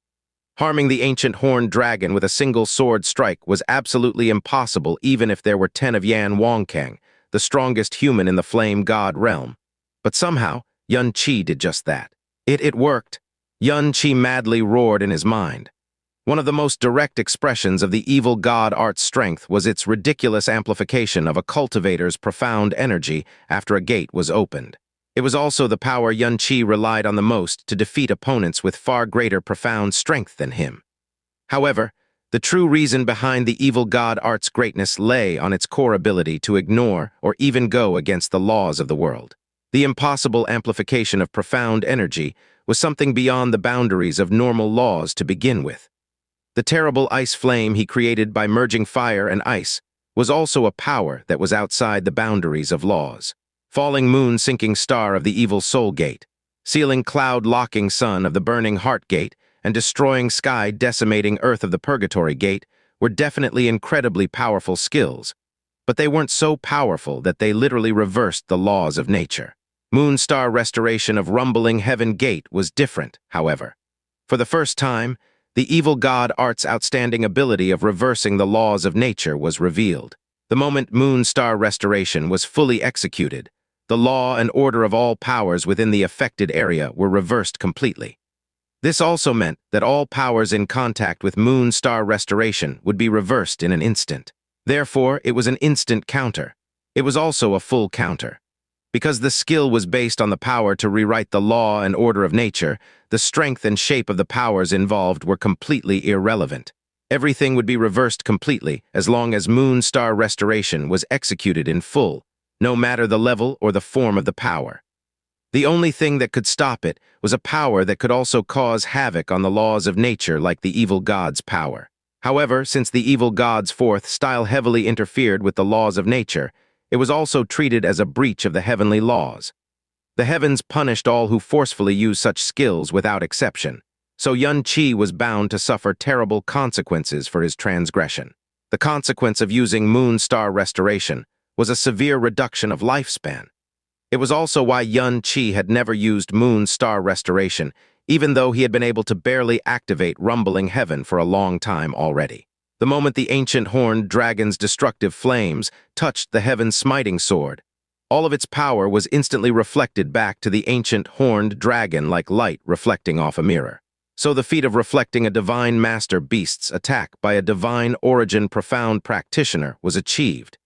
Harming the ancient horned dragon with a single sword strike was absolutely impossible even if there were 10 of Yan Wancang, the strongest human in the flame God realm. But somehow, Xianxia did just that. It worked. Xianxia madly roared in his mind. One of the most direct expressions of the evil god art's strength was its ridiculous amplification of a cultivator's profound energy after a gate was opened. It was also the power Xianxia relied on the most to defeat opponents with far greater profound strength than him. However, The true reason behind the evil god art's greatness lay on its core ability to ignore or even go against the laws of the world. The impossible amplification of profound energy was something beyond the boundaries of normal laws to begin with. The terrible ice flame he created by merging fire and ice was also a power that was outside the boundaries of laws. Falling moon sinking star of the evil soul gate, sealing cloud locking sun of the burning heart gate, and destroying sky decimating earth of the purgatory gate were definitely incredibly powerful skills, but they weren't so powerful that they literally reversed the laws of nature. Moonstar restoration of rumbling heaven gate was different, however. For the first time, the evil god art's outstanding ability of reversing the laws of nature was revealed. The moment Moonstar restoration was fully executed, the law and order of all powers within the affected area were reversed completely. This also meant that all powers in contact with Moonstar restoration would be reversed in an instant. Therefore, it was an instant counter. It was also a full counter. Because the skill was based on the power to rewrite the law and order of nature, the strength and shape of the powers involved were completely irrelevant. Everything would be reversed completely as long as Moonstar restoration was executed in full, no matter the level or the form of the power. The only thing that could stop it was a power that could also cause havoc on the laws of nature like the evil god's power. However, since the evil god's fourth style heavily interfered with the laws of nature, it was also treated as a breach of the heavenly laws. The heavens punished all who forcefully used such skills without exception, so Xianxia was bound to suffer terrible consequences for his transgression. The consequence of using Moonstar restoration was a severe reduction of lifespan. It was also why Xianxia had never used Moonstar restoration, even though he had been able to barely activate rumbling heaven for a long time already. The moment the ancient horned dragon's destructive flames touched the heaven's smiting sword, all of its power was instantly reflected back to the ancient horned dragon like light reflecting off a mirror. So the feat of reflecting a divine master beast's attack by a divine origin profound practitioner was achieved.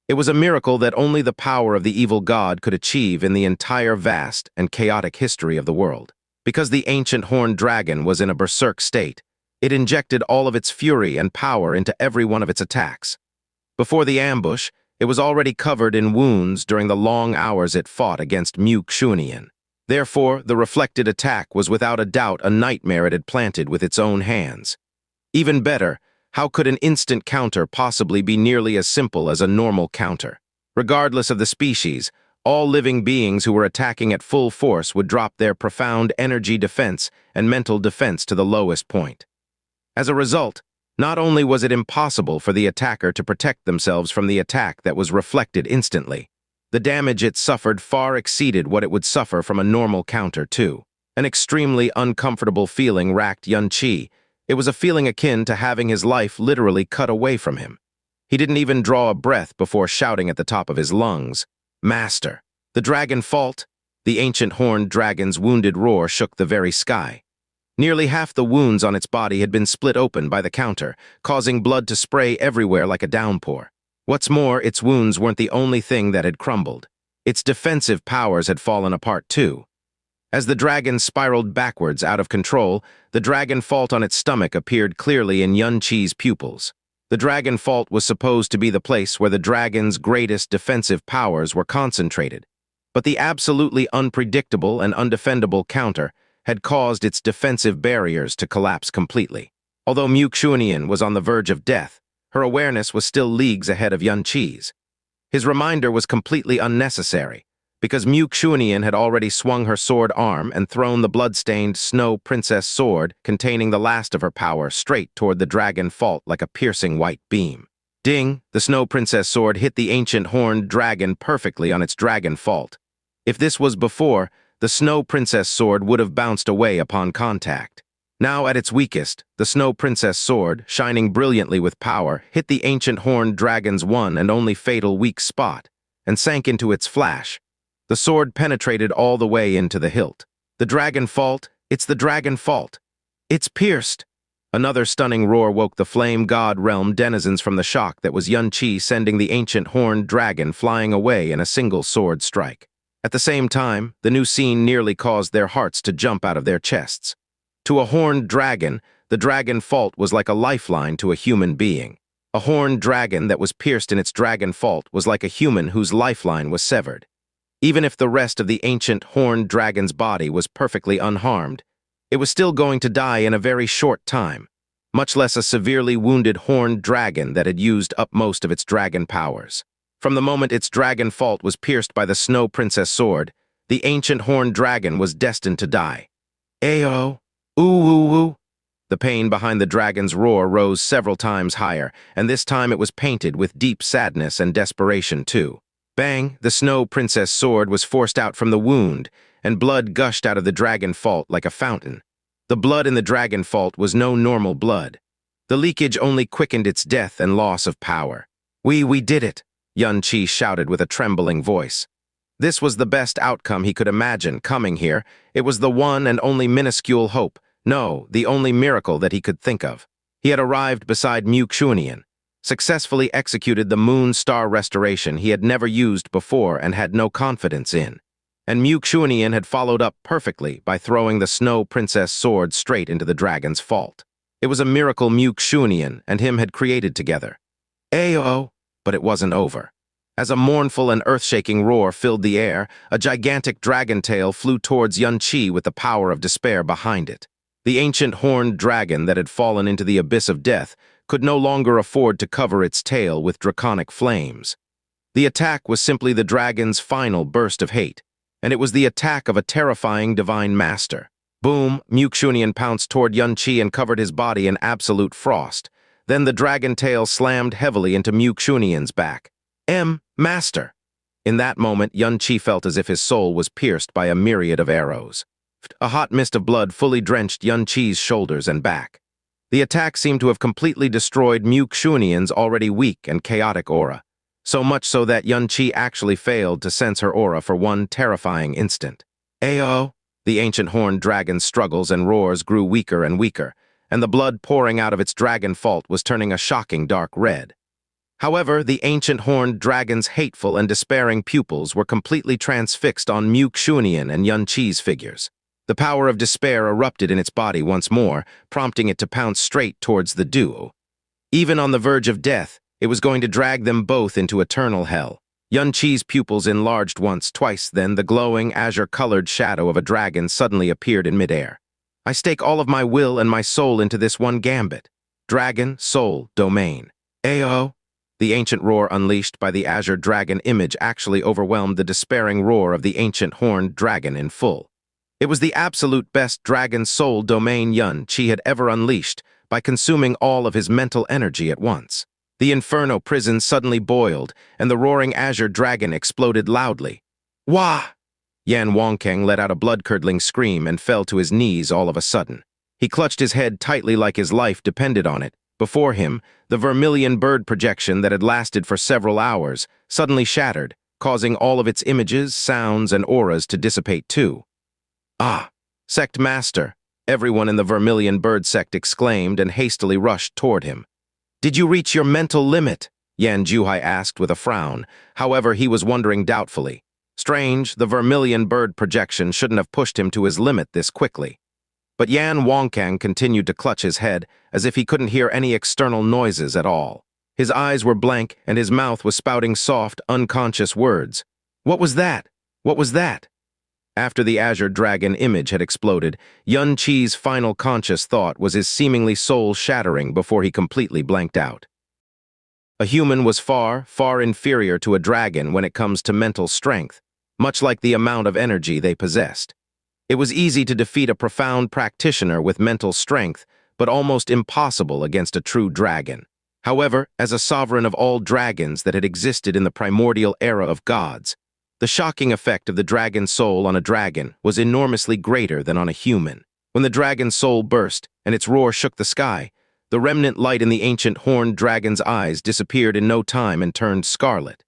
It was a miracle that only the power of the evil god could achieve in the entire vast and chaotic history of the world. Because the ancient horned dragon was in a berserk state, it injected all of its fury and power into every one of its attacks. Before the ambush, it was already covered in wounds during the long hours it fought against Xianxia. Therefore, the reflected attack was without a doubt a nightmare it had planted with its own hands. Even better, how could an instant counter possibly be nearly as simple as a normal counter? Regardless of the species, all living beings who were attacking at full force would drop their profound energy defense and mental defense to the lowest point. As a result, not only was it impossible for the attacker to protect themselves from the attack that was reflected instantly, the damage it suffered far exceeded what it would suffer from a normal counter too. An extremely uncomfortable feeling racked Xianxia. It was a feeling akin to having his life literally cut away from him. He didn't even draw a breath before shouting at the top of his lungs, "Master!" The dragon fault, the ancient horned dragon's wounded roar shook the very sky. Nearly half the wounds on its body had been split open by the counter, causing blood to spray everywhere like a downpour. What's more, its wounds weren't the only thing that had crumbled. Its defensive powers had fallen apart too. As the dragon spiraled backwards out of control, the dragon fault on its stomach appeared clearly in Xianxia's pupils. The dragon fault was supposed to be the place where the dragon's greatest defensive powers were concentrated, but the absolutely unpredictable and undefendable counter had caused its defensive barriers to collapse completely. Although Xianxia was on the verge of death, her awareness was still leagues ahead of Xianxia's. His reminder was completely unnecessary, because Xianxia had already swung her sword arm and thrown the blood-stained Snow Princess sword containing the last of her power straight toward the dragon fault like a piercing white beam. Ding! The Snow Princess sword hit the ancient horned dragon perfectly on its dragon fault. If this was before, the Snow Princess sword would have bounced away upon contact. Now at its weakest, the Snow Princess sword, shining brilliantly with power, hit the ancient horned dragon's one and only fatal weak spot, and sank into its flash. The sword penetrated all the way into the hilt. The dragon fault, it's the dragon fault. It's pierced! Another stunning roar woke the Flame God Realm denizens from the shock that was Xianxia sending the ancient horned dragon flying away in a single sword strike. At the same time, the new scene nearly caused their hearts to jump out of their chests. To a horned dragon, The dragon fault was like a lifeline to a human being. A horned dragon that was pierced in its dragon fault was like a human whose lifeline was severed. Even if the rest of the ancient horned dragon's body was perfectly unharmed, it was still going to die in a very short time, much less a severely wounded horned dragon that had used up most of its dragon powers. From the moment its dragon fault was pierced by the Snow Princess sword, the ancient horned dragon was destined to die. Ayo! Ooh, ooh, ooh! The pain behind the dragon's roar rose several times higher, and this time it was painted with deep sadness and desperation too. Bang! The Snow Princess sword was forced out from the wound, and blood gushed out of the dragon fault like a fountain. The blood in the dragon fault was no normal blood. The leakage only quickened its death and loss of power. We did it!" Xianxia shouted with a trembling voice. This was the best outcome he could imagine coming here. It was the one and only minuscule hope. No, the only miracle that he could think of. He had arrived beside Xianxia, successfully executed the moon star restoration he had never used before and had no confidence in. And Xianxia had followed up perfectly by throwing the Snow Princess sword straight into the dragon's fault. It was a miracle Xianxia and him had created together. Ayo! But it wasn't over. As a mournful and earth-shaking roar filled the air, a gigantic dragon tail flew towards Xianxia with the power of despair behind it. The ancient horned dragon that had fallen into the abyss of death could no longer afford to cover its tail with draconic flames. The attack was simply the dragon's final burst of hate, and it was the attack of a terrifying divine master. Boom! Xianxia pounced toward Xianxia and covered his body in absolute frost. Then the dragon tail slammed heavily into Xianxia's back. Master! In that moment, Xianxia felt as if his soul was pierced by a myriad of arrows. A hot mist of blood fully drenched Xianxia's shoulders and back. The attack seemed to have completely destroyed Xianxia's already weak and chaotic aura, so much so that Xianxia actually failed to sense her aura for one terrifying instant. Ayo! The ancient horned dragon's struggles and roars grew weaker and weaker, and the blood pouring out of its dragon fault was turning a shocking dark red. However, the ancient horned dragon's hateful and despairing pupils were completely transfixed on Xianxia and Xianxia's figures. The power of despair erupted in its body once more, prompting it to pounce straight towards the duo. Even on the verge of death, it was going to drag them both into eternal hell. Xianxia's pupils enlarged once, twice, then the glowing, azure-colored shadow of a dragon suddenly appeared in midair. I stake all of my will and my soul into this one gambit. Dragon, soul, domain. Ayo! The ancient roar unleashed by the azure dragon image actually overwhelmed the despairing roar of the ancient horned dragon in full. It was the absolute best dragon soul domain Xianxia had ever unleashed by consuming all of his mental energy at once. The Inferno Prison suddenly boiled, and the roaring azure dragon exploded loudly. Wah! Yan Wancang let out a blood-curdling scream and fell to his knees all of a sudden. He clutched his head tightly like his life depended on it. Before him, the vermilion bird projection that had lasted for several hours suddenly shattered, causing all of its images, sounds, and auras to dissipate too. Ah! Sect Master! Everyone in the vermilion bird sect exclaimed and hastily rushed toward him. Did you reach your mental limit? Yan Zhuhai asked with a frown. However, he was wondering doubtfully. Strange, the vermilion bird projection shouldn't have pushed him to his limit this quickly. But Yan Wancang continued to clutch his head as if he couldn't hear any external noises at all. His eyes were blank and his mouth was spouting soft, unconscious words. What was that? What was that? After the azure dragon image had exploded, Xianxia's final conscious thought was his seemingly soul-shattering before he completely blanked out. A human was far, far inferior to a dragon when it comes to mental strength, much like the amount of energy they possessed. It was easy to defeat a profound practitioner with mental strength, but almost impossible against a true dragon. However, as a sovereign of all dragons that had existed in the primordial era of gods, the shocking effect of the dragon's soul on a dragon was enormously greater than on a human. When the dragon's soul burst and its roar shook the sky, the remnant light in the ancient horned dragon's eyes disappeared in no time and turned scarlet.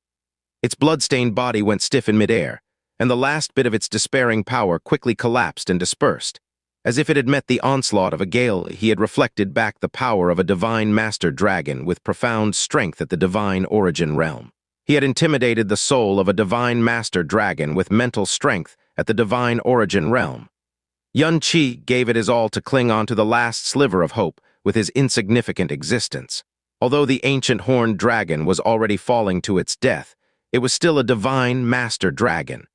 Its blood-stained body went stiff in midair, and the last bit of its despairing power quickly collapsed and dispersed. As if it had met the onslaught of a gale, he had reflected back the power of a divine master dragon with profound strength at the divine origin realm. He had intimidated the soul of a divine master dragon with mental strength at the divine origin realm. Yan Qi gave it his all to cling on to the last sliver of hope with his insignificant existence. Although the ancient horned dragon was already falling to its death, it was still a divine master dragon.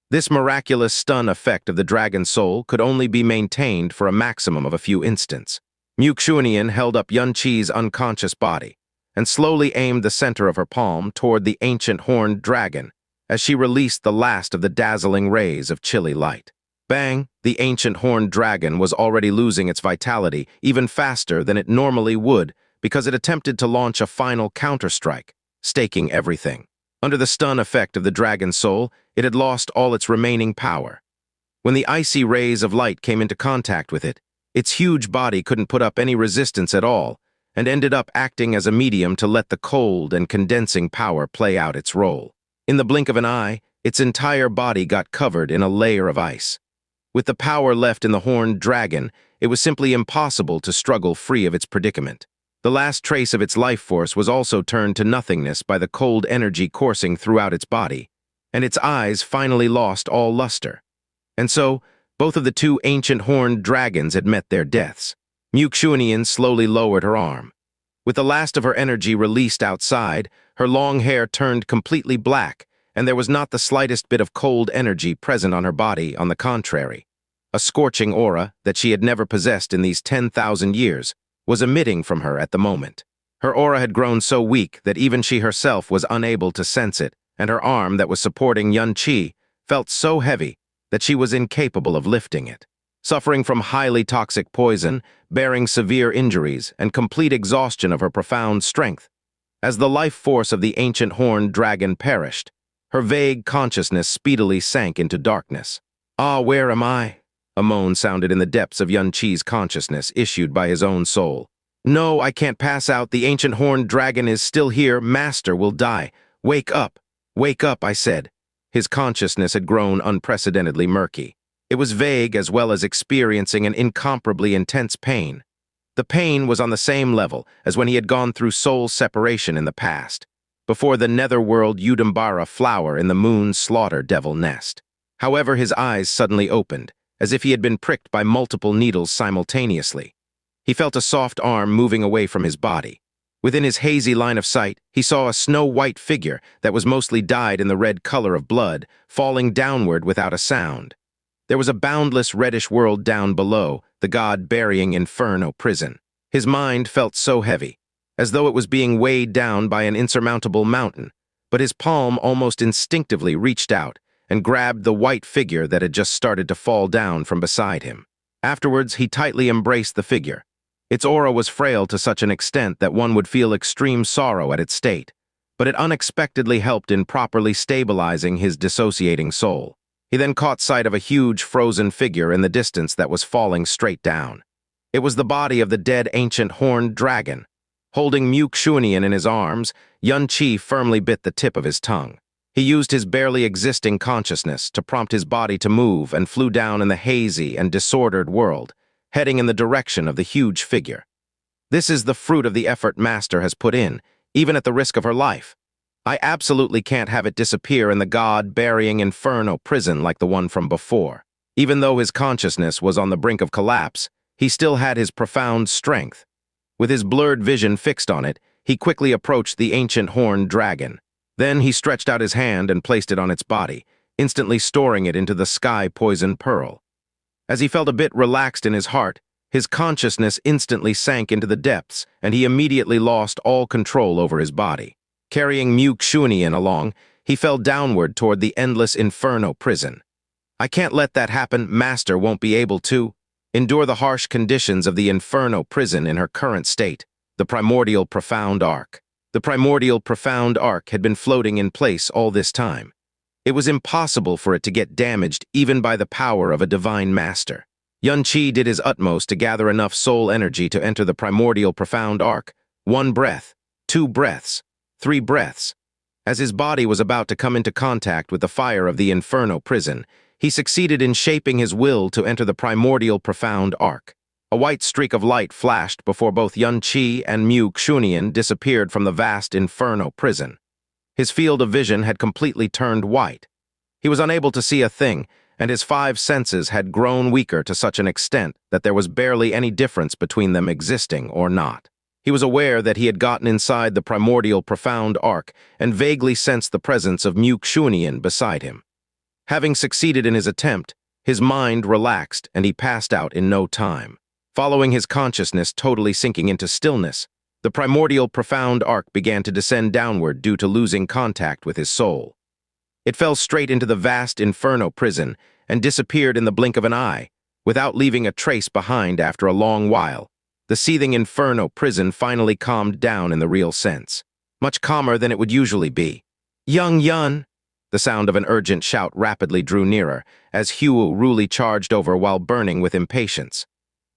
This miraculous stun effect of the dragon's soul could only be maintained for a maximum of a few instants. Muxunian held up Yan Qi's unconscious body and slowly aimed the center of her palm toward the ancient horned dragon as she released the last of the dazzling rays of chilly light. Bang! The ancient horned dragon was already losing its vitality even faster than it normally would because it attempted to launch a final counterstrike, staking everything. Under the stun effect of the dragon's soul, it had lost all its remaining power. When the icy rays of light came into contact with it, its huge body couldn't put up any resistance at all and ended up acting as a medium to let the cold and condensing power play out its role. In the blink of an eye, its entire body got covered in a layer of ice. With the power left in the horned dragon, it was simply impossible to struggle free of its predicament. The last trace of its life force was also turned to nothingness by the cold energy coursing throughout its body, and its eyes finally lost all luster. And so, both of the two ancient horned dragons had met their deaths. Muxunian slowly lowered her arm. With the last of her energy released outside, her long hair turned completely black, and there was not the slightest bit of cold energy present on her body. On the contrary, a scorching aura that she had never possessed in these 10,000 years was emitting from her at the moment. Her aura had grown so weak that even she herself was unable to sense it, and her arm that was supporting Yan Qi felt so heavy that she was incapable of lifting it. Suffering from highly toxic poison, bearing severe injuries, and complete exhaustion of her profound strength, as the life force of the ancient horned dragon perished, her vague consciousness speedily sank into darkness. "Ah, where am I?" A moan sounded in the depths of Yan Qi's consciousness, issued by his own soul. "No, I can't pass out. The ancient horned dragon is still here. Master will die. Wake up. Wake up, I said." His consciousness had grown unprecedentedly murky. It was vague as well as experiencing an incomparably intense pain. The pain was on the same level as when he had gone through soul separation in the past, before the netherworld Udambara flower in the moon's slaughter devil nest. However, his eyes suddenly opened, as if he had been pricked by multiple needles simultaneously. He felt a soft arm moving away from his body. Within his hazy line of sight, he saw a snow-white figure that was mostly dyed in the red color of blood, falling downward without a sound. There was a boundless reddish world down below, the God Burying Inferno Prison. His mind felt so heavy, as though it was being weighed down by an insurmountable mountain, but his palm almost instinctively reached out and grabbed the white figure that had just started to fall down from beside him. Afterwards, he tightly embraced the figure. Its aura was frail to such an extent that one would feel extreme sorrow at its state, but it unexpectedly helped in properly stabilizing his dissociating soul. He then caught sight of a huge frozen figure in the distance that was falling straight down. It was the body of the dead ancient horned dragon. Holding Muxunian in his arms, Yan Qi firmly bit the tip of his tongue. He used his barely existing consciousness to prompt his body to move and flew down in the hazy and disordered world, heading in the direction of the huge figure. This is the fruit of the effort Master has put in, even at the risk of her life. I absolutely can't have it disappear in the God Burying Inferno Prison like the one from before. Even though his consciousness was on the brink of collapse, he still had his profound strength. With his blurred vision fixed on it, he quickly approached the ancient horned dragon. Then he stretched out his hand and placed it on its body, instantly storing it into the sky-poisoned pearl. As he felt a bit relaxed in his heart, his consciousness instantly sank into the depths, and he immediately lost all control over his body. Carrying Muxunian along, he fell downward toward the endless Inferno Prison. "I can't let that happen. Master won't be able to endure the harsh conditions of the Inferno Prison in her current state." The primordial profound arc. The primordial profound arc had been floating in place all this time. It was impossible for it to get damaged even by the power of a divine master. Yan Qi did his utmost to gather enough soul energy to enter the primordial profound arc. 1 breath, 2 breaths, 3 breaths. As his body was about to come into contact with the fire of the Inferno Prison, he succeeded in shaping his will to enter the primordial profound arc. A white streak of light flashed before both Yan Qi and Muxunian disappeared from the vast Inferno Prison. His field of vision had completely turned white. He was unable to see a thing, and his five senses had grown weaker to such an extent that there was barely any difference between them existing or not. He was aware that he had gotten inside the primordial profound arc and vaguely sensed the presence of Xianxia beside him. Having succeeded in his attempt, his mind relaxed and he passed out in no time. Following his consciousness totally sinking into stillness, the primordial profound arc began to descend downward due to losing contact with his soul. It fell straight into the vast inferno prison and disappeared in the blink of an eye, without leaving a trace behind after a long while. The seething inferno prison finally calmed down in the real sense, much calmer than it would usually be. "Young Yun!" The sound of an urgent shout rapidly drew nearer, as Heaven-Defying charged over while burning with impatience.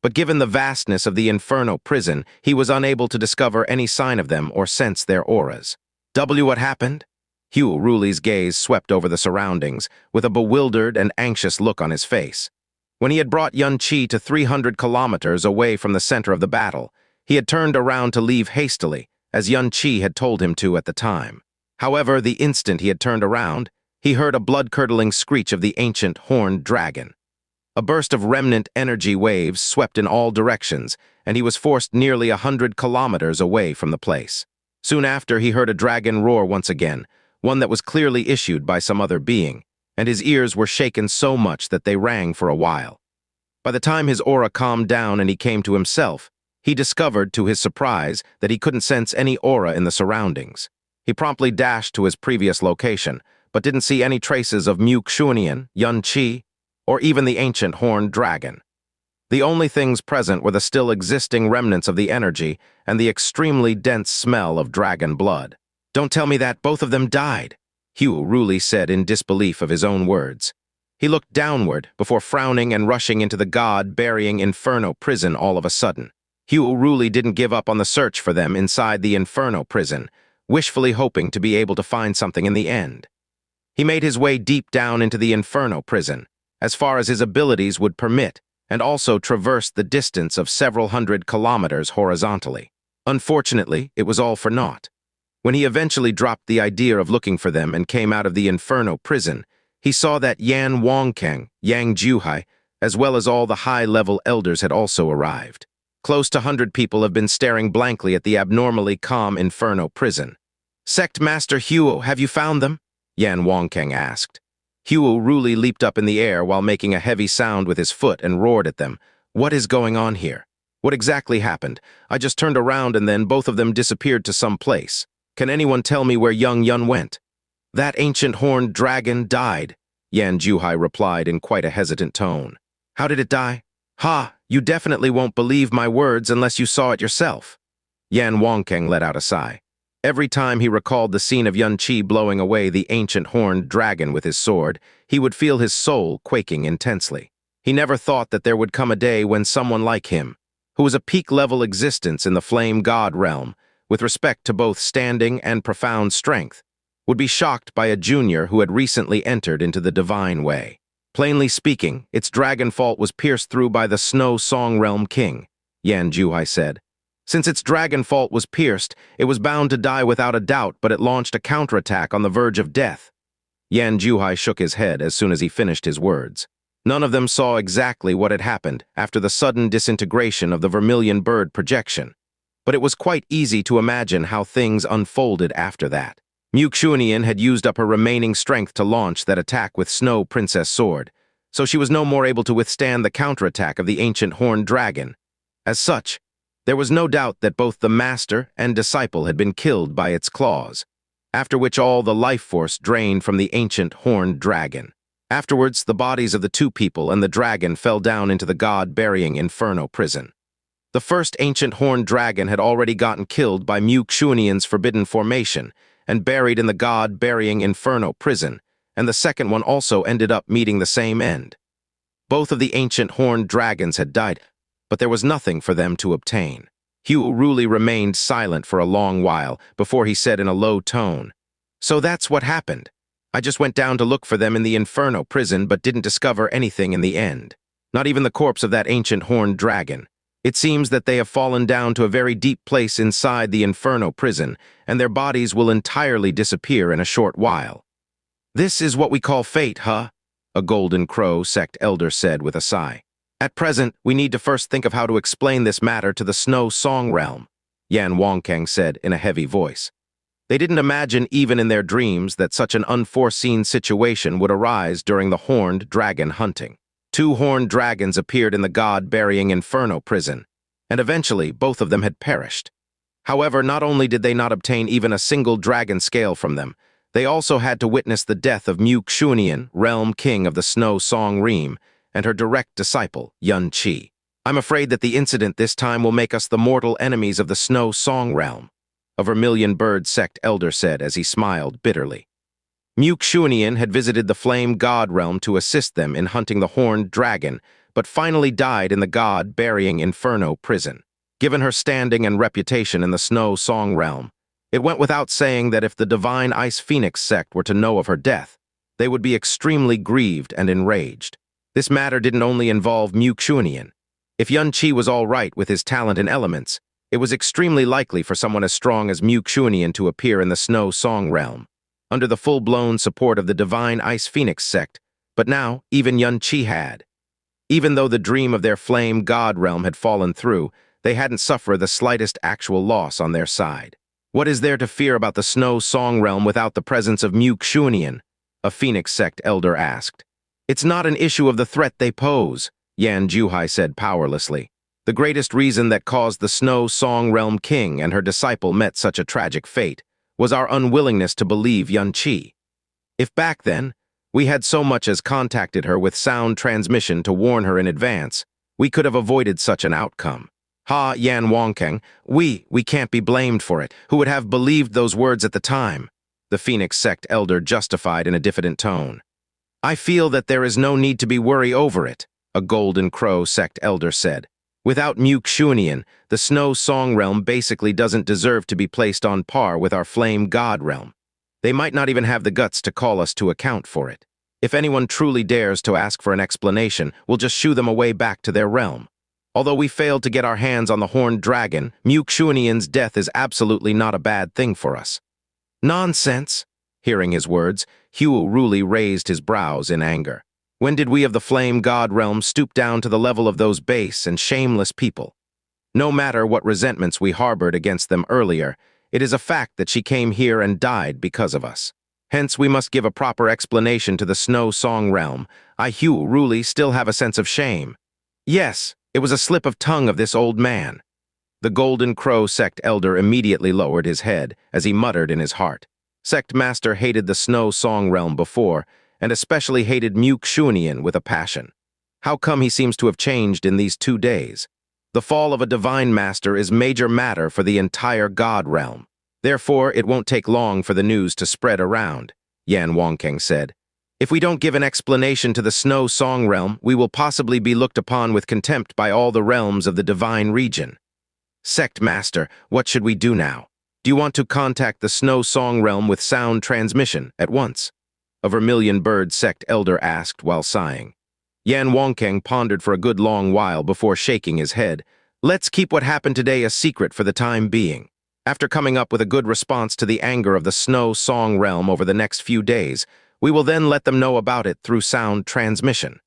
But given the vastness of the inferno prison, he was unable to discover any sign of them or sense their auras. What happened? Heaven-Defying's gaze swept over the surroundings, with a bewildered and anxious look on his face. When he had brought Xianxia to 300 kilometers away from the center of the battle, he had turned around to leave hastily, as Xianxia had told him to at the time. However, the instant he had turned around, he heard a blood-curdling screech of the ancient horned dragon. A burst of remnant energy waves swept in all directions, and he was forced nearly 100 kilometers away from the place. Soon after, he heard a dragon roar once again, one that was clearly issued by some other being, and his ears were shaken so much that they rang for a while. By the time his aura calmed down and he came to himself, he discovered, to his surprise, that he couldn't sense any aura in the surroundings. He promptly dashed to his previous location, but didn't see any traces of Xianxia, Xianxia, or even the ancient horned dragon. The only things present were the still existing remnants of the energy and the extremely dense smell of dragon blood. "Don't tell me that both of them died," Heaven-Defying said in disbelief of his own words. He looked downward before frowning and rushing into the God Burying Inferno Prison all of a sudden. Heaven-Defying didn't give up on the search for them inside the Inferno Prison, wishfully hoping to be able to find something in the end. He made his way deep down into the Inferno Prison, as far as his abilities would permit, and also traversed the distance of several hundred kilometers horizontally. Unfortunately, it was all for naught. When he eventually dropped the idea of looking for them and came out of the Inferno Prison, he saw that Yan Wancang, Yang Jiuhai, as well as all the high-level elders had also arrived. Close to 100 people have been staring blankly at the abnormally calm Inferno Prison. "Sect Master Huo, have you found them?" Yan Wancang asked. Heaven-Defying leaped up in the air while making a heavy sound with his foot and roared at them. "What is going on here? What exactly happened? I just turned around and then both of them disappeared to some place. Can anyone tell me where young Yun went?" "That ancient horned dragon died," Yan Jiuhai replied in quite a hesitant tone. "How did it die?" "Ha, you definitely won't believe my words unless you saw it yourself." Yan Wancang let out a sigh. Every time he recalled the scene of Xianxia blowing away the ancient horned dragon with his sword, he would feel his soul quaking intensely. He never thought that there would come a day when someone like him, who was a peak-level existence in the flame God realm, with respect to both standing and profound strength, would be shocked by a junior who had recently entered into the divine way. Plainly speaking, its dragon fault was pierced through by the Snow Song Realm King, Yan Jiuhai said. Since its dragon fault was pierced, it was bound to die without a doubt, but it launched a counterattack on the verge of death. Yan Jiuhai shook his head as soon as he finished his words. None of them saw exactly what had happened after the sudden disintegration of the vermilion bird projection, but it was quite easy to imagine how things unfolded after that. Xianxia had used up her remaining strength to launch that attack with Snow Princess Sword, so she was no more able to withstand the counterattack of the ancient horned dragon. As such, there was no doubt that both the master and disciple had been killed by its claws, after which all the life force drained from the ancient horned dragon. Afterwards, the bodies of the two people and the dragon fell down into the God Burying Inferno Prison. The first ancient horned dragon had already gotten killed by Xianxia's forbidden formation and buried in the God Burying Inferno Prison, and the second one also ended up meeting the same end. Both of the ancient horned dragons had died, but there was nothing for them to obtain. Heaven-Defying remained silent for a long while before he said in a low tone, "So that's what happened. I just went down to look for them in the Inferno Prison but didn't discover anything in the end. Not even the corpse of that ancient horned dragon. It seems that they have fallen down to a very deep place inside the Inferno Prison, and their bodies will entirely disappear in a short while." "This is what we call fate, huh?" a golden Crow Sect elder said with a sigh. At present, we need to first think of how to explain this matter to the Snow Song Realm, Yan Wancang said in a heavy voice. They didn't imagine even in their dreams that such an unforeseen situation would arise during the horned dragon hunting. 2 horned dragons appeared in the God Burying Inferno Prison, and eventually both of them had perished. However, not only did they not obtain even a single dragon scale from them, they also had to witness the death of Xianxia, realm king of the Snow Song Realm, and her direct disciple, Yan Qi. I'm afraid that the incident this time will make us the mortal enemies of the Snow Song Realm, a Vermilion Bird Sect elder said as he smiled bitterly. Xianxia had visited the Flame God Realm to assist them in hunting the horned dragon, but finally died in the God Burying Inferno Prison. Given her standing and reputation in the Snow Song Realm, it went without saying that if the Divine Ice Phoenix Sect were to know of her death, they would be extremely grieved and enraged. This matter didn't only involve Xianxia. If Yan Qi was all right with his talent and elements, it was extremely likely for someone as strong as Xianxia to appear in the Snow Song Realm, under the full-blown support of the Divine Ice Phoenix Sect, but now even Yan Qi had. Even though the dream of their Flame God Realm had fallen through, they hadn't suffered the slightest actual loss on their side. What is there to fear about the Snow Song Realm without the presence of Xianxia? A Phoenix Sect elder asked. It's not an issue of the threat they pose, Yan Juhai said powerlessly. The greatest reason that caused the Snow Song Realm king and her disciple met such a tragic fate was our unwillingness to believe Yan Qi. If back then, we had so much as contacted her with sound transmission to warn her in advance, we could have avoided such an outcome. Ha, Yan Wancang, we can't be blamed for it. Who would have believed those words at the time? The Phoenix Sect elder justified in a diffident tone. I feel that there is no need to be worried over it, a Golden Crow Sect elder said. Without Xianxia, the Snow Song Realm basically doesn't deserve to be placed on par with our Flame God Realm. They might not even have the guts to call us to account for it. If anyone truly dares to ask for an explanation, we'll just shoo them away back to their realm. Although we failed to get our hands on the horned dragon, Xianxia's death is absolutely not a bad thing for us. Nonsense! Hearing his words, Hugh Ruli raised his brows in anger. When did we of the Flame God Realm stoop down to the level of those base and shameless people? No matter what resentments we harbored against them earlier, it is a fact that she came here and died because of us. Hence, we must give a proper explanation to the Snow Song Realm. I, Hugh Ruli, still have a sense of shame. Yes, it was a slip of tongue of this old man. The Golden Crow Sect elder immediately lowered his head as he muttered in his heart. Sect Master hated the Snow Song Realm before, and especially hated Xianxia with a passion. How come he seems to have changed in these 2 days? The fall of a divine master is major matter for the entire God Realm. Therefore, it won't take long for the news to spread around, Yan Wancang said. If we don't give an explanation to the Snow Song Realm, we will possibly be looked upon with contempt by all the realms of the divine region. Sect Master, what should we do now? Do you want to contact the Snow Song Realm with sound transmission at once? A Vermilion Bird Sect elder asked while sighing. Yan Wancang pondered for a good long while before shaking his head. Let's keep what happened today a secret for the time being. After coming up with a good response to the anger of the Snow Song Realm over the next few days, we will then let them know about it through sound transmission.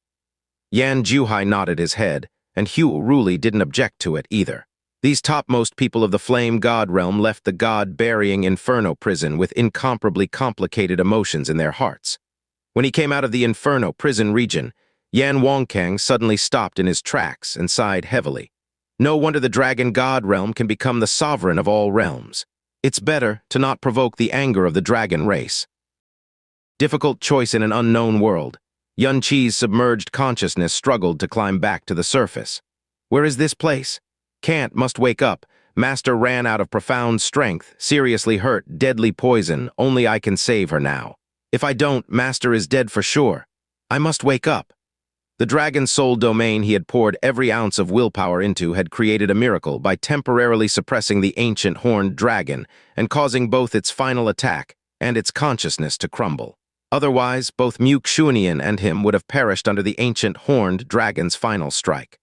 Yan Juhai nodded his head, and Hugh Ruli didn't object to it either. These topmost people of the Flame God Realm left the God Burying Inferno Prison with incomparably complicated emotions in their hearts. When he came out of the Inferno Prison region, Yan Wancang suddenly stopped in his tracks and sighed heavily. No wonder the Dragon God Realm can become the sovereign of all realms. It's better to not provoke the anger of the dragon race. Difficult choice in an unknown world. Yan Qi's submerged consciousness struggled to climb back to the surface. Where is this place? Can't, must wake up. Master ran out of profound strength, seriously hurt, deadly poison. Only I can save her now. If I don't, Master is dead for sure. I must wake up. The dragon's soul domain he had poured every ounce of willpower into had created a miracle by temporarily suppressing the ancient horned dragon and causing both its final attack and its consciousness to crumble. Otherwise, both Xianxia and him would have perished under the ancient horned dragon's final strike.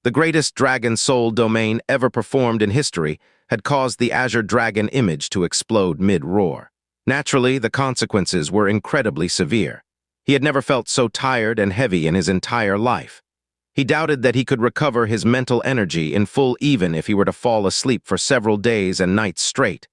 The greatest dragon soul domain ever performed in history had caused the Azure Dragon image to explode mid-roar. Naturally, the consequences were incredibly severe. He had never felt so tired and heavy in his entire life. He doubted that he could recover his mental energy in full even if he were to fall asleep for several days and nights straight.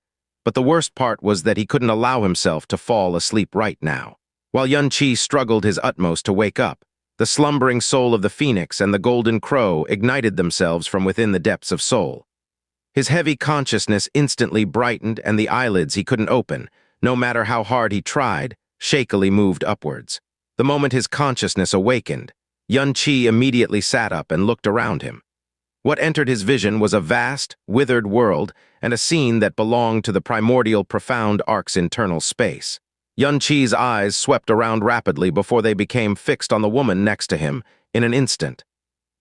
But the worst part was that he couldn't allow himself to fall asleep right now. While Xianxia struggled his utmost to wake up, the slumbering soul of the phoenix and the golden crow ignited themselves from within the depths of soul. His heavy consciousness instantly brightened, and the eyelids he couldn't open, no matter how hard he tried, shakily moved upwards. The moment his consciousness awakened, Xianxia immediately sat up and looked around him. What entered his vision was a vast, withered world and a scene that belonged to the primordial profound ark's internal space. Xianxia's eyes swept around rapidly before they became fixed on the woman next to him in an instant.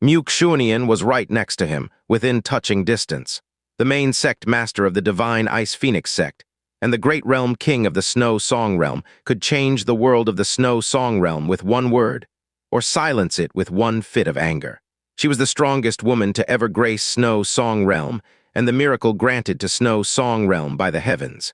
Xianxia was right next to him, within touching distance. The main sect master of the divine Ice Phoenix sect, and the great realm king of the Snow Song Realm could change the world of the Snow Song Realm with one word, or silence it with one fit of anger. She was the strongest woman to ever grace Snow Song Realm, and the miracle granted to Snow Song Realm by the heavens.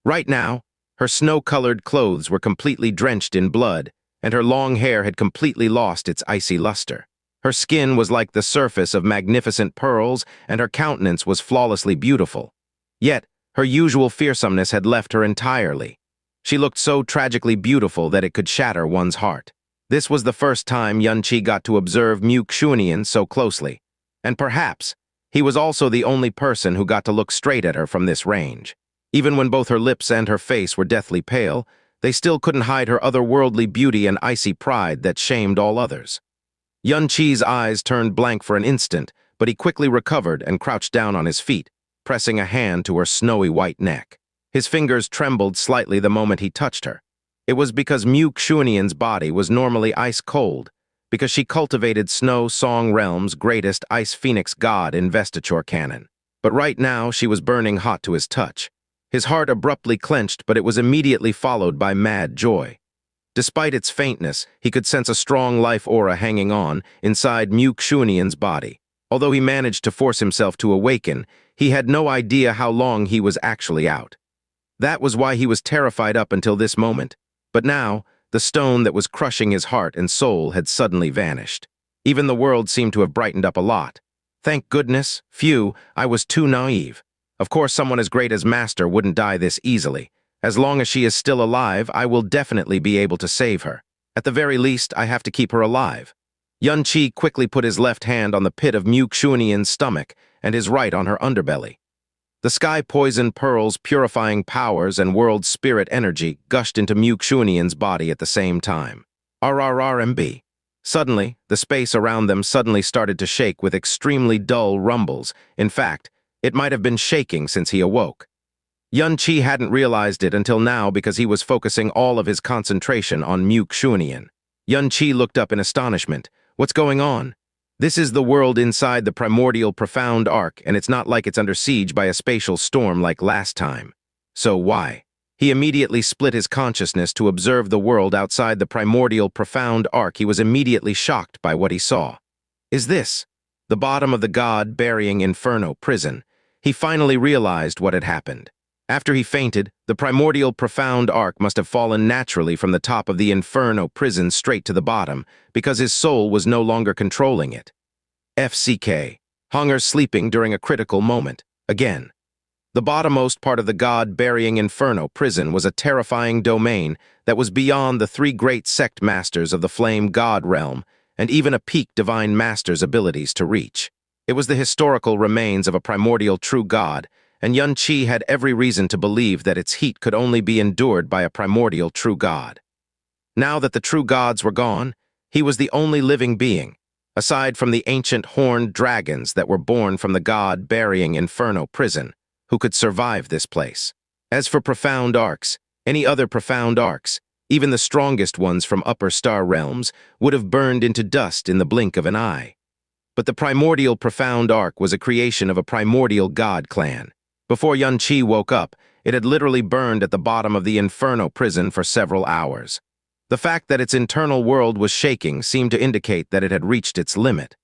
Right now, her snow-colored clothes were completely drenched in blood, and her long hair had completely lost its icy luster. Her skin was like the surface of magnificent pearls, and her countenance was flawlessly beautiful. Yet, her usual fearsomeness had left her entirely. She looked so tragically beautiful that it could shatter one's heart. This was the first time Xianxia got to observe Xianxia so closely, and perhaps he was also the only person who got to look straight at her from this range. Even when both her lips and her face were deathly pale, they still couldn't hide her otherworldly beauty and icy pride that shamed all others. Xianxia's eyes turned blank for an instant, but he quickly recovered and crouched down on his feet, pressing a hand to her snowy white neck. His fingers trembled slightly the moment he touched her. It was because Xianxia's body was normally ice-cold, because she cultivated Snow Song Realm's greatest Ice Phoenix god investiture canon. But right now she was burning hot to his touch. His heart abruptly clenched, but it was immediately followed by mad joy. Despite its faintness, he could sense a strong life aura hanging on inside Xianxia's body. Although he managed to force himself to awaken, he had no idea how long he was actually out. That was why he was terrified up until this moment. But now, the stone that was crushing his heart and soul had suddenly vanished. Even the world seemed to have brightened up a lot. Thank goodness, phew, I was too naive. Of course, someone as great as Master wouldn't die this easily. As long as she is still alive, I will definitely be able to save her. At the very least, I have to keep her alive. Xianxia quickly put his left hand on the pit of Xianxia's stomach and his right on her underbelly. The sky-poison pearl's purifying powers and world spirit energy gushed into Xianxia's body at the same time. RRRMB. Suddenly, the space around them suddenly started to shake with extremely dull rumbles. In fact, it might have been shaking since he awoke. Xianxia hadn't realized it until now because he was focusing all of his concentration on Xianxia. Xianxia looked up in astonishment. What's going on? This is the world inside the primordial profound arc, and it's not like it's under siege by a spatial storm like last time. So why? He immediately split his consciousness to observe the world outside the primordial profound arc. He was immediately shocked by what he saw. Is this the bottom of the God Burying Inferno Prison? He finally realized what had happened. After he fainted, the primordial profound arc must have fallen naturally from the top of the Inferno prison straight to the bottom, because his soul was no longer controlling it. FCK. Hunger sleeping during a critical moment. Again. The bottommost part of the God Burying Inferno prison was a terrifying domain that was beyond the three great sect masters of the Flame God Realm, and even a peak divine master's abilities to reach. It was the historical remains of a primordial true god, and Xianxia had every reason to believe that its heat could only be endured by a primordial true god. Now that the true gods were gone, he was the only living being, aside from the ancient horned dragons that were born from the God Burying Inferno prison, who could survive this place. As for profound arcs, any other profound arcs, even the strongest ones from upper star realms, would have burned into dust in the blink of an eye. But the primordial profound arc was a creation of a primordial god clan. Before Xianxia woke up, it had literally burned at the bottom of the Inferno prison for several hours. The fact that its internal world was shaking seemed to indicate that it had reached its limit.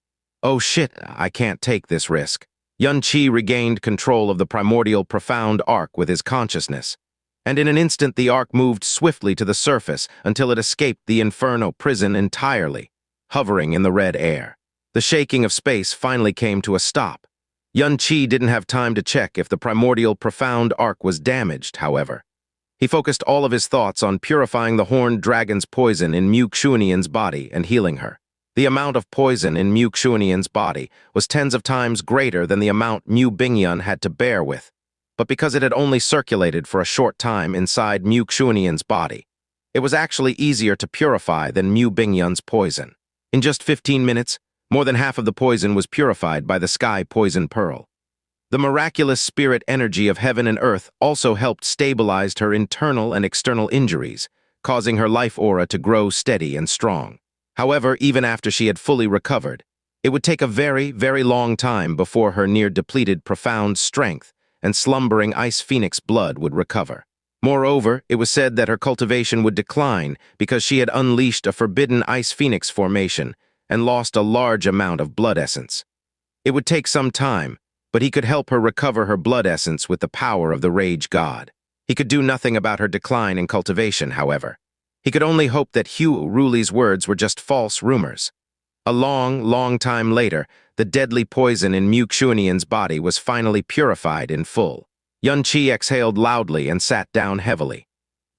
Oh shit, I can't take this risk. Xianxia regained control of the primordial profound arc with his consciousness. and in an instant the ark moved swiftly to the surface until it escaped the Inferno Prison entirely, hovering in the red air. The shaking of space finally came to a stop. Yan Qi didn't have time to check if the primordial profound ark was damaged, however. He focused all of his thoughts on purifying the horned dragon's poison in Mu Xuanian's body and healing her. The amount of poison in Mu Xuanian's body was tens of times greater than the amount Mu Bingyun had to bear with, but because it had only circulated for a short time inside Mu Xuanian's body, it was actually easier to purify than Mu Bingyun's poison. In just 15 minutes, more than half of the poison was purified by the Sky Poison Pearl. The miraculous spirit energy of heaven and earth also helped stabilize her internal and external injuries, causing her life aura to grow steady and strong. However, even after she had fully recovered, it would take a very, very long time before her near-depleted profound strength and slumbering Ice Phoenix blood would recover. Moreover, it was said that her cultivation would decline because she had unleashed a forbidden Ice Phoenix formation and lost a large amount of blood essence. It would take some time, but he could help her recover her blood essence with the power of the Rage God. He could do nothing about her decline in cultivation, however. He could only hope that Hugh Ruli's words were just false rumors. A long, long time later, the deadly poison in Mu Xuanian's body was finally purified in full. Yan Qi exhaled loudly and sat down heavily.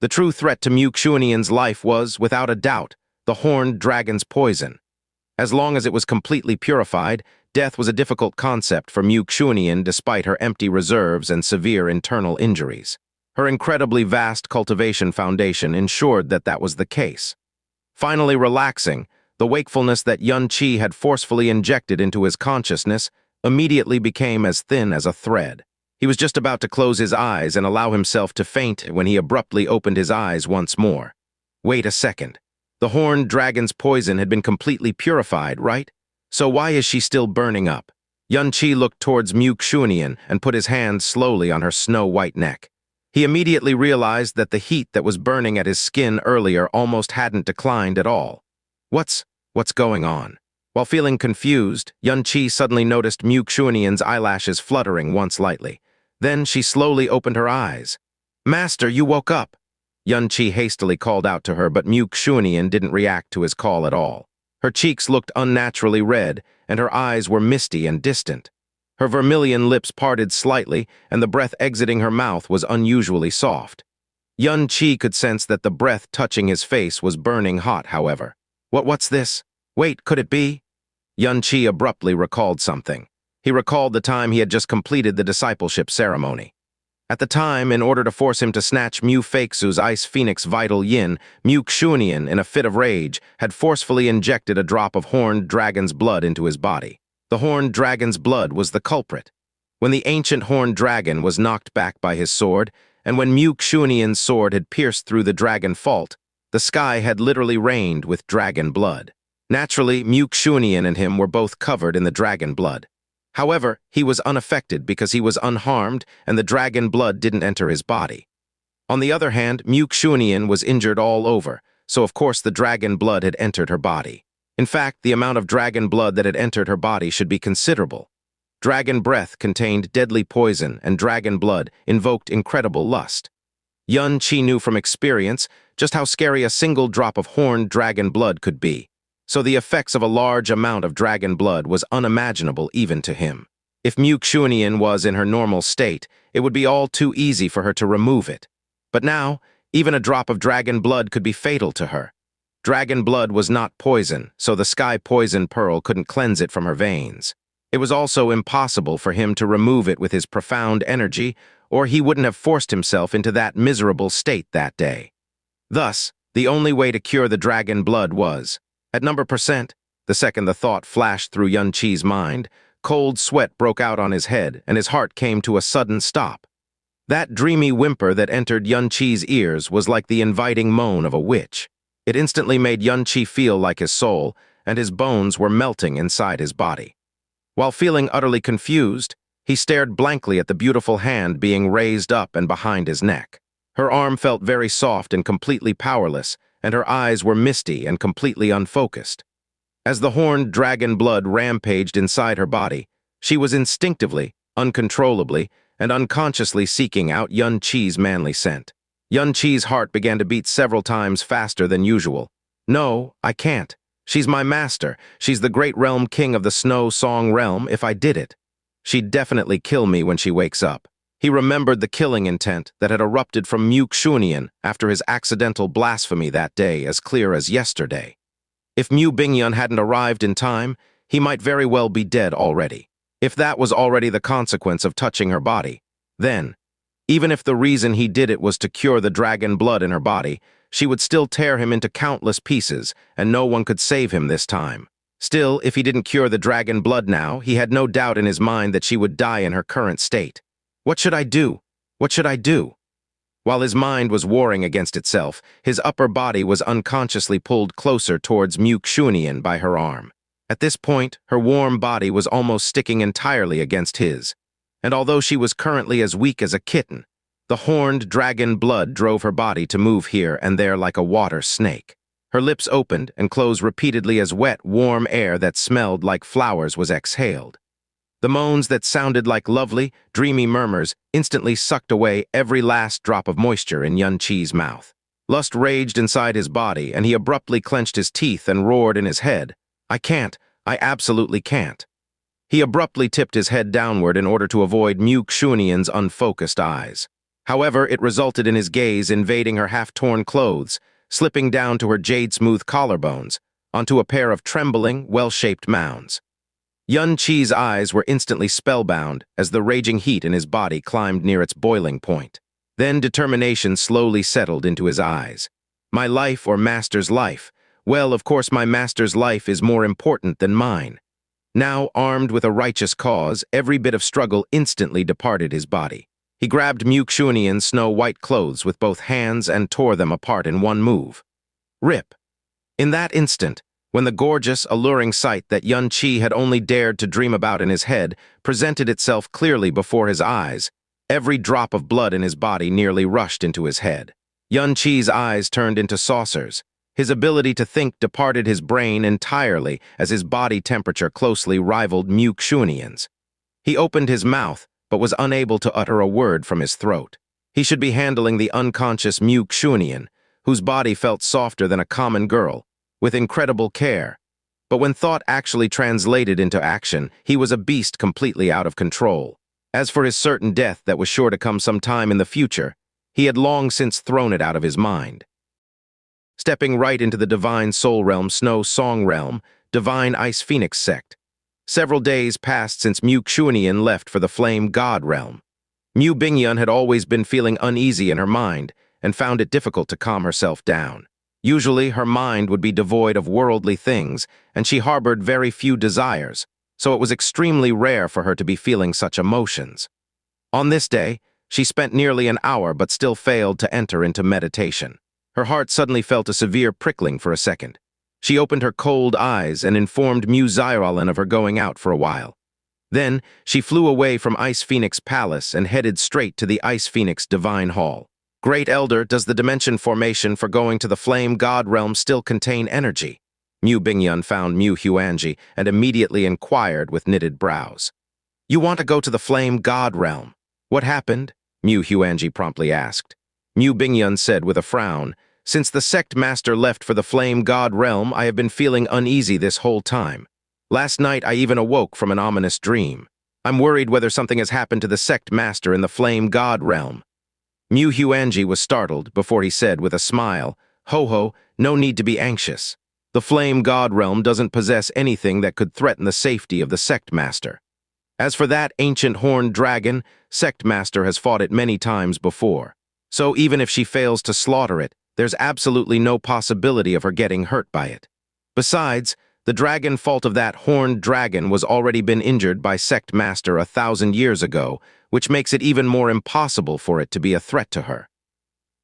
The true threat to Mu Xuanian's life was, without a doubt, the horned dragon's poison. As long as it was completely purified, death was a difficult concept for Mu Xuanian despite her empty reserves and severe internal injuries. Her incredibly vast cultivation foundation ensured that that was the case. Finally relaxing, the wakefulness that Yan Qi had forcefully injected into his consciousness immediately became as thin as a thread. He was just about to close his eyes and allow himself to faint when he abruptly opened his eyes once more. Wait a second. The horned dragon's poison had been completely purified, right? So why is she still burning up? Yan Qi looked towards Mu Xuanian and put his hand slowly on her snow-white neck. He immediately realized that the heat that was burning at his skin earlier almost hadn't declined at all. What's going on? While feeling confused, Yan Qi suddenly noticed Mu Xuanian's eyelashes fluttering once lightly. Then she slowly opened her eyes. "Master, you woke up!" Yan Qi hastily called out to her, but Mu Xuanian didn't react to his call at all. Her cheeks looked unnaturally red, and her eyes were misty and distant. Her vermilion lips parted slightly, and the breath exiting her mouth was unusually soft. Yan Qi could sense that the breath touching his face was burning hot, however. What's this? Wait, could it be? Yan Qi abruptly recalled something. He recalled the time he had just completed the discipleship ceremony. At the time, in order to force him to snatch Mu Feixu's Ice Phoenix vital yin, Mu Xuanian, in a fit of rage, had forcefully injected a drop of horned dragon's blood into his body. The horned dragon's blood was the culprit. When the ancient horned dragon was knocked back by his sword, and when Mu Xuanian's sword had pierced through the dragon fault, the sky had literally rained with dragon blood. Naturally, Mu Xuanian and him were both covered in the dragon blood. However, he was unaffected because he was unharmed and the dragon blood didn't enter his body. On the other hand, Mu Xuanian was injured all over, so of course the dragon blood had entered her body. In fact, the amount of dragon blood that had entered her body should be considerable. Dragon breath contained deadly poison, and dragon blood invoked incredible lust. Yan Qi knew from experience just how scary a single drop of horned dragon blood could be, so the effects of a large amount of dragon blood was unimaginable even to him. If Mu Xuanian was in her normal state, it would be all too easy for her to remove it. But now, even a drop of dragon blood could be fatal to her. Dragon blood was not poison, so the Sky Poison Pearl couldn't cleanse it from her veins. It was also impossible for him to remove it with his profound energy, or he wouldn't have forced himself into that miserable state that day. Thus, the only way to cure the dragon blood was, at number %, the second the thought flashed through Yan Qi's mind, cold sweat broke out on his head and his heart came to a sudden stop. That dreamy whimper that entered Yan Qi's ears was like the inviting moan of a witch. It instantly made Yan Qi feel like his soul, and his bones were melting inside his body. While feeling utterly confused, he stared blankly at the beautiful hand being raised up and behind his neck. Her arm felt very soft and completely powerless, and her eyes were misty and completely unfocused. As the horned dragon blood rampaged inside her body, she was instinctively, uncontrollably, and unconsciously seeking out Yan Qi's manly scent. Yun Qi's heart began to beat several times faster than usual. No, I can't. She's my master. She's the great realm king of the Snow Song realm if I did it. She'd definitely kill me when she wakes up. He remembered the killing intent that had erupted from Mu Xunian after his accidental blasphemy that day as clear as yesterday. If Mu Bingyun hadn't arrived in time, he might very well be dead already. If that was already the consequence of touching her body, then, even if the reason he did it was to cure the dragon blood in her body, she would still tear him into countless pieces, and no one could save him this time. Still, if he didn't cure the dragon blood now, he had no doubt in his mind that she would die in her current state. What should I do? What should I do? While his mind was warring against itself, his upper body was unconsciously pulled closer towards Mu Xunian by her arm. At this point, her warm body was almost sticking entirely against his. And although she was currently as weak as a kitten, the horned dragon blood drove her body to move here and there like a water snake. Her lips opened and closed repeatedly as wet, warm air that smelled like flowers was exhaled. The moans that sounded like lovely, dreamy murmurs instantly sucked away every last drop of moisture in Yun Qi's mouth. Lust raged inside his body, and he abruptly clenched his teeth and roared in his head, I can't. I absolutely can't. He abruptly tipped his head downward in order to avoid Mu Xunian's unfocused eyes. However, it resulted in his gaze invading her half-torn clothes, slipping down to her jade-smooth collarbones, onto a pair of trembling, well-shaped mounds. Yun Qi's eyes were instantly spellbound as the raging heat in his body climbed near its boiling point. Then determination slowly settled into his eyes. My life or master's life? Well, of course my master's life is more important than mine. Now, armed with a righteous cause, every bit of struggle instantly departed his body. He grabbed Mu Xunian's snow-white clothes with both hands and tore them apart in one move. Rip. In that instant, when the gorgeous, alluring sight that Yun Qi had only dared to dream about in his head presented itself clearly before his eyes, every drop of blood in his body nearly rushed into his head. Yun Qi's eyes turned into saucers. His ability to think departed his brain entirely as his body temperature closely rivaled Mu Xunian's. He opened his mouth, but was unable to utter a word from his throat. He should be handling the unconscious Mu Xunian, whose body felt softer than a common girl, with incredible care. But when thought actually translated into action, he was a beast completely out of control. As for his certain death that was sure to come sometime in the future, he had long since thrown it out of his mind. Stepping right into the Divine Soul Realm, Snow Song Realm, Divine Ice Phoenix Sect. Several days passed since Mu Xunian left for the Flame God Realm. Mu Bingyun had always been feeling uneasy in her mind and found it difficult to calm herself down. Usually, her mind would be devoid of worldly things, and she harbored very few desires, so it was extremely rare for her to be feeling such emotions. On this day, she spent nearly an hour but still failed to enter into meditation. Her heart suddenly felt a severe prickling for a second. She opened her cold eyes and informed Mu Xiaolan of her going out for a while. Then, she flew away from Ice Phoenix Palace and headed straight to the Ice Phoenix Divine Hall. Great Elder, does the dimension formation for going to the Flame God Realm still contain energy? Mu Bingyun found Mu Huanji and immediately inquired with knitted brows. You want to go to the Flame God Realm? What happened? Mu Huanji promptly asked. Mu Bingyun said with a frown, Since the sect master left for the Flame God Realm, I have been feeling uneasy this whole time. Last night I even awoke from an ominous dream. I'm worried whether something has happened to the sect master in the Flame God Realm. Mu Huanji was startled before he said with a smile, Ho-ho, no need to be anxious. The Flame God Realm doesn't possess anything that could threaten the safety of the sect master. As for that ancient horned dragon, sect master has fought it many times before. So even if she fails to slaughter it, there's absolutely no possibility of her getting hurt by it. Besides, the dragon fault of that horned dragon was already been injured by sect master 1,000 years ago, which makes it even more impossible for it to be a threat to her.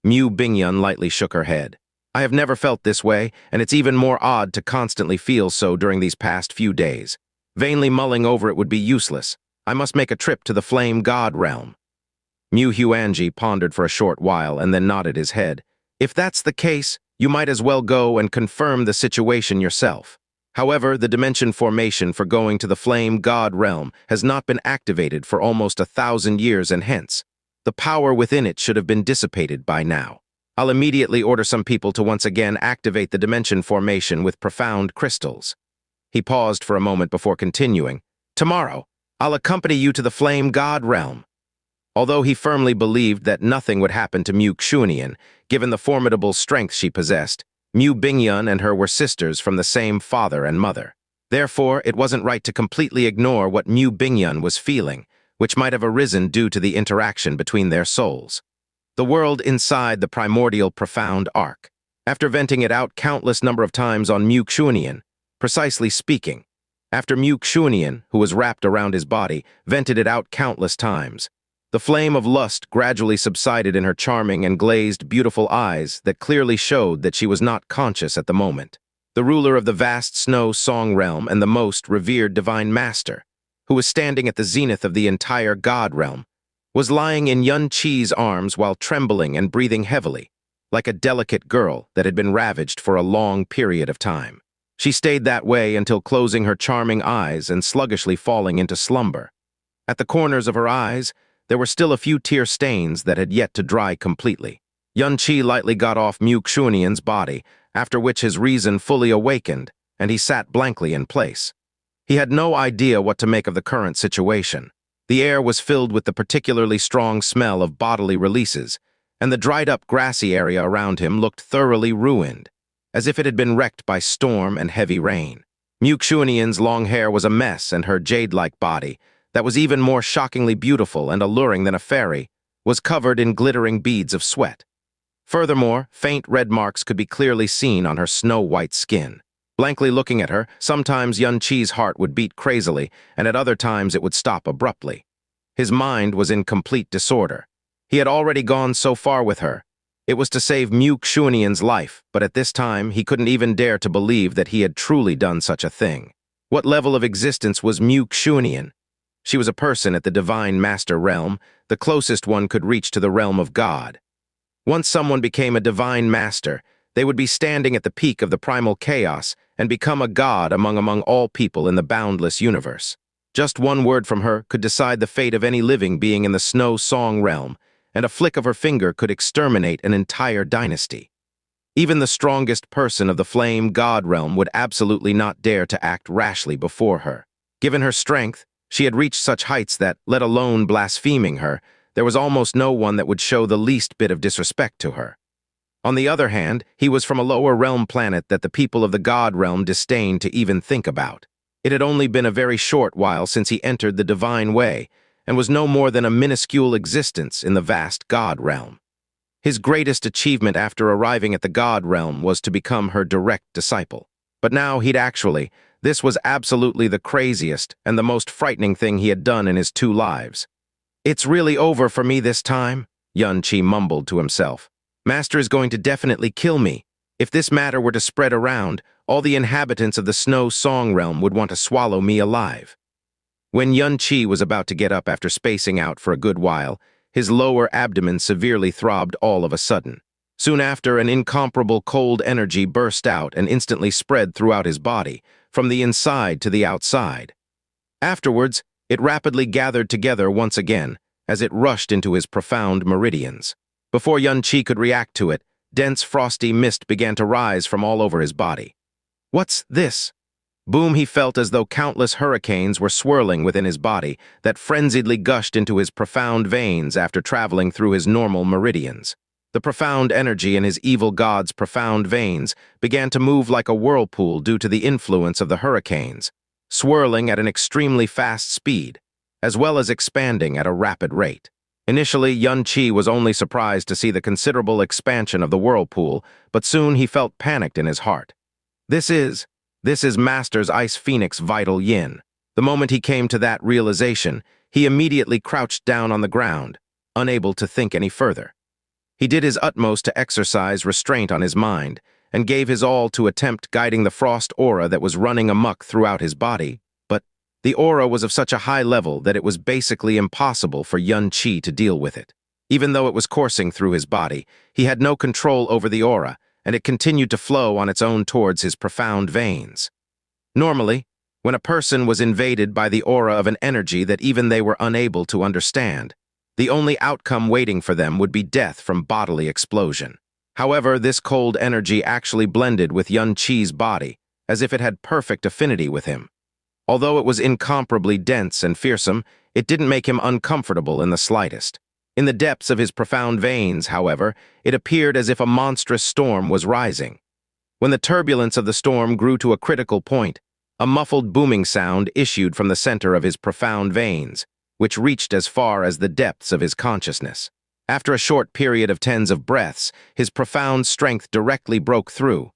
Mu Bingyun lightly shook her head. I have never felt this way, and it's even more odd to constantly feel so during these past few days. Vainly mulling over it would be useless. I must make a trip to the Flame God Realm. Mu Huanji pondered for a short while and then nodded his head. If that's the case, you might as well go and confirm the situation yourself. However, the dimension formation for going to the Flame God Realm has not been activated for almost 1,000 years and hence. The power within it should have been dissipated by now. I'll immediately order some people to once again activate the dimension formation with profound crystals. He paused for a moment before continuing. Tomorrow, I'll accompany you to the Flame God Realm. Although he firmly believed that nothing would happen to Mu Xuanian, given the formidable strength she possessed, Mu Bingyun and her were sisters from the same father and mother. Therefore, it wasn't right to completely ignore what Mu Bingyun was feeling, which might have arisen due to the interaction between their souls. The world inside the primordial profound arc. After venting it out countless number of times on Mu Xuanian, precisely speaking, after Mu Xuanian, who was wrapped around his body, vented it out countless times, the flame of lust gradually subsided in her charming and glazed, beautiful eyes that clearly showed that she was not conscious at the moment. The ruler of the vast snow song realm and the most revered divine master, who was standing at the zenith of the entire God realm, was lying in Yan Qi's arms while trembling and breathing heavily, like a delicate girl that had been ravaged for a long period of time. She stayed that way until closing her charming eyes and sluggishly falling into slumber. At the corners of her eyes, there were still a few tear stains that had yet to dry completely. Yan Qi lightly got off Mu Xuanian's body, after which his reason fully awakened, and he sat blankly in place. He had no idea what to make of the current situation. The air was filled with the particularly strong smell of bodily releases, and the dried-up grassy area around him looked thoroughly ruined, as if it had been wrecked by storm and heavy rain. Mu Xuanian's long hair was a mess, and her jade-like body, that was even more shockingly beautiful and alluring than a fairy, was covered in glittering beads of sweat. Furthermore, faint red marks could be clearly seen on her snow-white skin. Blankly looking at her, sometimes Yan Qi's heart would beat crazily, and at other times it would stop abruptly. His mind was in complete disorder. He had already gone so far with her. It was to save Mu Xuanian's life, but at this time he couldn't even dare to believe that he had truly done such a thing. What level of existence was Mu Xuanian? She was a person at the Divine Master Realm, the closest one could reach to the realm of God. Once someone became a Divine Master, they would be standing at the peak of the primal chaos and become a god among all people in the boundless universe. Just one word from her could decide the fate of any living being in the Snow Song Realm, and a flick of her finger could exterminate an entire dynasty. Even the strongest person of the Flame God Realm would absolutely not dare to act rashly before her. Given her strength, she had reached such heights that, let alone blaspheming her, there was almost no one that would show the least bit of disrespect to her. On the other hand, he was from a lower realm planet that the people of the God Realm disdained to even think about. It had only been a very short while since he entered the divine way, and was no more than a minuscule existence in the vast God Realm. His greatest achievement after arriving at the God Realm was to become her direct disciple. But now this was absolutely the craziest and the most frightening thing he had done in his 2 lives. "It's really over for me this time," Yan Qi mumbled to himself. "Master is going to definitely kill me. If this matter were to spread around, all the inhabitants of the Snow Song Realm would want to swallow me alive." When Yan Qi was about to get up after spacing out for a good while, his lower abdomen severely throbbed all of a sudden. Soon after, an incomparable cold energy burst out and instantly spread throughout his body, from the inside to the outside. Afterwards, it rapidly gathered together once again, as it rushed into his profound meridians. Before Yan Qi could react to it, dense frosty mist began to rise from all over his body. "What's this?" Boom, he felt as though countless hurricanes were swirling within his body that frenziedly gushed into his profound veins after traveling through his normal meridians. The profound energy in his evil god's profound veins began to move like a whirlpool due to the influence of the hurricanes, swirling at an extremely fast speed, as well as expanding at a rapid rate. Initially, Yan Qi was only surprised to see the considerable expansion of the whirlpool, but soon he felt panicked in his heart. This is Master's Ice Phoenix Vital Yin. The moment he came to that realization, he immediately crouched down on the ground, unable to think any further. He did his utmost to exercise restraint on his mind, and gave his all to attempt guiding the frost aura that was running amok throughout his body, but the aura was of such a high level that it was basically impossible for Yan Qi to deal with it. Even though it was coursing through his body, he had no control over the aura, and it continued to flow on its own towards his profound veins. Normally, when a person was invaded by the aura of an energy that even they were unable to understand, The only outcome waiting for them would be death from bodily explosion. However, this cold energy actually blended with Yan Qi's body, as if it had perfect affinity with him. Although it was incomparably dense and fearsome, it didn't make him uncomfortable in the slightest. In the depths of his profound veins, however, it appeared as if a monstrous storm was rising. When the turbulence of the storm grew to a critical point, a muffled booming sound issued from the center of his profound veins, which reached as far as the depths of his consciousness. After a short period of tens of breaths, his profound strength directly broke through.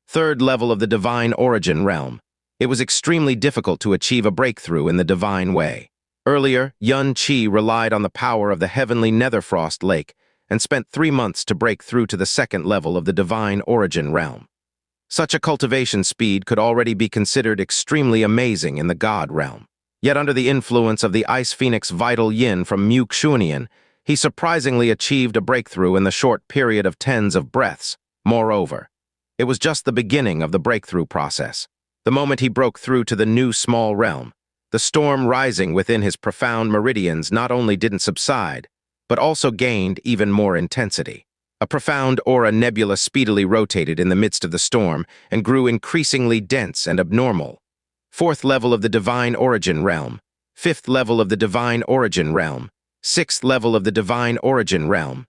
Third level of the divine origin realm. It was extremely difficult to achieve a breakthrough in the divine way. Earlier, Yan Qi relied on the power of the heavenly Netherfrost Lake and spent 3 months to break through to the second level of the divine origin realm. Such a cultivation speed could already be considered extremely amazing in the God realm. Yet under the influence of the Ice Phoenix Vital Yin from Xianxia, he surprisingly achieved a breakthrough in the short period of tens of breaths. Moreover, it was just the beginning of the breakthrough process. The moment he broke through to the new small realm, the storm rising within his profound meridians not only didn't subside, but also gained even more intensity. A profound aura nebula speedily rotated in the midst of the storm and grew increasingly dense and abnormal. Fourth level of the divine origin realm, fifth level of the divine origin realm, sixth level of the divine origin realm,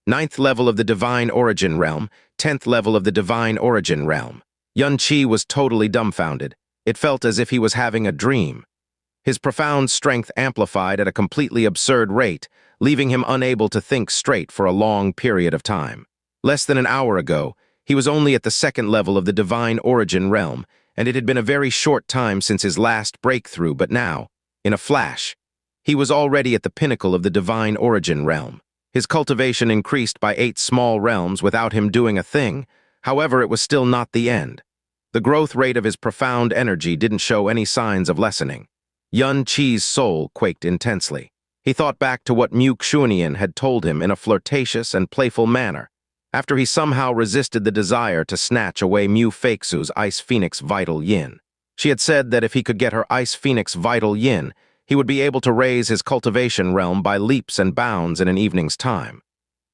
ninth level of the divine origin realm, 10th level of the divine origin realm. Yan Qi was totally dumbfounded. It felt as if he was having a dream. His profound strength amplified at a completely absurd rate, leaving him unable to think straight for a long period of time. Less than an hour ago, he was only at the second level of the divine origin realm, and it had been a very short time since his last breakthrough, but now, in a flash, he was already at the pinnacle of the divine origin realm. His cultivation increased by 8 small realms without him doing a thing. However, it was still not the end. The growth rate of his profound energy didn't show any signs of lessening. Yan Qi's soul quaked intensely. He thought back to what Xianxia had told him in a flirtatious and playful manner, after he somehow resisted the desire to snatch away Mu Feixu's Ice Phoenix Vital Yin. She had said that if he could get her Ice Phoenix Vital Yin, he would be able to raise his cultivation realm by leaps and bounds in an evening's time.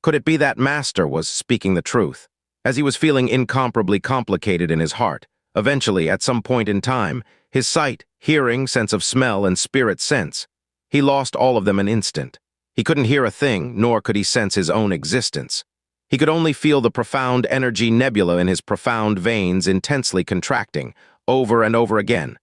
Could it be that Master was speaking the truth? As he was feeling incomparably complicated in his heart, eventually, at some point in time, his sight, hearing, sense of smell, and spirit sense, he lost all of them in an instant. He couldn't hear a thing, nor could he sense his own existence. He could only feel the profound energy nebula in his profound veins intensely contracting, over and over again.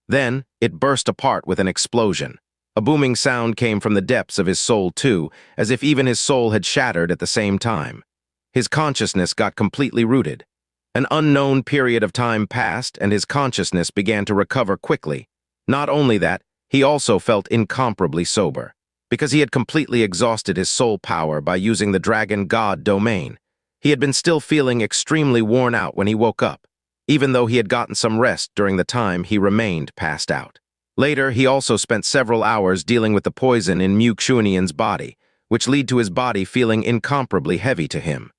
Then, it burst apart with an explosion. A booming sound came from the depths of his soul too, as if even his soul had shattered at the same time. His consciousness got completely rooted. An unknown period of time passed, and his consciousness began to recover quickly. Not only that, he also felt incomparably sober. Because he had completely exhausted his soul power by using the Dragon God domain, he had been still feeling extremely worn out when he woke up, even though he had gotten some rest during the time he remained passed out. Later, he also spent several hours dealing with the poison in Xianxia's body, which led to his body feeling incomparably heavy to him.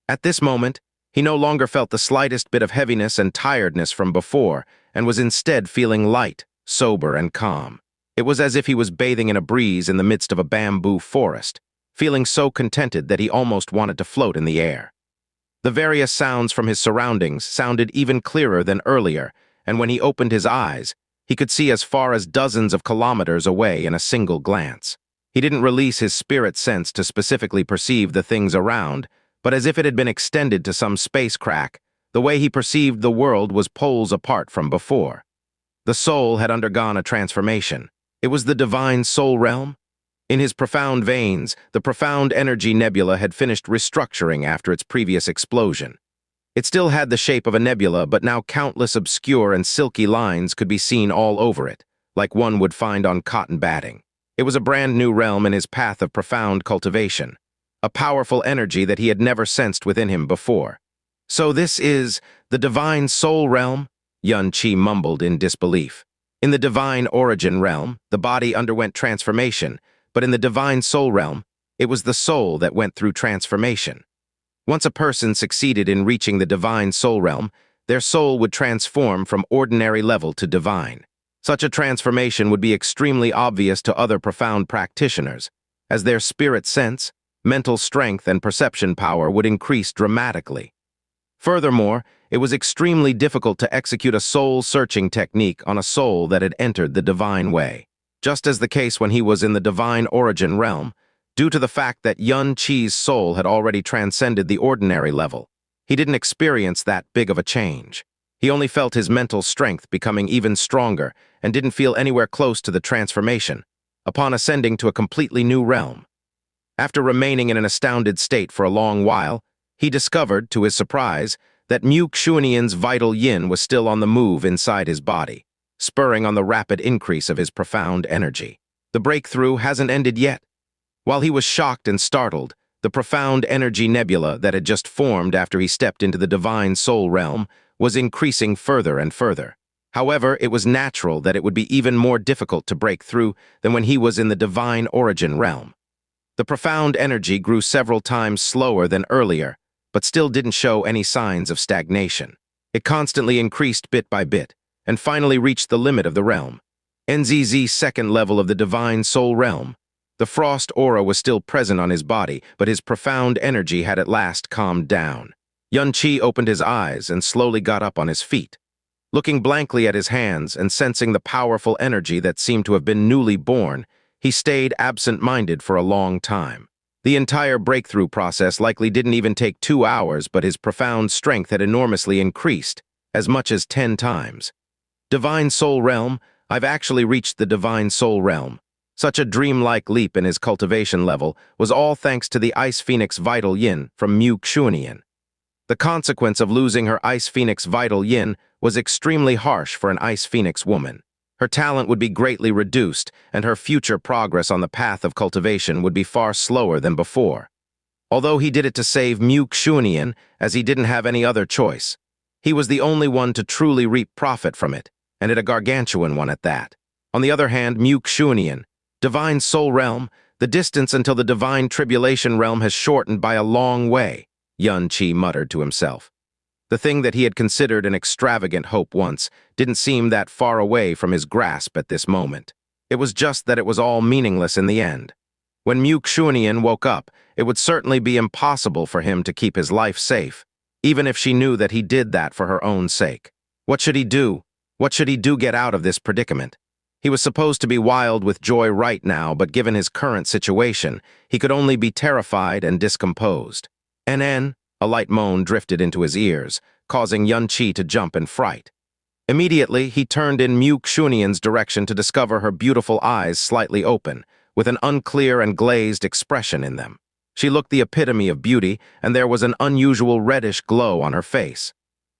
At this moment, he no longer felt the slightest bit of heaviness and tiredness from before, and was instead feeling light, sober, and calm. It was as if he was bathing in a breeze in the midst of a bamboo forest, feeling so contented that he almost wanted to float in the air. The various sounds from his surroundings sounded even clearer than earlier, and when he opened his eyes, he could see as far as dozens of kilometers away in a single glance. He didn't release his spirit sense to specifically perceive the things around, but as if it had been extended to some space crack, the way he perceived the world was poles apart from before. The soul had undergone a transformation. It was the divine soul realm. In his profound veins, the profound energy nebula had finished restructuring after its previous explosion. It still had the shape of a nebula, but now countless obscure and silky lines could be seen all over it, like one would find on cotton batting. It was a brand new realm in his path of profound cultivation, a powerful energy that he had never sensed within him before. So this is the divine soul realm? Yan Qi mumbled in disbelief. In the divine origin realm, the body underwent transformation, but in the divine soul realm, it was the soul that went through transformation. Once a person succeeded in reaching the divine soul realm, their soul would transform from ordinary level to divine. Such a transformation would be extremely obvious to other profound practitioners, as their spirit sense, mental strength, and perception power would increase dramatically. Furthermore, it was extremely difficult to execute a soul-searching technique on a soul that had entered the divine way, just as the case when he was in the divine origin realm, due to the fact that Yan Qi's soul had already transcended the ordinary level. He didn't experience that big of a change. He only felt his mental strength becoming even stronger and didn't feel anywhere close to the transformation, upon ascending to a completely new realm. After remaining in an astounded state for a long while, he discovered, to his surprise, that Mu Xuanian's vital yin was still on the move inside his body, spurring on the rapid increase of his profound energy. The breakthrough hasn't ended yet. While he was shocked and startled, the profound energy nebula that had just formed after he stepped into the divine soul realm was increasing further and further. However, it was natural that it would be even more difficult to break through than when he was in the divine origin realm. The profound energy grew several times slower than earlier, but still didn't show any signs of stagnation. It constantly increased bit by bit, and finally reached the limit of the realm. NZZ's second level of the divine soul realm. The frost aura was still present on his body, but his profound energy had at last calmed down. Yan Qi opened his eyes and slowly got up on his feet. Looking blankly at his hands and sensing the powerful energy that seemed to have been newly born, he stayed absent-minded for a long time. The entire breakthrough process likely didn't even take 2 hours, but his profound strength had enormously increased, as much as 10 times. Divine Soul Realm, I've actually reached the Divine Soul Realm. Such a dreamlike leap in his cultivation level was all thanks to the Ice Phoenix Vital Yin from Mu Xuanian. The consequence of losing her Ice Phoenix Vital Yin was extremely harsh for an Ice Phoenix woman. Her talent would be greatly reduced, and her future progress on the path of cultivation would be far slower than before. Although he did it to save Mu Xuanian, as he didn't have any other choice, he was the only one to truly reap profit from it, and a gargantuan one at that. On the other hand, Mu Xuanian, Divine Soul Realm, the distance until the Divine Tribulation Realm has shortened by a long way, Yan Qi muttered to himself. The thing that he had considered an extravagant hope once didn't seem that far away from his grasp at this moment. It was just that it was all meaningless in the end. When Mu Xuanian woke up, it would certainly be impossible for him to keep his life safe, even if she knew that he did that for her own sake. What should he do? What should he do get out of this predicament? He was supposed to be wild with joy right now, but given his current situation, he could only be terrified and discomposed. NN, a light moan drifted into his ears, causing Yan Qi to jump in fright. Immediately, he turned in Mu Xuanian's direction to discover her beautiful eyes slightly open, with an unclear and glazed expression in them. She looked the epitome of beauty, and there was an unusual reddish glow on her face.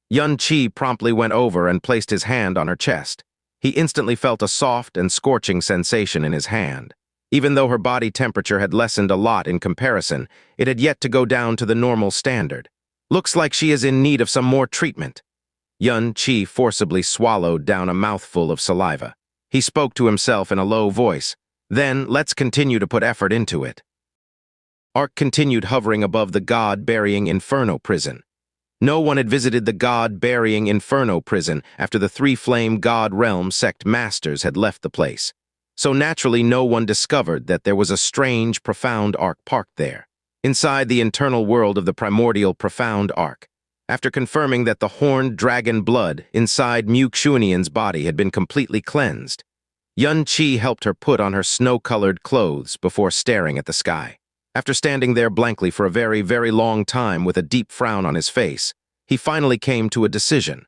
Yan Qi promptly went over and placed his hand on her chest. He instantly felt a soft and scorching sensation in his hand. Even though her body temperature had lessened a lot in comparison, it had yet to go down to the normal standard. Looks like she is in need of some more treatment. Yan Qi forcibly swallowed down a mouthful of saliva. He spoke to himself in a low voice. Then, let's continue to put effort into it. Ark continued hovering above the God Burying Inferno Prison. No one had visited the God Burying Inferno Prison after the three-flame God Realm sect masters had left the place. So naturally no one discovered that there was a strange, profound Ark parked there, inside the internal world of the primordial profound Ark. After confirming that the horned dragon blood inside Mu Xuanian's body had been completely cleansed, Yan Qi helped her put on her snow-colored clothes before staring at the sky. After standing there blankly for a very, very long time with a deep frown on his face, he finally came to a decision.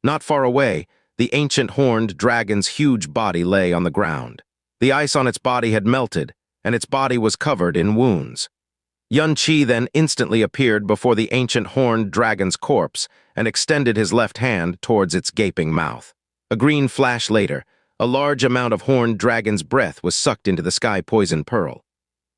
Not far away, the ancient horned dragon's huge body lay on the ground. The ice on its body had melted, and its body was covered in wounds. Yan Qi then instantly appeared before the ancient horned dragon's corpse and extended his left hand towards its gaping mouth. A green flash later, a large amount of horned dragon's breath was sucked into the sky poison pearl.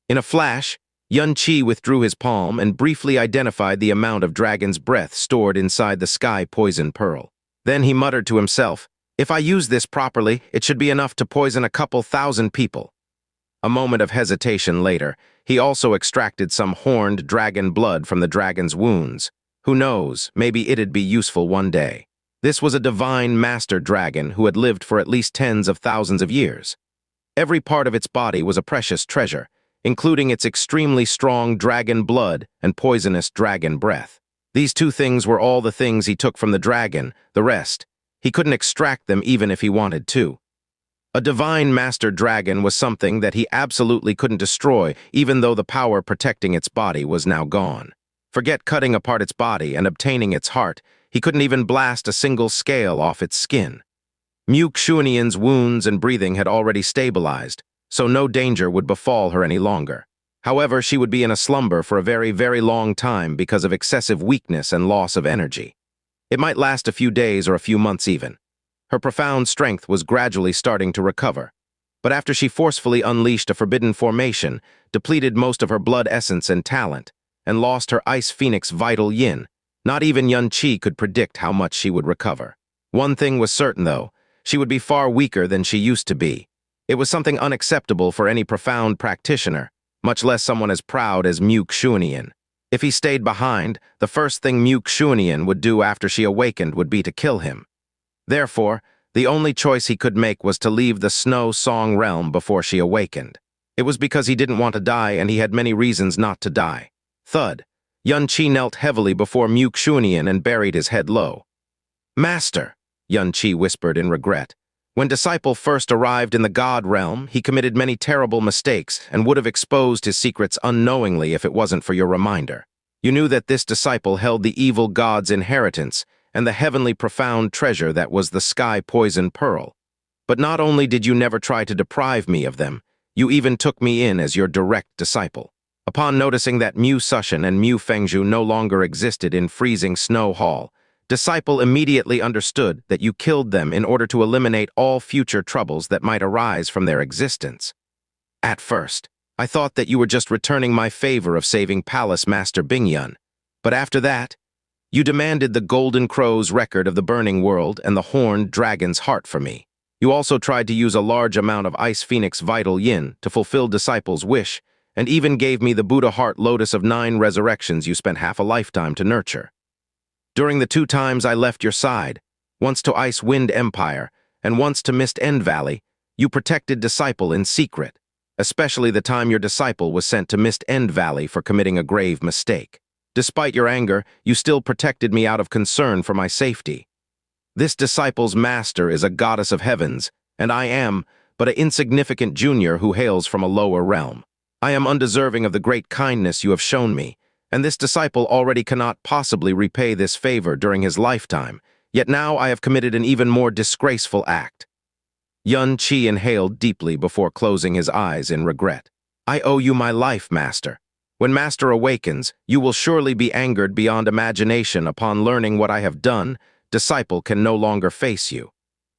In a flash, Yan Qi withdrew his palm and briefly identified the amount of dragon's breath stored inside the sky poison pearl. Then he muttered to himself, "If I use this properly, it should be enough to poison a couple thousand people." A moment of hesitation later, he also extracted some horned dragon blood from the dragon's wounds. Who knows, maybe it'd be useful one day. This was a divine master dragon who had lived for at least tens of thousands of years. Every part of its body was a precious treasure, including its extremely strong dragon blood and poisonous dragon breath. These two things were all the things he took from the dragon. The rest, he couldn't extract them even if he wanted to. A divine master dragon was something that he absolutely couldn't destroy, even though the power protecting its body was now gone. Forget cutting apart its body and obtaining its heart, he couldn't even blast a single scale off its skin. Xianxia's wounds and breathing had already stabilized, so no danger would befall her any longer. However, she would be in a slumber for a very, very long time because of excessive weakness and loss of energy. It might last a few days or a few months even. Her profound strength was gradually starting to recover. But after she forcefully unleashed a forbidden formation, depleted most of her blood essence and talent, and lost her Ice Phoenix vital yin, not even Yan Qi could predict how much she would recover. One thing was certain, though. She would be far weaker than she used to be. It was something unacceptable for any profound practitioner, much less someone as proud as Xianxia. If he stayed behind, the first thing Xianxia would do after she awakened would be to kill him. Therefore, the only choice he could make was to leave the Snow Song realm before she awakened. It was because he didn't want to die, and he had many reasons not to die. Thud. Yan Qi knelt heavily before Xianxia and buried his head low. "Master," Yan Qi whispered in regret. When Disciple first arrived in the God Realm, he committed many terrible mistakes and would have exposed his secrets unknowingly if it wasn't for your reminder. You knew that this disciple held the evil god's inheritance and the heavenly profound treasure that was the sky poison pearl. But not only did you never try to deprive me of them, you even took me in as your direct disciple. Upon noticing that Mu Sushan and Mu Fengzhu no longer existed in freezing Snow Hall, Disciple immediately understood that you killed them in order to eliminate all future troubles that might arise from their existence. At first, I thought that you were just returning my favor of saving Palace Master Bingyun, but after that, you demanded the Golden Crow's record of the Burning World and the Horned Dragon's heart for me. You also tried to use a large amount of Ice Phoenix Vital Yin to fulfill Disciple's wish, and even gave me the Buddha Heart Lotus of 9 resurrections you spent half a lifetime to nurture. During the 2 times I left your side, once to Ice Wind Empire and once to Mist End Valley, you protected Disciple in secret, especially the time your disciple was sent to Mist End Valley for committing a grave mistake. Despite your anger, you still protected me out of concern for my safety. This disciple's master is a goddess of heavens, and I am but an insignificant junior who hails from a lower realm. I am undeserving of the great kindness you have shown me, and this disciple already cannot possibly repay this favor during his lifetime, yet now I have committed an even more disgraceful act. Yan Qi inhaled deeply before closing his eyes in regret. I owe you my life, Master. When Master awakens, you will surely be angered beyond imagination upon learning what I have done. Disciple can no longer face you.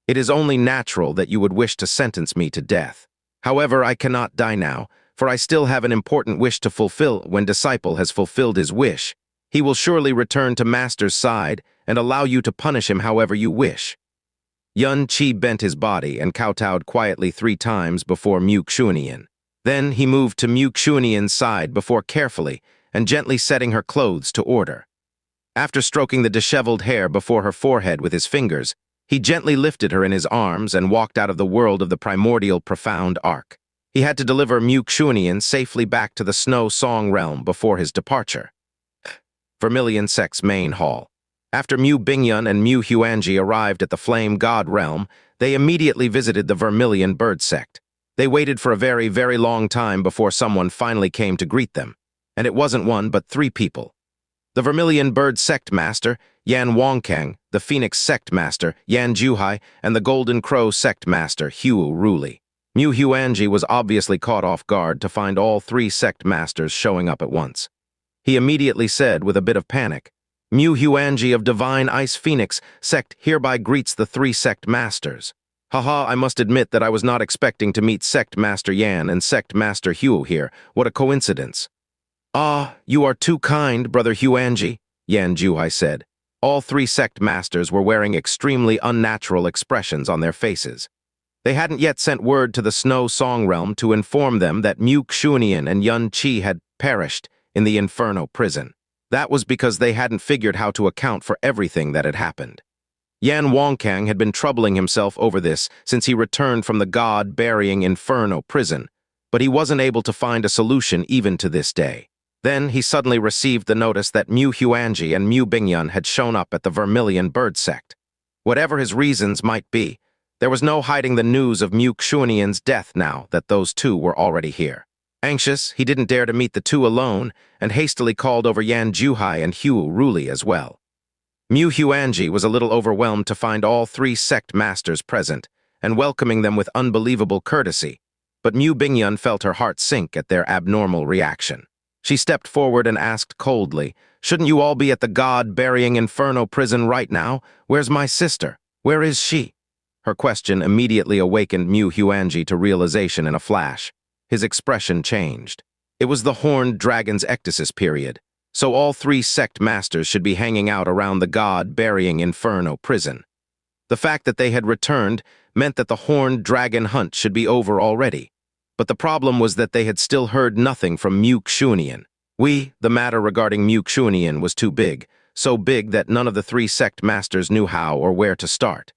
It is only natural that you would wish to sentence me to death. However, I cannot die now, for I still have an important wish to fulfill. When Disciple has fulfilled his wish, he will surely return to Master's side and allow you to punish him however you wish. Yan Qi bent his body and kowtowed quietly 3 times before Xianxia. Then he moved to Xianxia's side before carefully and gently setting her clothes to order. After stroking the disheveled hair before her forehead with his fingers, he gently lifted her in his arms and walked out of the world of the primordial profound arc. He had to deliver Xianxia safely back to the Snow Song realm before his departure. Vermilion Sect's main hall. After Mu Bingyun and Mu Huanji arrived at the Flame God realm, they immediately visited the Vermilion Bird Sect. They waited for a very, very long time before someone finally came to greet them, and it wasn't 1 but 3 people. The Vermilion Bird Sect Master, Yan Wancang, the Phoenix Sect Master, Yan Juhai, and the Golden Crow Sect Master, Huo Ruli. Mu Huanji was obviously caught off guard to find all 3 sect masters showing up at once. He immediately said with a bit of panic, Mu Huanji of Divine Ice Phoenix Sect hereby greets the 3 sect masters. Haha, I must admit that I was not expecting to meet Sect Master Yan and Sect Master Huo here. What a coincidence. Ah, you are too kind, Brother Huanji, Yan Juhai said. All 3 sect masters were wearing extremely unnatural expressions on their faces. They hadn't yet sent word to the Snow Song realm to inform them that Xianxia and Yan Qi had perished in the Inferno Prison. That was because they hadn't figured how to account for everything that had happened. Yan Wancang had been troubling himself over this since he returned from the God Burying Inferno Prison, but he wasn't able to find a solution even to this day. Then he suddenly received the notice that Mu Huanji and Mu Bingyun had shown up at the Vermilion Bird Sect. Whatever his reasons might be, there was no hiding the news of Mu Xuanian's death now that those two were already here. Anxious, he didn't dare to meet the two alone and hastily called over Yan Juhai and Hu Ruli as well. Mu Huanji was a little overwhelmed to find all three sect masters present and welcoming them with unbelievable courtesy, but Mu Bingyun felt her heart sink at their abnormal reaction. She stepped forward and asked coldly, "Shouldn't you all be at the God Burying Inferno Prison right now? Where's my sister? Where is she?" Her question immediately awakened Mu Huanji to realization in a flash. His expression changed. It was the Horned Dragon's ectasis period, so all three sect masters should be hanging out around the God Burying Inferno Prison. The fact that they had returned meant that the Horned Dragon hunt should be over already. But the problem was that they had still heard nothing from Mu Xuanian. The matter regarding Mu Xuanian was too big, so big that none of the three sect masters knew how or where to start.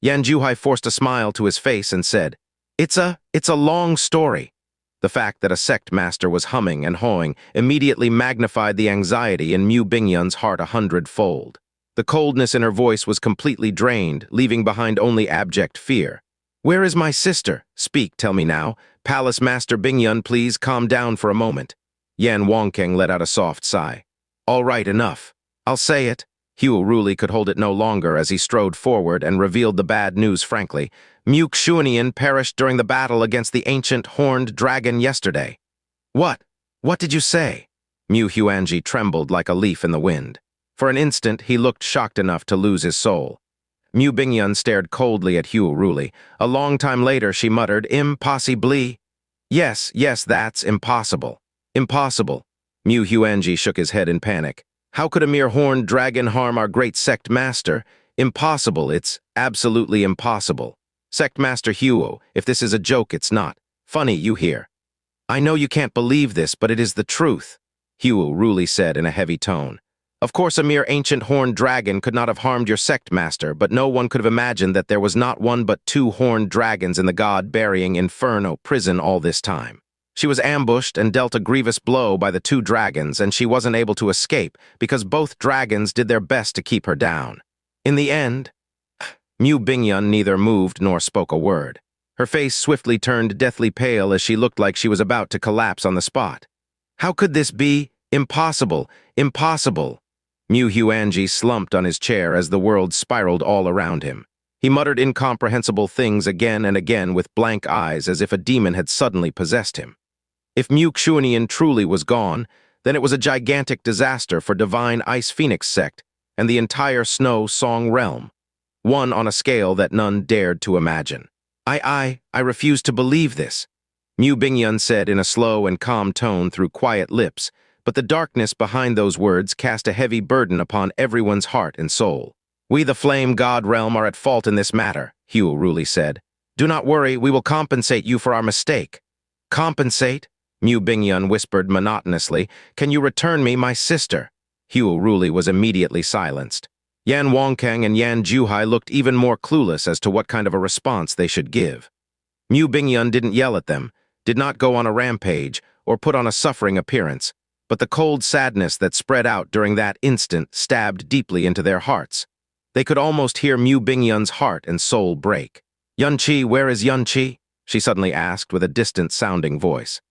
Yan Juhai forced a smile to his face and said, It's a long story." The fact that a sect master was humming and hawing immediately magnified the anxiety in Mu Bingyun's heart 100-fold. The coldness in her voice was completely drained, leaving behind only abject fear. "Where is my sister? Speak, tell me now. Palace Master Bingyun, please calm down for a moment." Yan Wancang let out a soft sigh. "All right, enough. I'll say it." Hu Ruli could hold it no longer as he strode forward and revealed the bad news frankly. Mu Xuanian perished during the battle against the ancient horned dragon yesterday. "What? What did you say?" Mu Huanji trembled like a leaf in the wind. For an instant, he looked shocked enough to lose his soul. Mu Bingyun stared coldly at Hu Ruli. A long time later, she muttered, "Impossibly." Yes, that's impossible. Impossible." Mu Huanji shook his head in panic. "How could a mere horned dragon harm our great sect master? Impossible, it's absolutely impossible. Sect Master Huo, if this is a joke, it's not. Funny, you hear." "I know you can't believe this, but it is the truth," Huo Ruli said in a heavy tone. "Of course, a mere ancient horned dragon could not have harmed your sect master, but no one could have imagined that there was not one but two horned dragons in the God Burying Inferno Prison all this time. She was ambushed and dealt a grievous blow by the two dragons, and she wasn't able to escape because both dragons did their best to keep her down. In the end..." Mu Bingyun neither moved nor spoke a word. Her face swiftly turned deathly pale as she looked like she was about to collapse on the spot. "How could this be? Impossible! Impossible!" Mu Huanji slumped on his chair as the world spiraled all around him. He muttered incomprehensible things again and again with blank eyes as if a demon had suddenly possessed him. If Mu Xuanian truly was gone, then it was a gigantic disaster for Divine Ice Phoenix Sect and the entire Snow Song Realm. One on a scale that none dared to imagine. I refuse to believe this," Mu Bingyun said in a slow and calm tone through quiet lips, but the darkness behind those words cast a heavy burden upon everyone's heart and soul. "We, the Flame God Realm, are at fault in this matter," Hu Ruli said. "Do not worry, we will compensate you for our mistake." "Compensate?" Mu Bingyun whispered monotonously. "Can you return me my sister?" Hu Ruli was immediately silenced. Yan Wancang and Yan Juhai looked even more clueless as to what kind of a response they should give. Mu Bingyun didn't yell at them, did not go on a rampage, or put on a suffering appearance, but the cold sadness that spread out during that instant stabbed deeply into their hearts. They could almost hear Mu Bingyun's heart and soul break. "Yunqi, where is Yunqi?" she suddenly asked with a distant-sounding voice.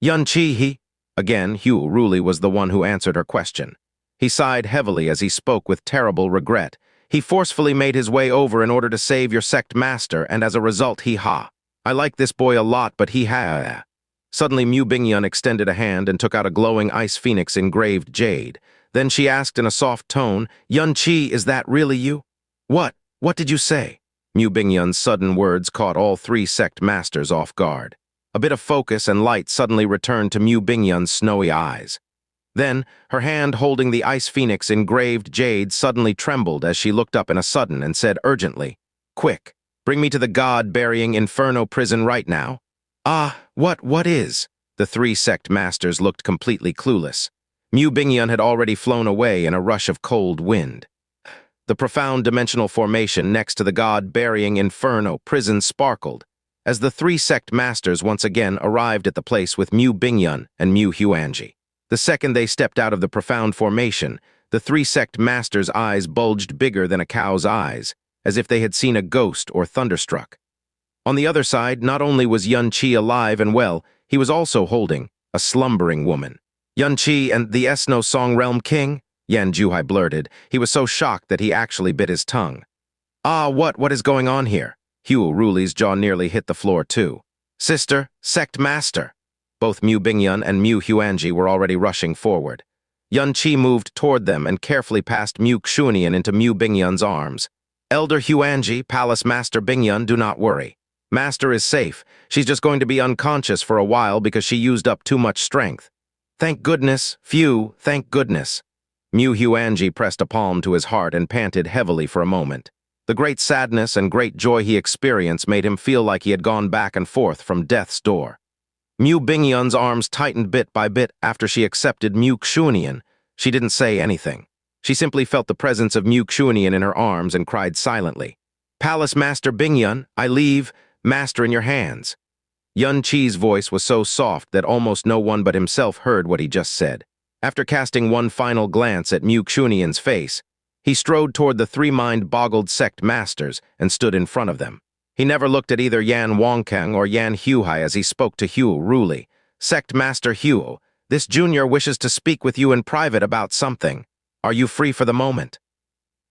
"Yunqi, he..." Again, Hu Ruli was the one who answered her question. He sighed heavily as he spoke with terrible regret. "He forcefully made his way over in order to save your sect master, and as a result, I like this boy a lot, but Suddenly, Mu Bingyun extended a hand and took out a glowing ice phoenix engraved jade. Then she asked in a soft tone, "Yunqi, is that really you?" What did you say?" Mu Bingyun's sudden words caught all three sect masters off guard. A bit of focus and light suddenly returned to Mu Bingyun's snowy eyes. Then, her hand holding the ice phoenix engraved jade suddenly trembled as she looked up in a sudden and said urgently, "Quick, bring me to the God Burying Inferno Prison right now." What is?" The three sect masters looked completely clueless. Mu Bingyun had already flown away in a rush of cold wind. The profound dimensional formation next to the God Burying Inferno Prison sparkled, as the three sect masters once again arrived at the place with Mu Bingyun and Mu Huanji. The second they stepped out of the profound formation, the three sect masters' eyes bulged bigger than a cow's eyes, as if they had seen a ghost or thunderstruck. On the other side, not only was Yan Qi alive and well, he was also holding a slumbering woman. Yan Qi and the Song Realm King? Yan Juhai blurted. He was so shocked that he actually bit his tongue. Ah, what is going on here? Hugh Ruli's jaw nearly hit the floor too. Sister, sect master. Both Mu Bingyun and Mu Huanji were already rushing forward. Yan Qi moved toward them and carefully passed Mu Xunian into Mu Bingyun's arms. Elder Huanji, Palace Master Bingyun, do not worry. Master is safe. She's just going to be unconscious for a while because she used up too much strength. Thank goodness, phew, thank goodness. Mu Huanji pressed a palm to his heart and panted heavily for a moment. The great sadness and great joy he experienced made him feel like he had gone back and forth from death's door. Mu Bingyun's arms tightened bit by bit after she accepted Mu Xunian. She didn't say anything. She simply felt the presence of Mu Xunian in her arms and cried silently. Palace Master Bingyun, I leave, Master in your hands. Yan Qi's voice was so soft that almost no one but himself heard what he just said. After casting one final glance at Mu Xunian's face, he strode toward the three mind-boggled sect masters and stood in front of them. He never looked at either Yan Wancang or Yan Huhai as he spoke to Hugh Ruli. Sect Master Hugh, this junior wishes to speak with you in private about something. Are you free for the moment?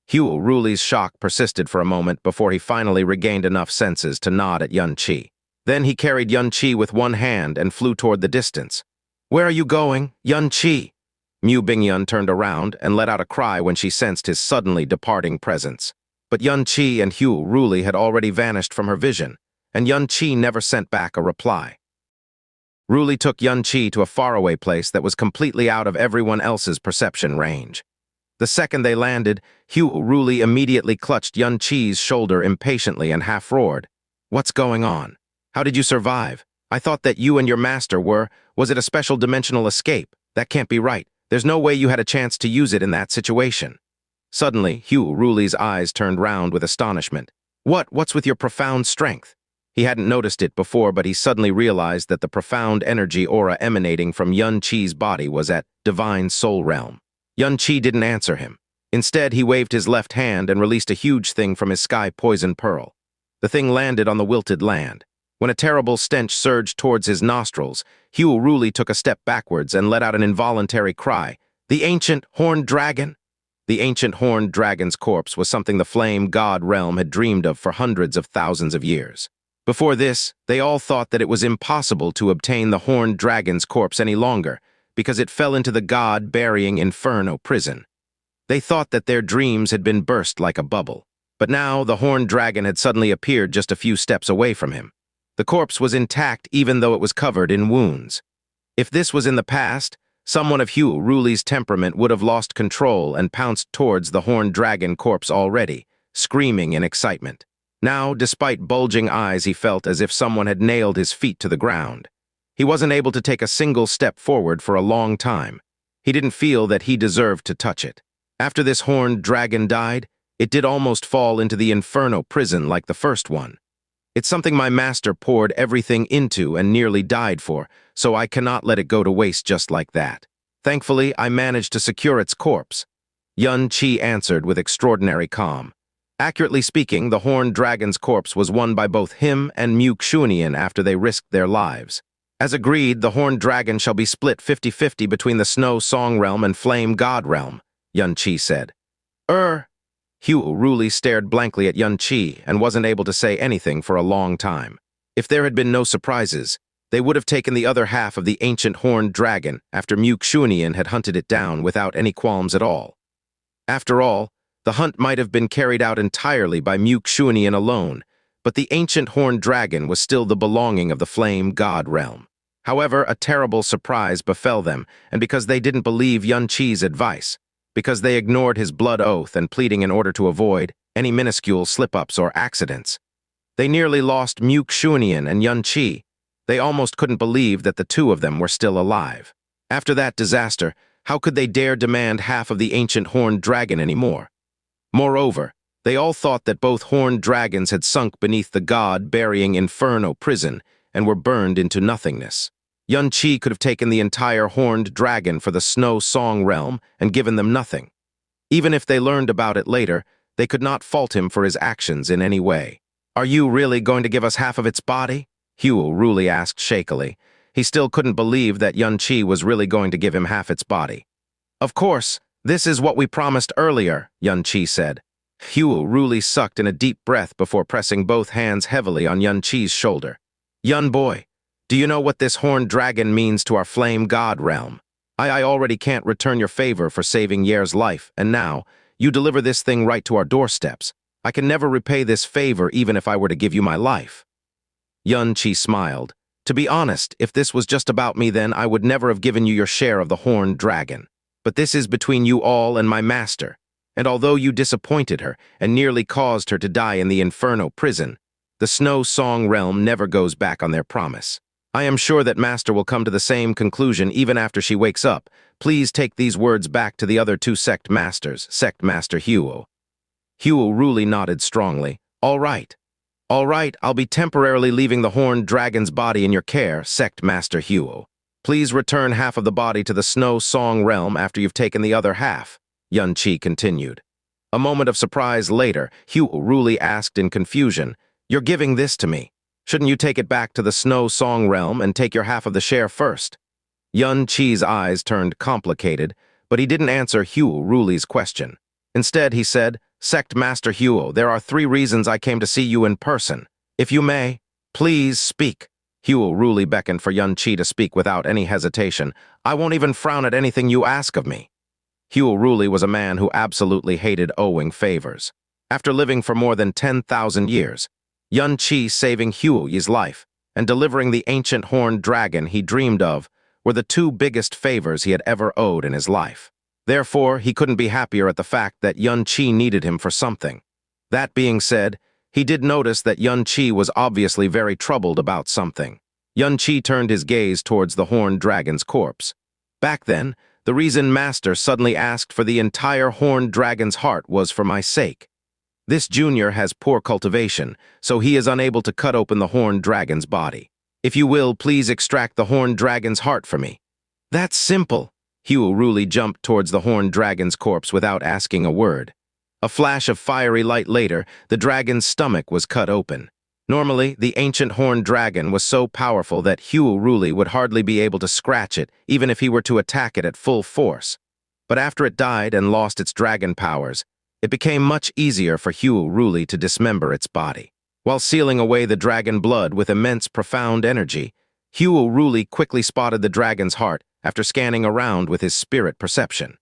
Hugh Ruli's shock persisted for a moment before he finally regained enough senses to nod at Yan Qi. Then he carried Yan Qi with one hand and flew toward the distance. Where are you going, Yan Qi? Mu Bingyun turned around and let out a cry when she sensed his suddenly departing presence. But Yan Qi and Hugh Ruli had already vanished from her vision, and Yan Qi never sent back a reply. Ruli took Yan Qi to a faraway place that was completely out of everyone else's perception range. The second they landed, Hugh Ruli immediately clutched Yan Qi's shoulder impatiently and half-roared. What's going on? How did you survive? I thought that you and your master was it a special dimensional escape? That can't be right. There's no way you had a chance to use it in that situation. Suddenly, Hugh Ruli's eyes turned round with astonishment. What's with your profound strength? He hadn't noticed it before, but he suddenly realized that the profound energy aura emanating from Yan Qi's body was at Divine Soul Realm. Yan Qi didn't answer him. Instead, he waved his left hand and released a huge thing from his sky poison pearl. The thing landed on the wilted land. When a terrible stench surged towards his nostrils, Hugh Ruli took a step backwards and let out an involuntary cry. The ancient horned dragon? The ancient horned dragon's corpse was something the flame God Realm had dreamed of for hundreds of thousands of years. Before this, they all thought that it was impossible to obtain the horned dragon's corpse any longer, because it fell into the God Burying Inferno Prison. They thought that their dreams had been burst like a bubble. But now the horned dragon had suddenly appeared just a few steps away from him. The corpse was intact even though it was covered in wounds. If this was in the past, someone of Hugh Ruli's temperament would have lost control and pounced towards the horned dragon corpse already, screaming in excitement. Now, despite bulging eyes, he felt as if someone had nailed his feet to the ground. He wasn't able to take a single step forward for a long time. He didn't feel that he deserved to touch it. After this horned dragon died, it did almost fall into the Inferno Prison like the first one. It's something my master poured everything into and nearly died for, so I cannot let it go to waste just like that. Thankfully, I managed to secure its corpse. Yan Qi answered with extraordinary calm. Accurately speaking, the horned dragon's corpse was won by both him and Mu Xunian after they risked their lives. As agreed, the horned dragon shall be split 50-50 between the Snow Song Realm and Flame God Realm, Yan Qi said. Hugh Ruli stared blankly at Yan Qi and wasn't able to say anything for a long time. If there had been no surprises, they would have taken the other half of the ancient horned dragon after Mu Xunian had hunted it down without any qualms at all. After all, the hunt might have been carried out entirely by Mu Xunian alone, but the ancient horned dragon was still the belonging of the Flame God Realm. However, a terrible surprise befell them, and because they didn't believe Yan Qi's advice, because they ignored his blood oath and pleading in order to avoid any minuscule slip-ups or accidents. They nearly lost Mu Xunian and Yan Qi. They almost couldn't believe that the two of them were still alive. After that disaster, how could they dare demand half of the ancient horned dragon anymore? Moreover, they all thought that both horned dragons had sunk beneath the God Burying Inferno Prison and were burned into nothingness. Xianxia could have taken the entire horned dragon for the Snow Song Realm and given them nothing. Even if they learned about it later, they could not fault him for his actions in any way. "Are you really going to give us half of its body?" Ruli asked shakily. He still couldn't believe that Xianxia was really going to give him half its body. "Of course, this is what we promised earlier," Xianxia said. Ruli sucked in a deep breath before pressing both hands heavily on Xianxia's shoulder. "Yun boy, do you know what this horned dragon means to our flame god realm? I already can't return your favor for saving Yer's life, and now, you deliver this thing right to our doorsteps. I can never repay this favor even if I were to give you my life." Xianxia smiled. "To be honest, if this was just about me then I would never have given you your share of the horned dragon. But this is between you all and my master, and although you disappointed her and nearly caused her to die in the Inferno prison, the Snow Song Realm never goes back on their promise. I am sure that Master will come to the same conclusion even after she wakes up. Please take these words back to the other two sect masters, Sect Master Huo." Ruli nodded strongly. All right, I'll be temporarily leaving the horned dragon's body in your care, Sect Master Huo. Please return half of the body to the Snow Song Realm after you've taken the other half," Xianxia continued. A moment of surprise later, Ruli asked in confusion, "You're giving this to me. Shouldn't you take it back to the Snow Song Realm and take your half of the share first?" Xianxia's eyes turned complicated, but he didn't answer Ruli's question. Instead, he said, "Sect Master Huo, there are 3 reasons I came to see you in person. If you may, please speak." Ruli beckoned for Xianxia to speak without any hesitation. "I won't even frown at anything you ask of me." Ruli was a man who absolutely hated owing favors. After living for more than 10,000 years, Xianxia saving Huo's life and delivering the ancient horned dragon he dreamed of were the 2 biggest favors he had ever owed in his life. Therefore, he couldn't be happier at the fact that Xianxia needed him for something. That being said, he did notice that Xianxia was obviously very troubled about something. Xianxia turned his gaze towards the horned dragon's corpse. "Back then, the reason Master suddenly asked for the entire horned dragon's heart was for my sake. This junior has poor cultivation, so he is unable to cut open the horned dragon's body. If you will, please extract the horned dragon's heart for me." "That's simple." Ruli jumped towards the horned dragon's corpse without asking a word. A flash of fiery light later, the dragon's stomach was cut open. Normally, the ancient horned dragon was so powerful that Ruli would hardly be able to scratch it, even if he were to attack it at full force. But after it died and lost its dragon powers, it became much easier for Ruli to dismember its body. While sealing away the dragon blood with immense profound energy, Ruli quickly spotted the dragon's heart after scanning around with his spirit perception.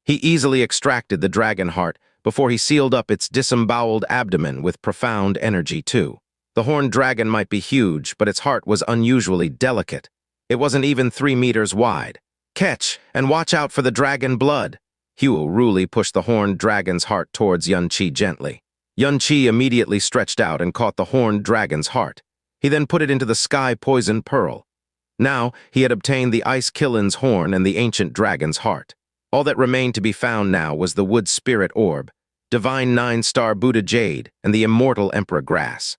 He easily extracted the dragon heart before he sealed up its disemboweled abdomen with profound energy too. The horned dragon might be huge, but its heart was unusually delicate. It wasn't even 3 meters wide. "Catch, and watch out for the dragon blood." Ruli pushed the horned dragon's heart towards Xianxia gently. Xianxia immediately stretched out and caught the horned dragon's heart. He then put it into the sky poison pearl. Now, he had obtained the ice killin's horn and the ancient dragon's heart. All that remained to be found now was the wood spirit orb, divine 9-star Buddha jade, and the immortal emperor grass.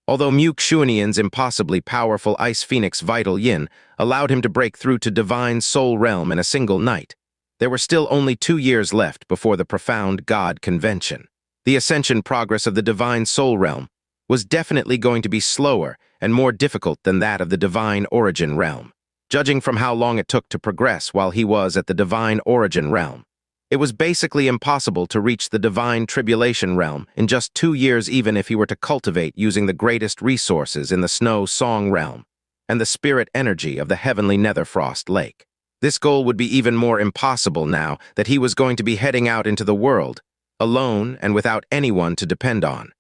Although Muke Shuanian's impossibly powerful ice phoenix vital yin allowed him to break through to divine soul realm in a single night, there were still only 2 years left before the profound God convention. The ascension progress of the divine soul realm was definitely going to be slower and more difficult than that of the divine origin realm. Judging from how long it took to progress while he was at the divine origin realm, it was basically impossible to reach the divine tribulation realm in just 2 years even if he were to cultivate using the greatest resources in the Snow Song realm and the spirit energy of the heavenly Netherfrost Lake. This goal would be even more impossible now that he was going to be heading out into the world, alone and without anyone to depend on.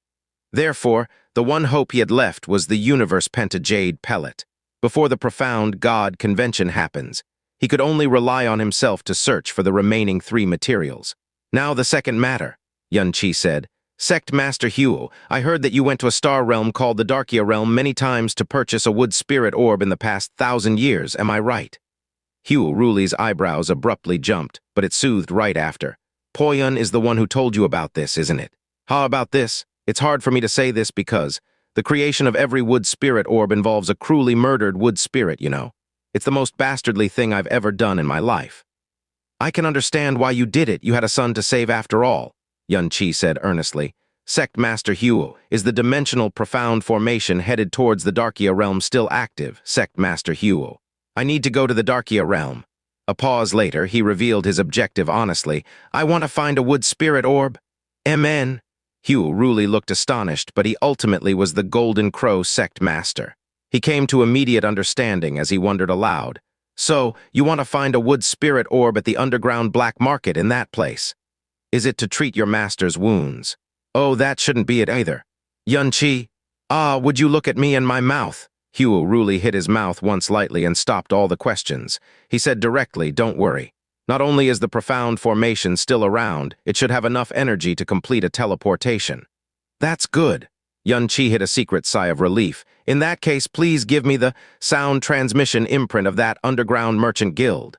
Therefore, the one hope he had left was the Universe Pentajade pellet. Before the profound God convention happens, he could only rely on himself to search for the remaining 3 materials. "Now the second matter," Xianxia said. "Sect Master Huo, I heard that you went to a star realm called the Darkya Realm many times to purchase a wood spirit orb in the past 1,000 years, am I right?" Ruli's eyebrows abruptly jumped, but it soothed right after. Poyun is the one who told you about this, isn't it? How about this? It's hard for me to say this because the creation of every wood spirit orb involves a cruelly murdered wood spirit, you know. It's the most bastardly thing I've ever done in my life. I can understand why you did it. You had a son to save after all, Xianxia said earnestly. Sect Master Huo, is the dimensional profound formation headed towards the Darkya Realm still active, Sect Master Huo? I need to go to the Darkya Realm. A pause later, he revealed his objective honestly. I want to find a wood spirit orb. MN. Huo really looked astonished, but he ultimately was the Golden Crow Sect Master. He came to immediate understanding as he wondered aloud. So, you want to find a wood spirit orb at the underground black market in that place? Is it to treat your master's wounds? Oh, that shouldn't be it either. Xianxia, would you look at me and my mouth? Huo really hit his mouth once lightly and stopped all the questions. He said directly, don't worry. Not only is the profound formation still around, it should have enough energy to complete a teleportation. That's good. Xianxia hit a secret sigh of relief. In that case, please give me the sound transmission imprint of that underground merchant guild.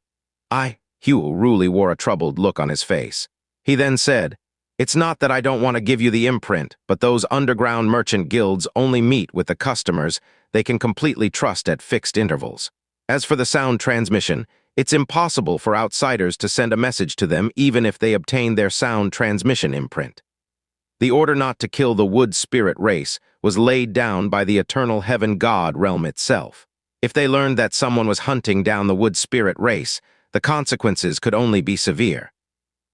Huo really wore a troubled look on his face. He then said, it's not that I don't want to give you the imprint, but those underground merchant guilds only meet with the customers they can completely trust at fixed intervals. As for the sound transmission, it's impossible for outsiders to send a message to them even if they obtain their sound transmission imprint. The order not to kill the wood spirit race was laid down by the eternal heaven god realm itself. If they learned that someone was hunting down the wood spirit race, the consequences could only be severe.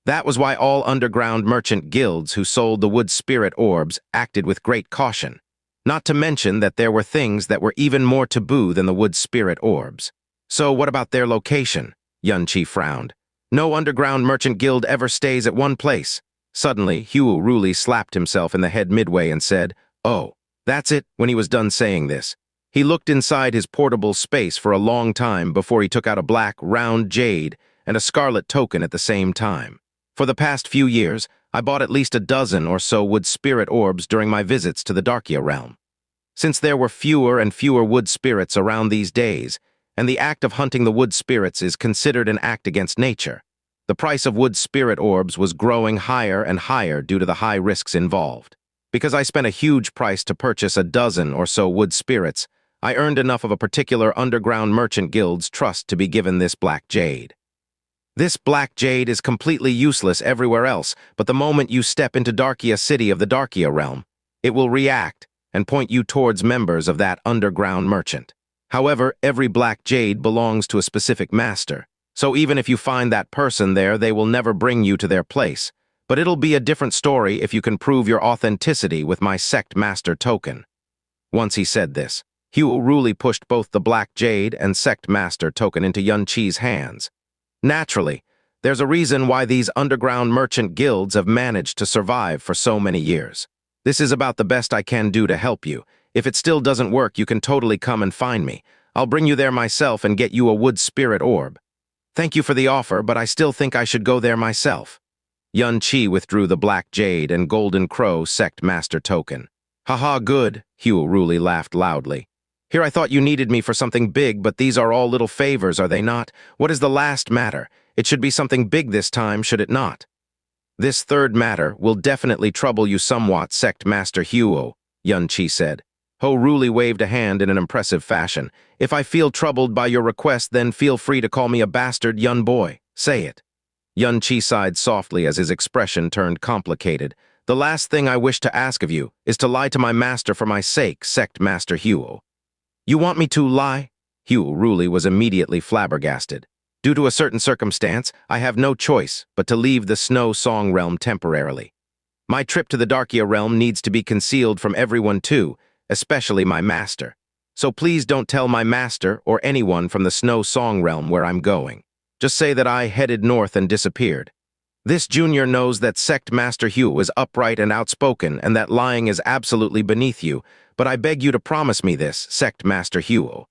That was why all underground merchant guilds who sold the wood spirit orbs acted with great caution. Not to mention that there were things that were even more taboo than the wood spirit orbs. So what about their location? Xianxia frowned. No underground merchant guild ever stays at one place. Suddenly, Huo really slapped himself in the head midway and said, oh, that's it. When he was done saying this, he looked inside his portable space for a long time before he took out a black, round jade and a scarlet token at the same time. For the past few years, I bought at least a dozen or so wood spirit orbs during my visits to the Darkya Realm. Since there were fewer and fewer wood spirits around these days, and the act of hunting the wood spirits is considered an act against nature, the price of wood spirit orbs was growing higher and higher due to the high risks involved. Because I spent a huge price to purchase a dozen or so wood spirits, I earned enough of a particular underground merchant guild's trust to be given this black jade. This black jade is completely useless everywhere else, but the moment you step into Darkya City of the Darkya Realm, it will react and point you towards members of that underground merchant. However, every black jade belongs to a specific master, so even if you find that person there, they will never bring you to their place. But it'll be a different story if you can prove your authenticity with my sect master token. Once he said this, Huo really pushed both the black jade and sect master token into Xianxia's hands. Naturally, there's a reason why these underground merchant guilds have managed to survive for so many years. This is about the best I can do to help you. If it still doesn't work, you can totally come and find me. I'll bring you there myself and get you a wood spirit orb. Thank you for the offer, but I still think I should go there myself. Xianxia withdrew the black jade and Golden Crow Sect Master token. Haha, good, Huo really laughed loudly. Here I thought you needed me for something big, but these are all little favors, are they not? What is the last matter? It should be something big this time, should it not? This third matter will definitely trouble you somewhat, Sect Master Huo, Xianxia said. Ho Ruli waved a hand in an impressive fashion. If I feel troubled by your request, then feel free to call me a bastard young boy. Say it. Xianxia sighed softly as his expression turned complicated. The last thing I wish to ask of you is to lie to my master for my sake, Sect Master Huo. You want me to lie? Huo Ruli was immediately flabbergasted. Due to a certain circumstance, I have no choice but to leave the Snow Song Realm temporarily. My trip to the Darkya Realm needs to be concealed from everyone too, especially my master. So please don't tell my master or anyone from the Snow Song Realm where I'm going. Just say that I headed north and disappeared. This junior knows that Sect Master Huo is upright and outspoken and that lying is absolutely beneath you, but I beg you to promise me this, Sect Master Huo.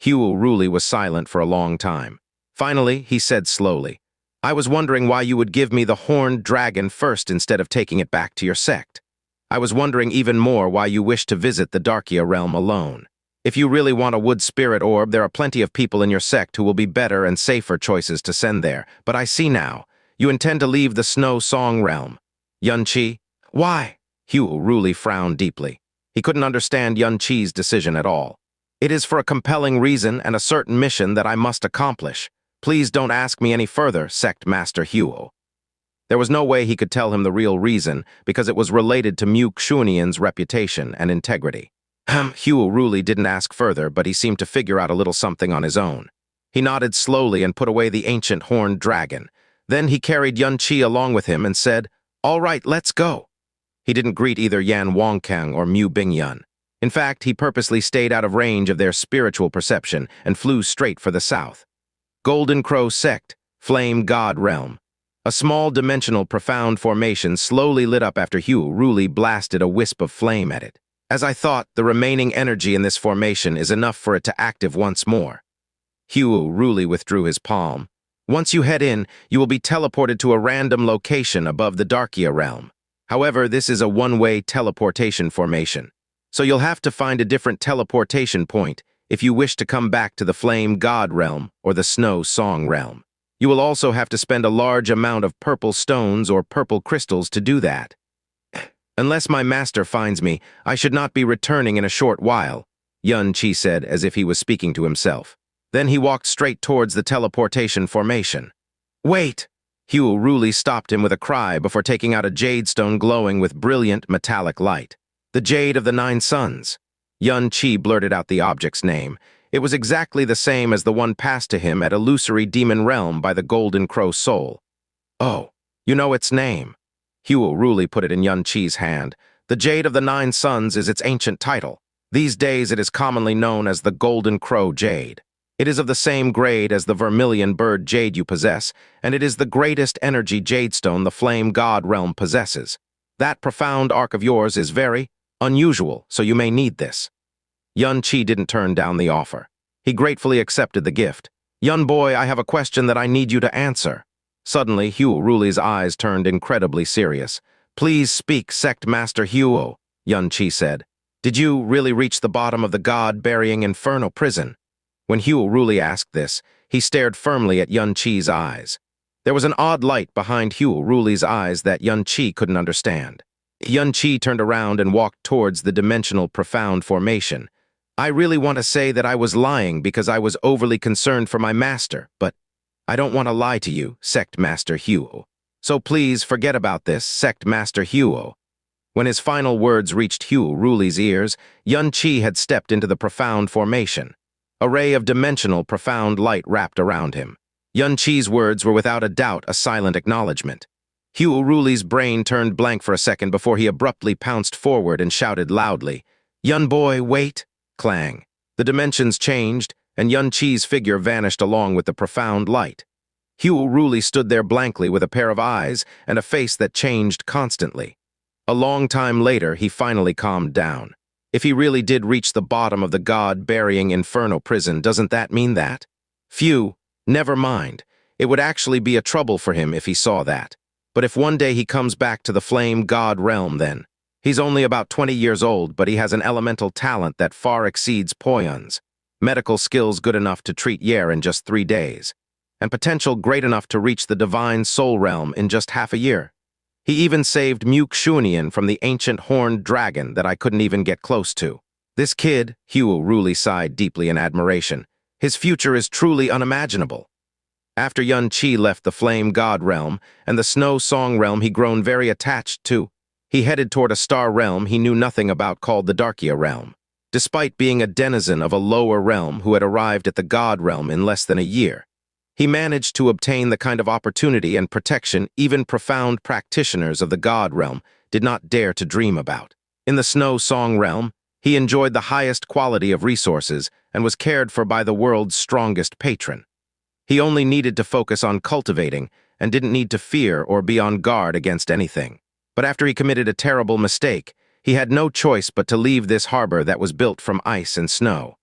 Huo Ruli was silent for a long time. Finally, he said slowly, I was wondering why you would give me the horned dragon first instead of taking it back to your sect. I was wondering even more why you wish to visit the Darkya Realm alone. If you really want a wood spirit orb, there are plenty of people in your sect who will be better and safer choices to send there. But I see now, You intend to leave the Snow Song Realm. Xianxia? Why? Hugh Ruli frowned deeply. He couldn't understand Xianxia's decision at all. It is for a compelling reason and a certain mission that I must accomplish. Please don't ask me any further, Sect Master Hugh. There was no way he could tell him the real reason, because it was related to Mu Xunian's reputation and integrity. Hugh Ruli didn't ask further, but he seemed to figure out a little something on his own. He nodded slowly and put away the ancient horned dragon. Then he carried Xianxia along with him and said, "All right, let's go." He didn't greet either Yan Wancang or Mu Bingyun. In fact, he purposely stayed out of range of their spiritual perception and flew straight for the south. Golden Crow Sect, Flame God Realm. A small dimensional profound formation slowly lit up after Hugh Ruli blasted a wisp of flame at it. As I thought, the remaining energy in this formation is enough for it to active once more. Hugh Ruli withdrew his palm. Once you head in, you will be teleported to a random location above the Darkya Realm. However, this is a one-way teleportation formation, so you'll have to find a different teleportation point if you wish to come back to the Flame God Realm or the Snow Song Realm. You will also have to spend a large amount of purple stones or purple crystals to do that. Unless my master finds me, I should not be returning in a short while, Xianxia said as if he was speaking to himself. Then he walked straight towards the teleportation formation. Wait! Hugh Ruli stopped him with a cry before taking out a jade stone glowing with brilliant metallic light. The Jade of the Nine Suns. Xianxia blurted out the object's name. It was exactly the same as the one passed to him at Illusory Demon Realm by the Golden Crow Soul. Oh, you know its name. Hugh Ruli put it in Xianxia's hand. The Jade of the Nine Suns is its ancient title. These days it is commonly known as the Golden Crow Jade. It is of the same grade as the vermilion bird jade you possess, and it is the greatest energy jadestone the Flame God Realm possesses. That profound arc of yours is very unusual, so you may need this. Xianxia didn't turn down the offer. He gratefully accepted the gift. Yun boy, I have a question that I need you to answer. Suddenly, Hugh Ruli's eyes turned incredibly serious. Please speak, Sect Master Hugh, Xianxia said. Did you really reach the bottom of the God Burying Inferno Prison? When Hugh Ruli asked this, he stared firmly at Xianxia's eyes. There was an odd light behind Hugh Ruli's eyes that Xianxia couldn't understand. Xianxia turned around and walked towards the dimensional profound formation. I really want to say that I was lying because I was overly concerned for my master, but I don't want to lie to you, Sect Master Hugh. So please forget about this, Sect Master Hugh. When his final words reached Hugh Ruli's ears, Xianxia had stepped into the profound formation. A ray of dimensional profound light wrapped around him. Xianxia's words were without a doubt a silent acknowledgement. Hugh Ruli's brain turned blank for a second before he abruptly pounced forward and shouted loudly, Yun boy, wait! Clang. The dimensions changed, and Xianxia's figure vanished along with the profound light. Hugh Ruli stood there blankly with a pair of eyes and a face that changed constantly. A long time later, he finally calmed down. If he really did reach the bottom of the God Burying Inferno Prison, doesn't that mean that? Phew, never mind. It would actually be a trouble for him if he saw that. But if one day he comes back to the Flame God Realm then. He's only about 20 years old, but he has an elemental talent that far exceeds Poyun's. Medical skills good enough to treat Yer in just 3 days, and potential great enough to reach the Divine Soul Realm in just half a year. He even saved Mu Xunian from the ancient horned dragon that I couldn't even get close to. This kid, Hugh Ruli sighed deeply in admiration. His future is truly unimaginable. After Xianxia left the Flame God Realm and the Snow Song Realm he'd grown very attached to, he headed toward a star realm he knew nothing about called the Darkya Realm. Despite being a denizen of a lower realm who had arrived at the God Realm in less than a year, he managed to obtain the kind of opportunity and protection even profound practitioners of the God Realm did not dare to dream about. In the Snow Song Realm, he enjoyed the highest quality of resources and was cared for by the world's strongest patron. He only needed to focus on cultivating and didn't need to fear or be on guard against anything. But after he committed a terrible mistake, he had no choice but to leave this harbor that was built from ice and snow.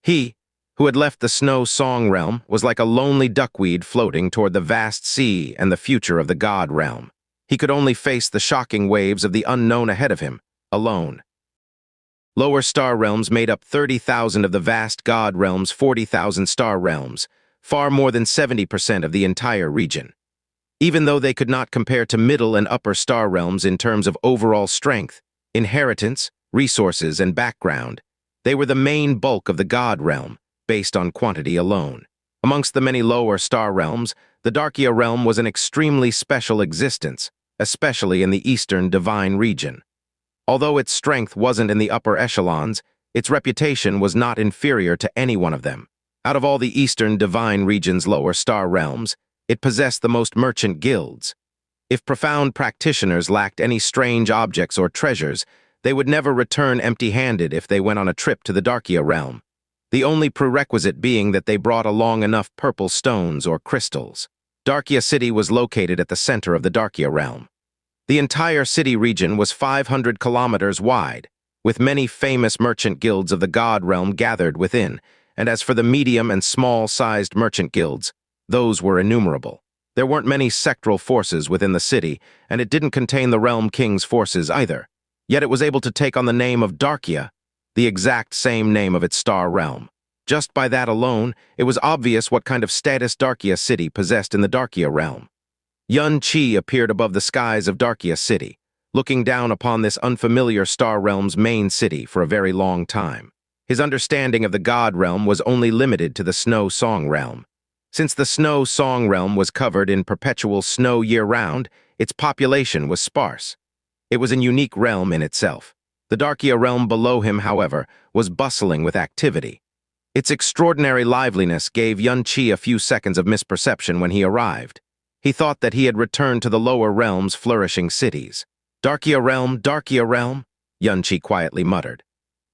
He, who had left the Snow Song Realm, was like a lonely duckweed floating toward the vast sea and the future of the God Realm. He could only face the shocking waves of the unknown ahead of him, alone. Lower star realms made up 30,000 of the vast God Realm's 40,000 star realms, far more than 70% of the entire region. Even though they could not compare to middle and upper star realms in terms of overall strength, inheritance, resources, and background, they were the main bulk of the God Realm, based on quantity alone. Amongst the many lower star realms, the Darkya Realm was an extremely special existence, especially in the eastern divine region. Although its strength wasn't in the upper echelons, its reputation was not inferior to any one of them. Out of all the eastern divine region's lower star realms, it possessed the most merchant guilds. If profound practitioners lacked any strange objects or treasures, they would never return empty-handed if they went on a trip to the Darkya Realm, the only prerequisite being that they brought along enough purple stones or crystals. Darkya City was located at the center of the Darkya Realm. The entire city region was 500 kilometers wide, with many famous merchant guilds of the God Realm gathered within, and as for the medium and small-sized merchant guilds, those were innumerable. There weren't many sectoral forces within the city, and it didn't contain the Realm King's forces either. Yet it was able to take on the name of Darkya, the exact same name of its star realm. Just by that alone, it was obvious what kind of status Darkya City possessed in the Darkya Realm. Yan Qi appeared above the skies of Darkya City, looking down upon this unfamiliar star realm's main city for a very long time. His understanding of the God Realm was only limited to the Snow Song Realm. Since the Snow Song Realm was covered in perpetual snow year-round, its population was sparse. It was a unique realm in itself. The Darkya Realm below him, however, was bustling with activity. Its extraordinary liveliness gave Yan Qi a few seconds of misperception when he arrived. He thought that he had returned to the lower realm's flourishing cities. Darkya Realm, Yan Qi quietly muttered.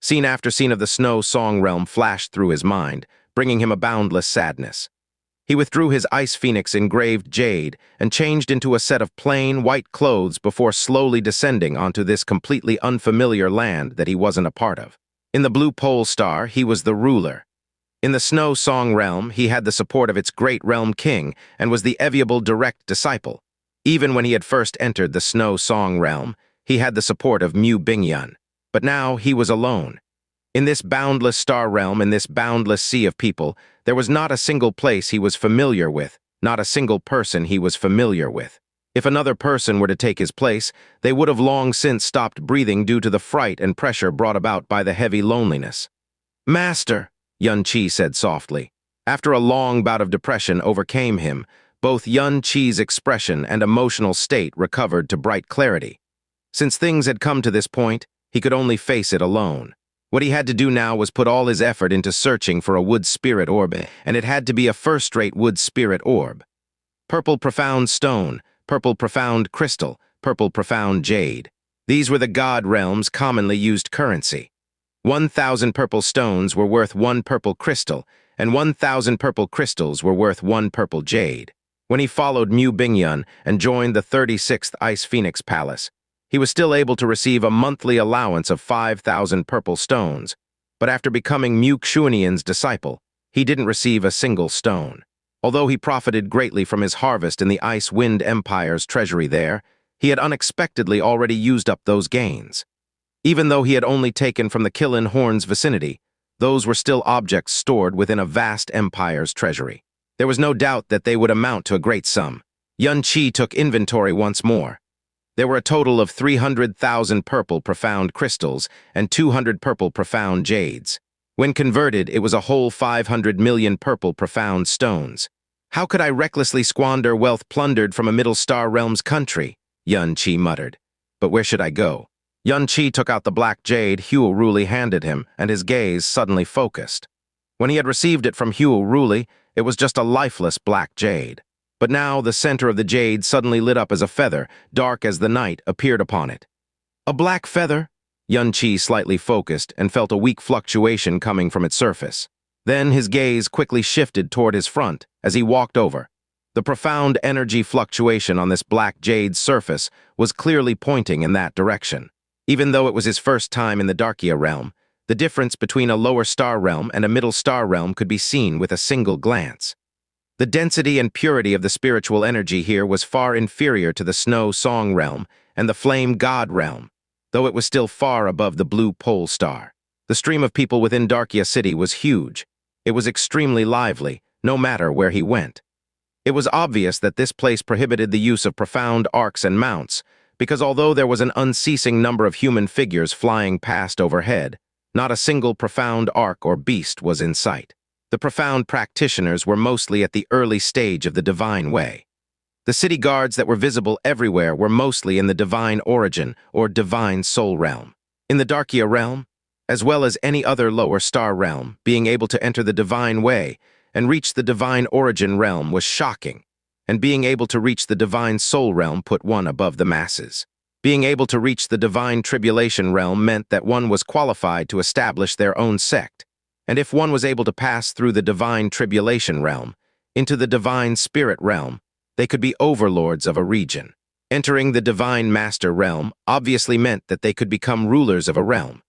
Scene after scene of the Snow Song Realm flashed through his mind, bringing him a boundless sadness. He withdrew his ice phoenix engraved jade and changed into a set of plain, white clothes before slowly descending onto this completely unfamiliar land that he wasn't a part of. In the Blue Pole Star, he was the ruler. In the Snow Song Realm, he had the support of its great realm king and was the enviable direct disciple. Even when he had first entered the Snow Song Realm, he had the support of Mu Bingyun. But now he was alone. In this boundless star realm, in this boundless sea of people, there was not a single place he was familiar with, not a single person he was familiar with. If another person were to take his place, they would have long since stopped breathing due to the fright and pressure brought about by the heavy loneliness. "Master," Yan Qi said softly. After a long bout of depression overcame him, both Yan Qi's expression and emotional state recovered to bright clarity. Since things had come to this point, he could only face it alone. What he had to do now was put all his effort into searching for a wood spirit orb, and it had to be a first-rate wood spirit orb. Purple profound stone, purple profound crystal, purple profound jade. These were the God Realm's commonly used currency. 1,000 purple stones were worth 1 purple crystal, and 1,000 purple crystals were worth 1 purple jade. When he followed Mu Bingyun and joined the 36th Ice Phoenix Palace, he was still able to receive a monthly allowance of 5,000 purple stones, but after becoming Mu Xuanian's disciple, he didn't receive a single stone. Although he profited greatly from his harvest in the Ice Wind Empire's treasury there, he had unexpectedly already used up those gains. Even though he had only taken from the Kilin Horn's vicinity, those were still objects stored within a vast empire's treasury. There was no doubt that they would amount to a great sum. Yan Qi took inventory once more. There were a total of 300,000 purple profound crystals and 200 purple profound jades. When converted, it was a whole 500 million purple profound stones. How could I recklessly squander wealth plundered from a Middle Star Realm's country? Yan Qi muttered. But where should I go? Yan Qi took out the black jade Huo Ruli handed him, and his gaze suddenly focused. When he had received it from Huo Ruli, it was just a lifeless black jade. But now the center of the jade suddenly lit up as a feather, dark as the night, appeared upon it. A black feather? Yan Qi slightly focused and felt a weak fluctuation coming from its surface. Then his gaze quickly shifted toward his front as he walked over. The profound energy fluctuation on this black jade's surface was clearly pointing in that direction. Even though it was his first time in the Darkya Realm, the difference between a lower star realm and a middle star realm could be seen with a single glance. The density and purity of the spiritual energy here was far inferior to the Snow Song Realm and the Flame God Realm, though it was still far above the Blue Pole Star. The stream of people within Darkya City was huge. It was extremely lively, no matter where he went. It was obvious that this place prohibited the use of profound arcs and mounts, because although there was an unceasing number of human figures flying past overhead, not a single profound arc or beast was in sight. The profound practitioners were mostly at the early stage of the divine way. The city guards that were visible everywhere were mostly in the divine origin or divine soul realm. In the Darkya Realm, as well as any other lower star realm, being able to enter the divine way and reach the divine origin realm was shocking, and being able to reach the divine soul realm put one above the masses. Being able to reach the divine tribulation realm meant that one was qualified to establish their own sect, and if one was able to pass through the divine tribulation realm into the divine spirit realm, they could be overlords of a region. Entering the divine master realm obviously meant that they could become rulers of a realm.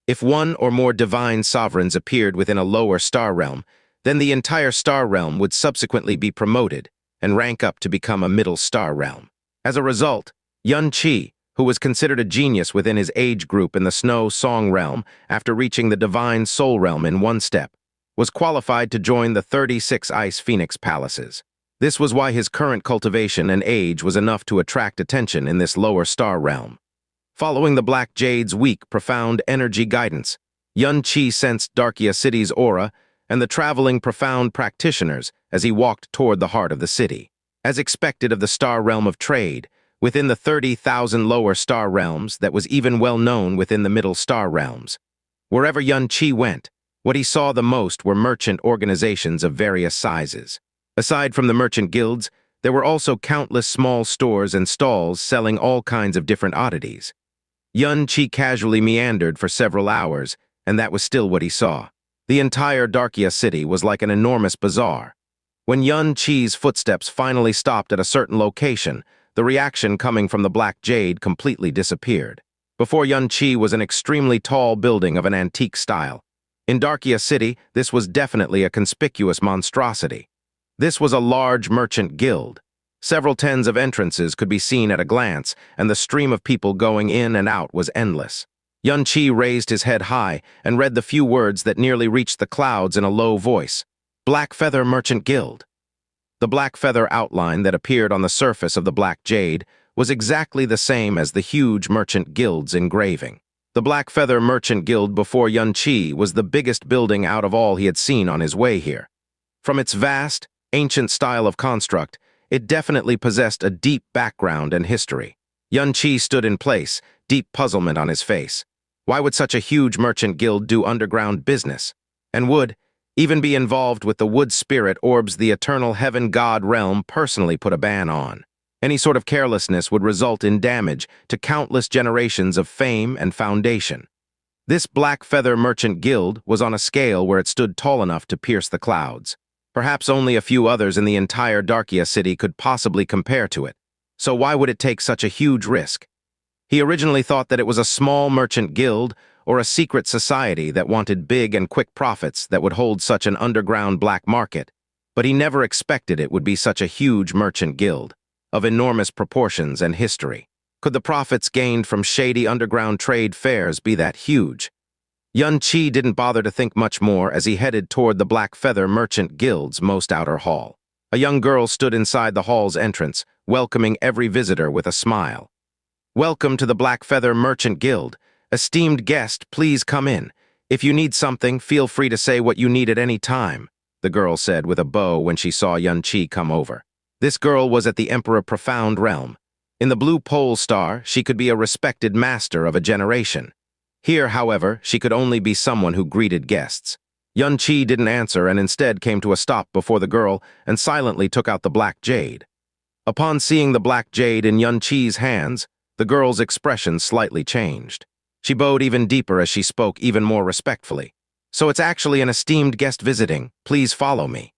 If one or more divine sovereigns appeared within a lower star realm, then the entire star realm would subsequently be promoted and rank up to become a middle star realm. As a result, Xianxia, who was considered a genius within his age group in the snow song realm after reaching the divine soul realm in one step, was qualified to join the 36 ice phoenix palaces. This was why his current cultivation and age was enough to attract attention in this lower star realm. Following the Black Jade's weak, profound energy guidance, Xianxia sensed Darkya City's aura and the traveling profound practitioners as he walked toward the heart of the city. As expected of the star realm of trade, within the 30,000 lower star realms that was even well known within the middle star realms. Wherever Xianxia went, what he saw the most were merchant organizations of various sizes. Aside from the merchant guilds, there were also countless small stores and stalls selling all kinds of different oddities. Xianxia casually meandered for several hours, and that was still what he saw. The entire Darkya city was like an enormous bazaar. When Xianxia's footsteps finally stopped at a certain location, the reaction coming from the Black Jade completely disappeared. Before Xianxia was an extremely tall building of an antique style. In Darkya City, this was definitely a conspicuous monstrosity. This was a large merchant guild. Several tens of entrances could be seen at a glance, and the stream of people going in and out was endless. Xianxia raised his head high and read the few words that nearly reached the clouds in a low voice. Black Feather Merchant Guild. The black feather outline that appeared on the surface of the Black Jade was exactly the same as the huge merchant guild's engraving. The Black Feather Merchant Guild before Xianxia was the biggest building out of all he had seen on his way here. From its vast, ancient style of construct, it definitely possessed a deep background and history. Xianxia stood in place, deep puzzlement on his face. Why would such a huge merchant guild do underground business? And would even be involved with the wood spirit orbs the eternal heaven god realm personally put a ban on? Any sort of carelessness would result in damage to countless generations of fame and foundation. This Black Feather Merchant Guild was on a scale where it stood tall enough to pierce the clouds. Perhaps only a few others in the entire Darkya city could possibly compare to it. So why would it take such a huge risk? He originally thought that it was a small merchant guild or a secret society that wanted big and quick profits that would hold such an underground black market, but he never expected it would be such a huge merchant guild, of enormous proportions and history. Could the profits gained from shady underground trade fairs be that huge? Xianxia didn't bother to think much more as he headed toward the Black Feather Merchant Guild's most outer hall. A young girl stood inside the hall's entrance, welcoming every visitor with a smile. Welcome to the Black Feather Merchant Guild. Esteemed guest, please come in. If you need something, feel free to say what you need at any time, the girl said with a bow when she saw Xianxia come over. This girl was at the Emperor Profound Realm. In the Blue Pole Star, she could be a respected master of a generation. Here, however, she could only be someone who greeted guests. Xianxia didn't answer and instead came to a stop before the girl and silently took out the Black Jade. Upon seeing the Black Jade in Xianxia's hands, the girl's expression slightly changed. She bowed even deeper as she spoke even more respectfully. So it's actually an esteemed guest visiting. Please follow me.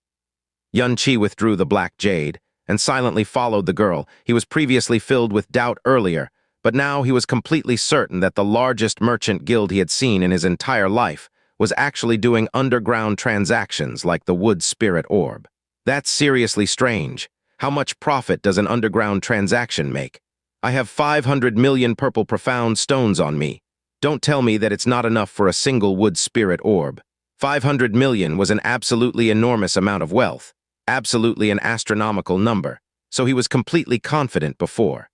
Xianxia withdrew the Black Jade and silently followed the girl. He was previously filled with doubt earlier, but now he was completely certain that the largest merchant guild he had seen in his entire life was actually doing underground transactions like the Wood Spirit Orb. That's seriously strange. How much profit does an underground transaction make? I have 500 million purple profound stones on me. Don't tell me that it's not enough for a single Wood Spirit Orb. 500 million was an absolutely enormous amount of wealth. absolutely an astronomical number, so he was completely confident before.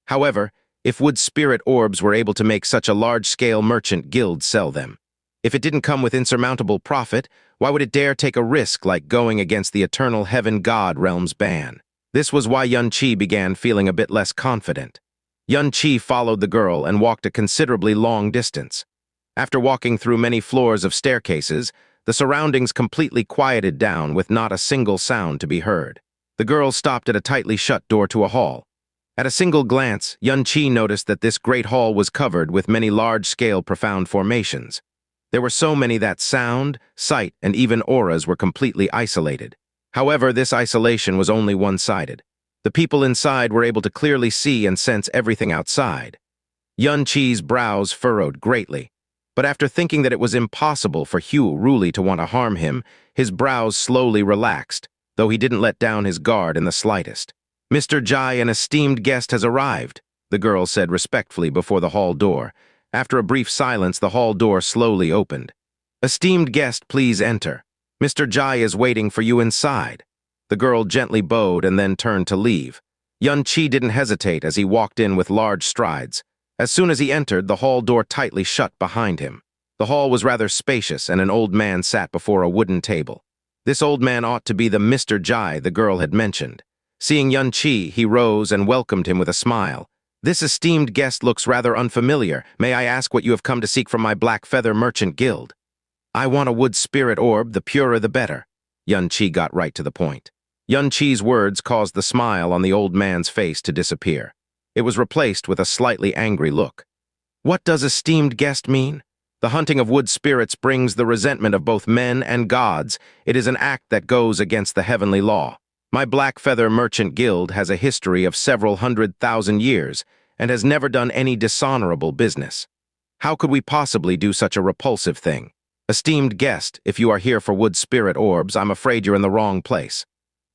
However, if wood spirit orbs were able to make such a large-scale merchant guild sell them, if it didn't come with insurmountable profit, why would it dare take a risk like going against the eternal God Realm's ban? This was why Yan Qi began feeling a bit less confident. Yan Qi followed the girl and walked a considerably long distance. After walking through many floors of staircases, the surroundings completely quieted down with not a single sound to be heard. The girl stopped at a tightly shut door to a hall. At a single glance, Yan Qi noticed that this great hall was covered with many large-scale profound formations. There were so many that sound, sight, and even auras were completely isolated. However, this isolation was only one-sided. The people inside were able to clearly see and sense everything outside. Yan Qi's brows furrowed greatly, but after thinking that it was impossible for Hugh Ruli to want to harm him, his brows slowly relaxed, though he didn't let down his guard in the slightest. "Mr. Jai, an esteemed guest has arrived," the girl said respectfully before the hall door. After a brief silence, the hall door slowly opened. "Esteemed guest, please enter. Mr. Jai is waiting for you inside." The girl gently bowed and then turned to leave. Yan Qi didn't hesitate as he walked in with large strides. As soon as he entered, the hall door tightly shut behind him. The hall was rather spacious, and an old man sat before a wooden table. This old man ought to be the Mr. Jai the girl had mentioned. Seeing Yan Qi, he rose and welcomed him with a smile. "This esteemed guest looks rather unfamiliar. May I ask what you have come to seek from my Black Feather Merchant Guild?" "I want a wood spirit orb, the purer the better." Yan Qi got right to the point. Yan Qi's words caused the smile on the old man's face to disappear. It was replaced with a slightly angry look. "What does esteemed guest mean? The hunting of wood spirits brings the resentment of both men and gods. It is an act that goes against the heavenly law. My Black Feather Merchant Guild has a history of several 100,000 years and has never done any dishonorable business. How could we possibly do such a repulsive thing? Esteemed guest, if you are here for wood spirit orbs, I'm afraid you're in the wrong place."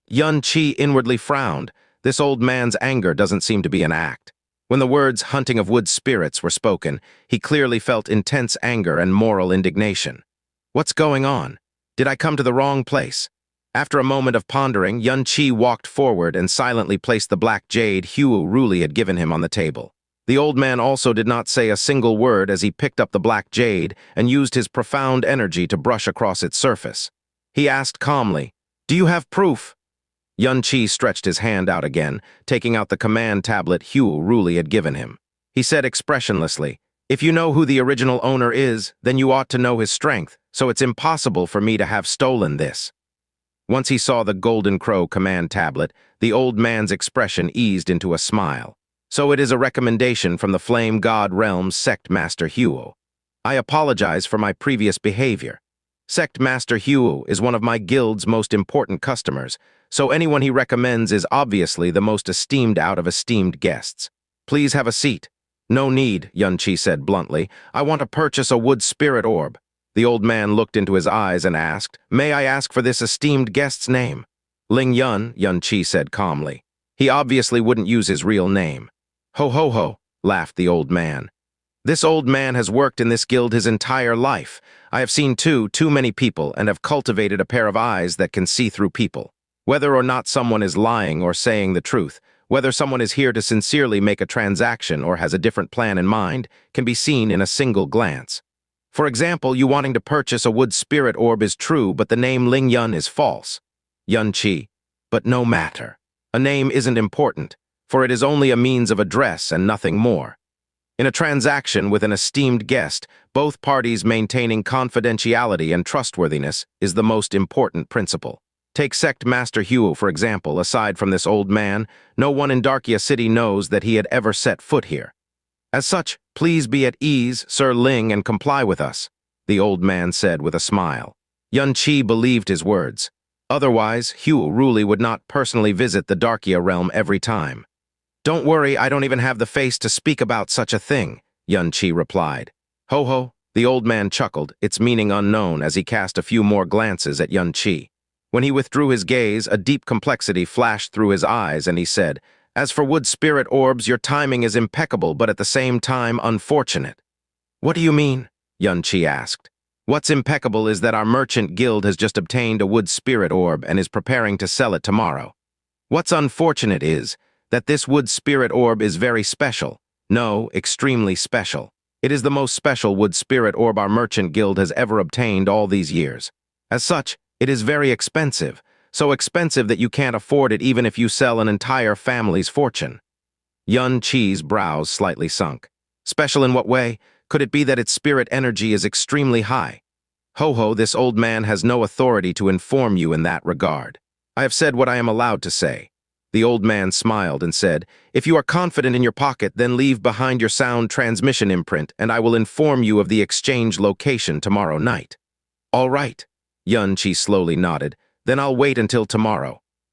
Yan Qi inwardly frowned. This old man's anger doesn't seem to be an act. When the words hunting of wood spirits were spoken, he clearly felt intense anger and moral indignation. What's going on? Did I come to the wrong place? After a moment of pondering, Yan Qi walked forward and silently placed the black jade Hugh Ruli had given him on the table. The old man also did not say a single word as he picked up the black jade and used his profound energy to brush across its surface. He asked calmly, "Do you have proof?" Yan Qi stretched his hand out again, taking out the command tablet Hugh Ruli had given him. He said expressionlessly, "If you know who the original owner is, then you ought to know his strength, so it's impossible for me to have stolen this." Once he saw the Golden Crow command tablet, the old man's expression eased into a smile. "So it is a recommendation from the Flame God Realm's Sect Master Hugh. I apologize for my previous behavior. Sect Master Hugh is one of my guild's most important customers, so anyone he recommends is obviously the most esteemed out of esteemed guests. Please have a seat." "No need," Yan Qi said bluntly. "I want to purchase a wood spirit orb." The old man looked into his eyes and asked, "May I ask for this esteemed guest's name?" "Ling Yan," Yan Qi said calmly. He obviously wouldn't use his real name. "Ho ho ho," laughed the old man. "This old man has worked in this guild his entire life. I have seen too many people and have cultivated a pair of eyes that can see through people. Whether or not someone is lying or saying the truth, whether someone is here to sincerely make a transaction or has a different plan in mind, can be seen in a single glance. For example, you wanting to purchase a wood spirit orb is true, but the name Ling Yan is false." Yan Qi, "But no matter. A name isn't important, for it is only a means of address and nothing more. In a transaction with an esteemed guest, both parties maintaining confidentiality and trustworthiness is the most important principle. Take Sect Master Hugh, for example. Aside from this old man, no one in Darkya City knows that he had ever set foot here. As such, please be at ease, Sir Ling, and comply with us," the old man said with a smile. Yan Qi believed his words. Otherwise, Hugh Ruli would not personally visit the Darkya Realm every time. "Don't worry, I don't even have the face to speak about such a thing," Yan Qi replied. "Ho ho," the old man chuckled, its meaning unknown as he cast a few more glances at Yan Qi. When he withdrew his gaze, a deep complexity flashed through his eyes, and he said, "As for wood spirit orbs, your timing is impeccable, but at the same time unfortunate." "What do you mean?" Yan Qi asked. What's impeccable is that our merchant guild has just obtained a wood spirit orb and is preparing to sell it tomorrow. What's unfortunate is that this wood spirit orb is very special. No, extremely special. It is the most special wood spirit orb our merchant guild has ever obtained all these years. As such, it is very expensive, so expensive that you can't afford it even if you sell an entire family's fortune. Yan Qi's brows slightly sunk. Special in what way? Could it be that its spirit energy is extremely high? Ho-ho, this old man has no authority to inform you in that regard. I have said what I am allowed to say. The old man smiled and said, if you are confident in your pocket, then leave behind your sound transmission imprint, and I will inform you of the exchange location tomorrow night. All right. Yan Qi slowly nodded. Then I'll wait until tomorrow.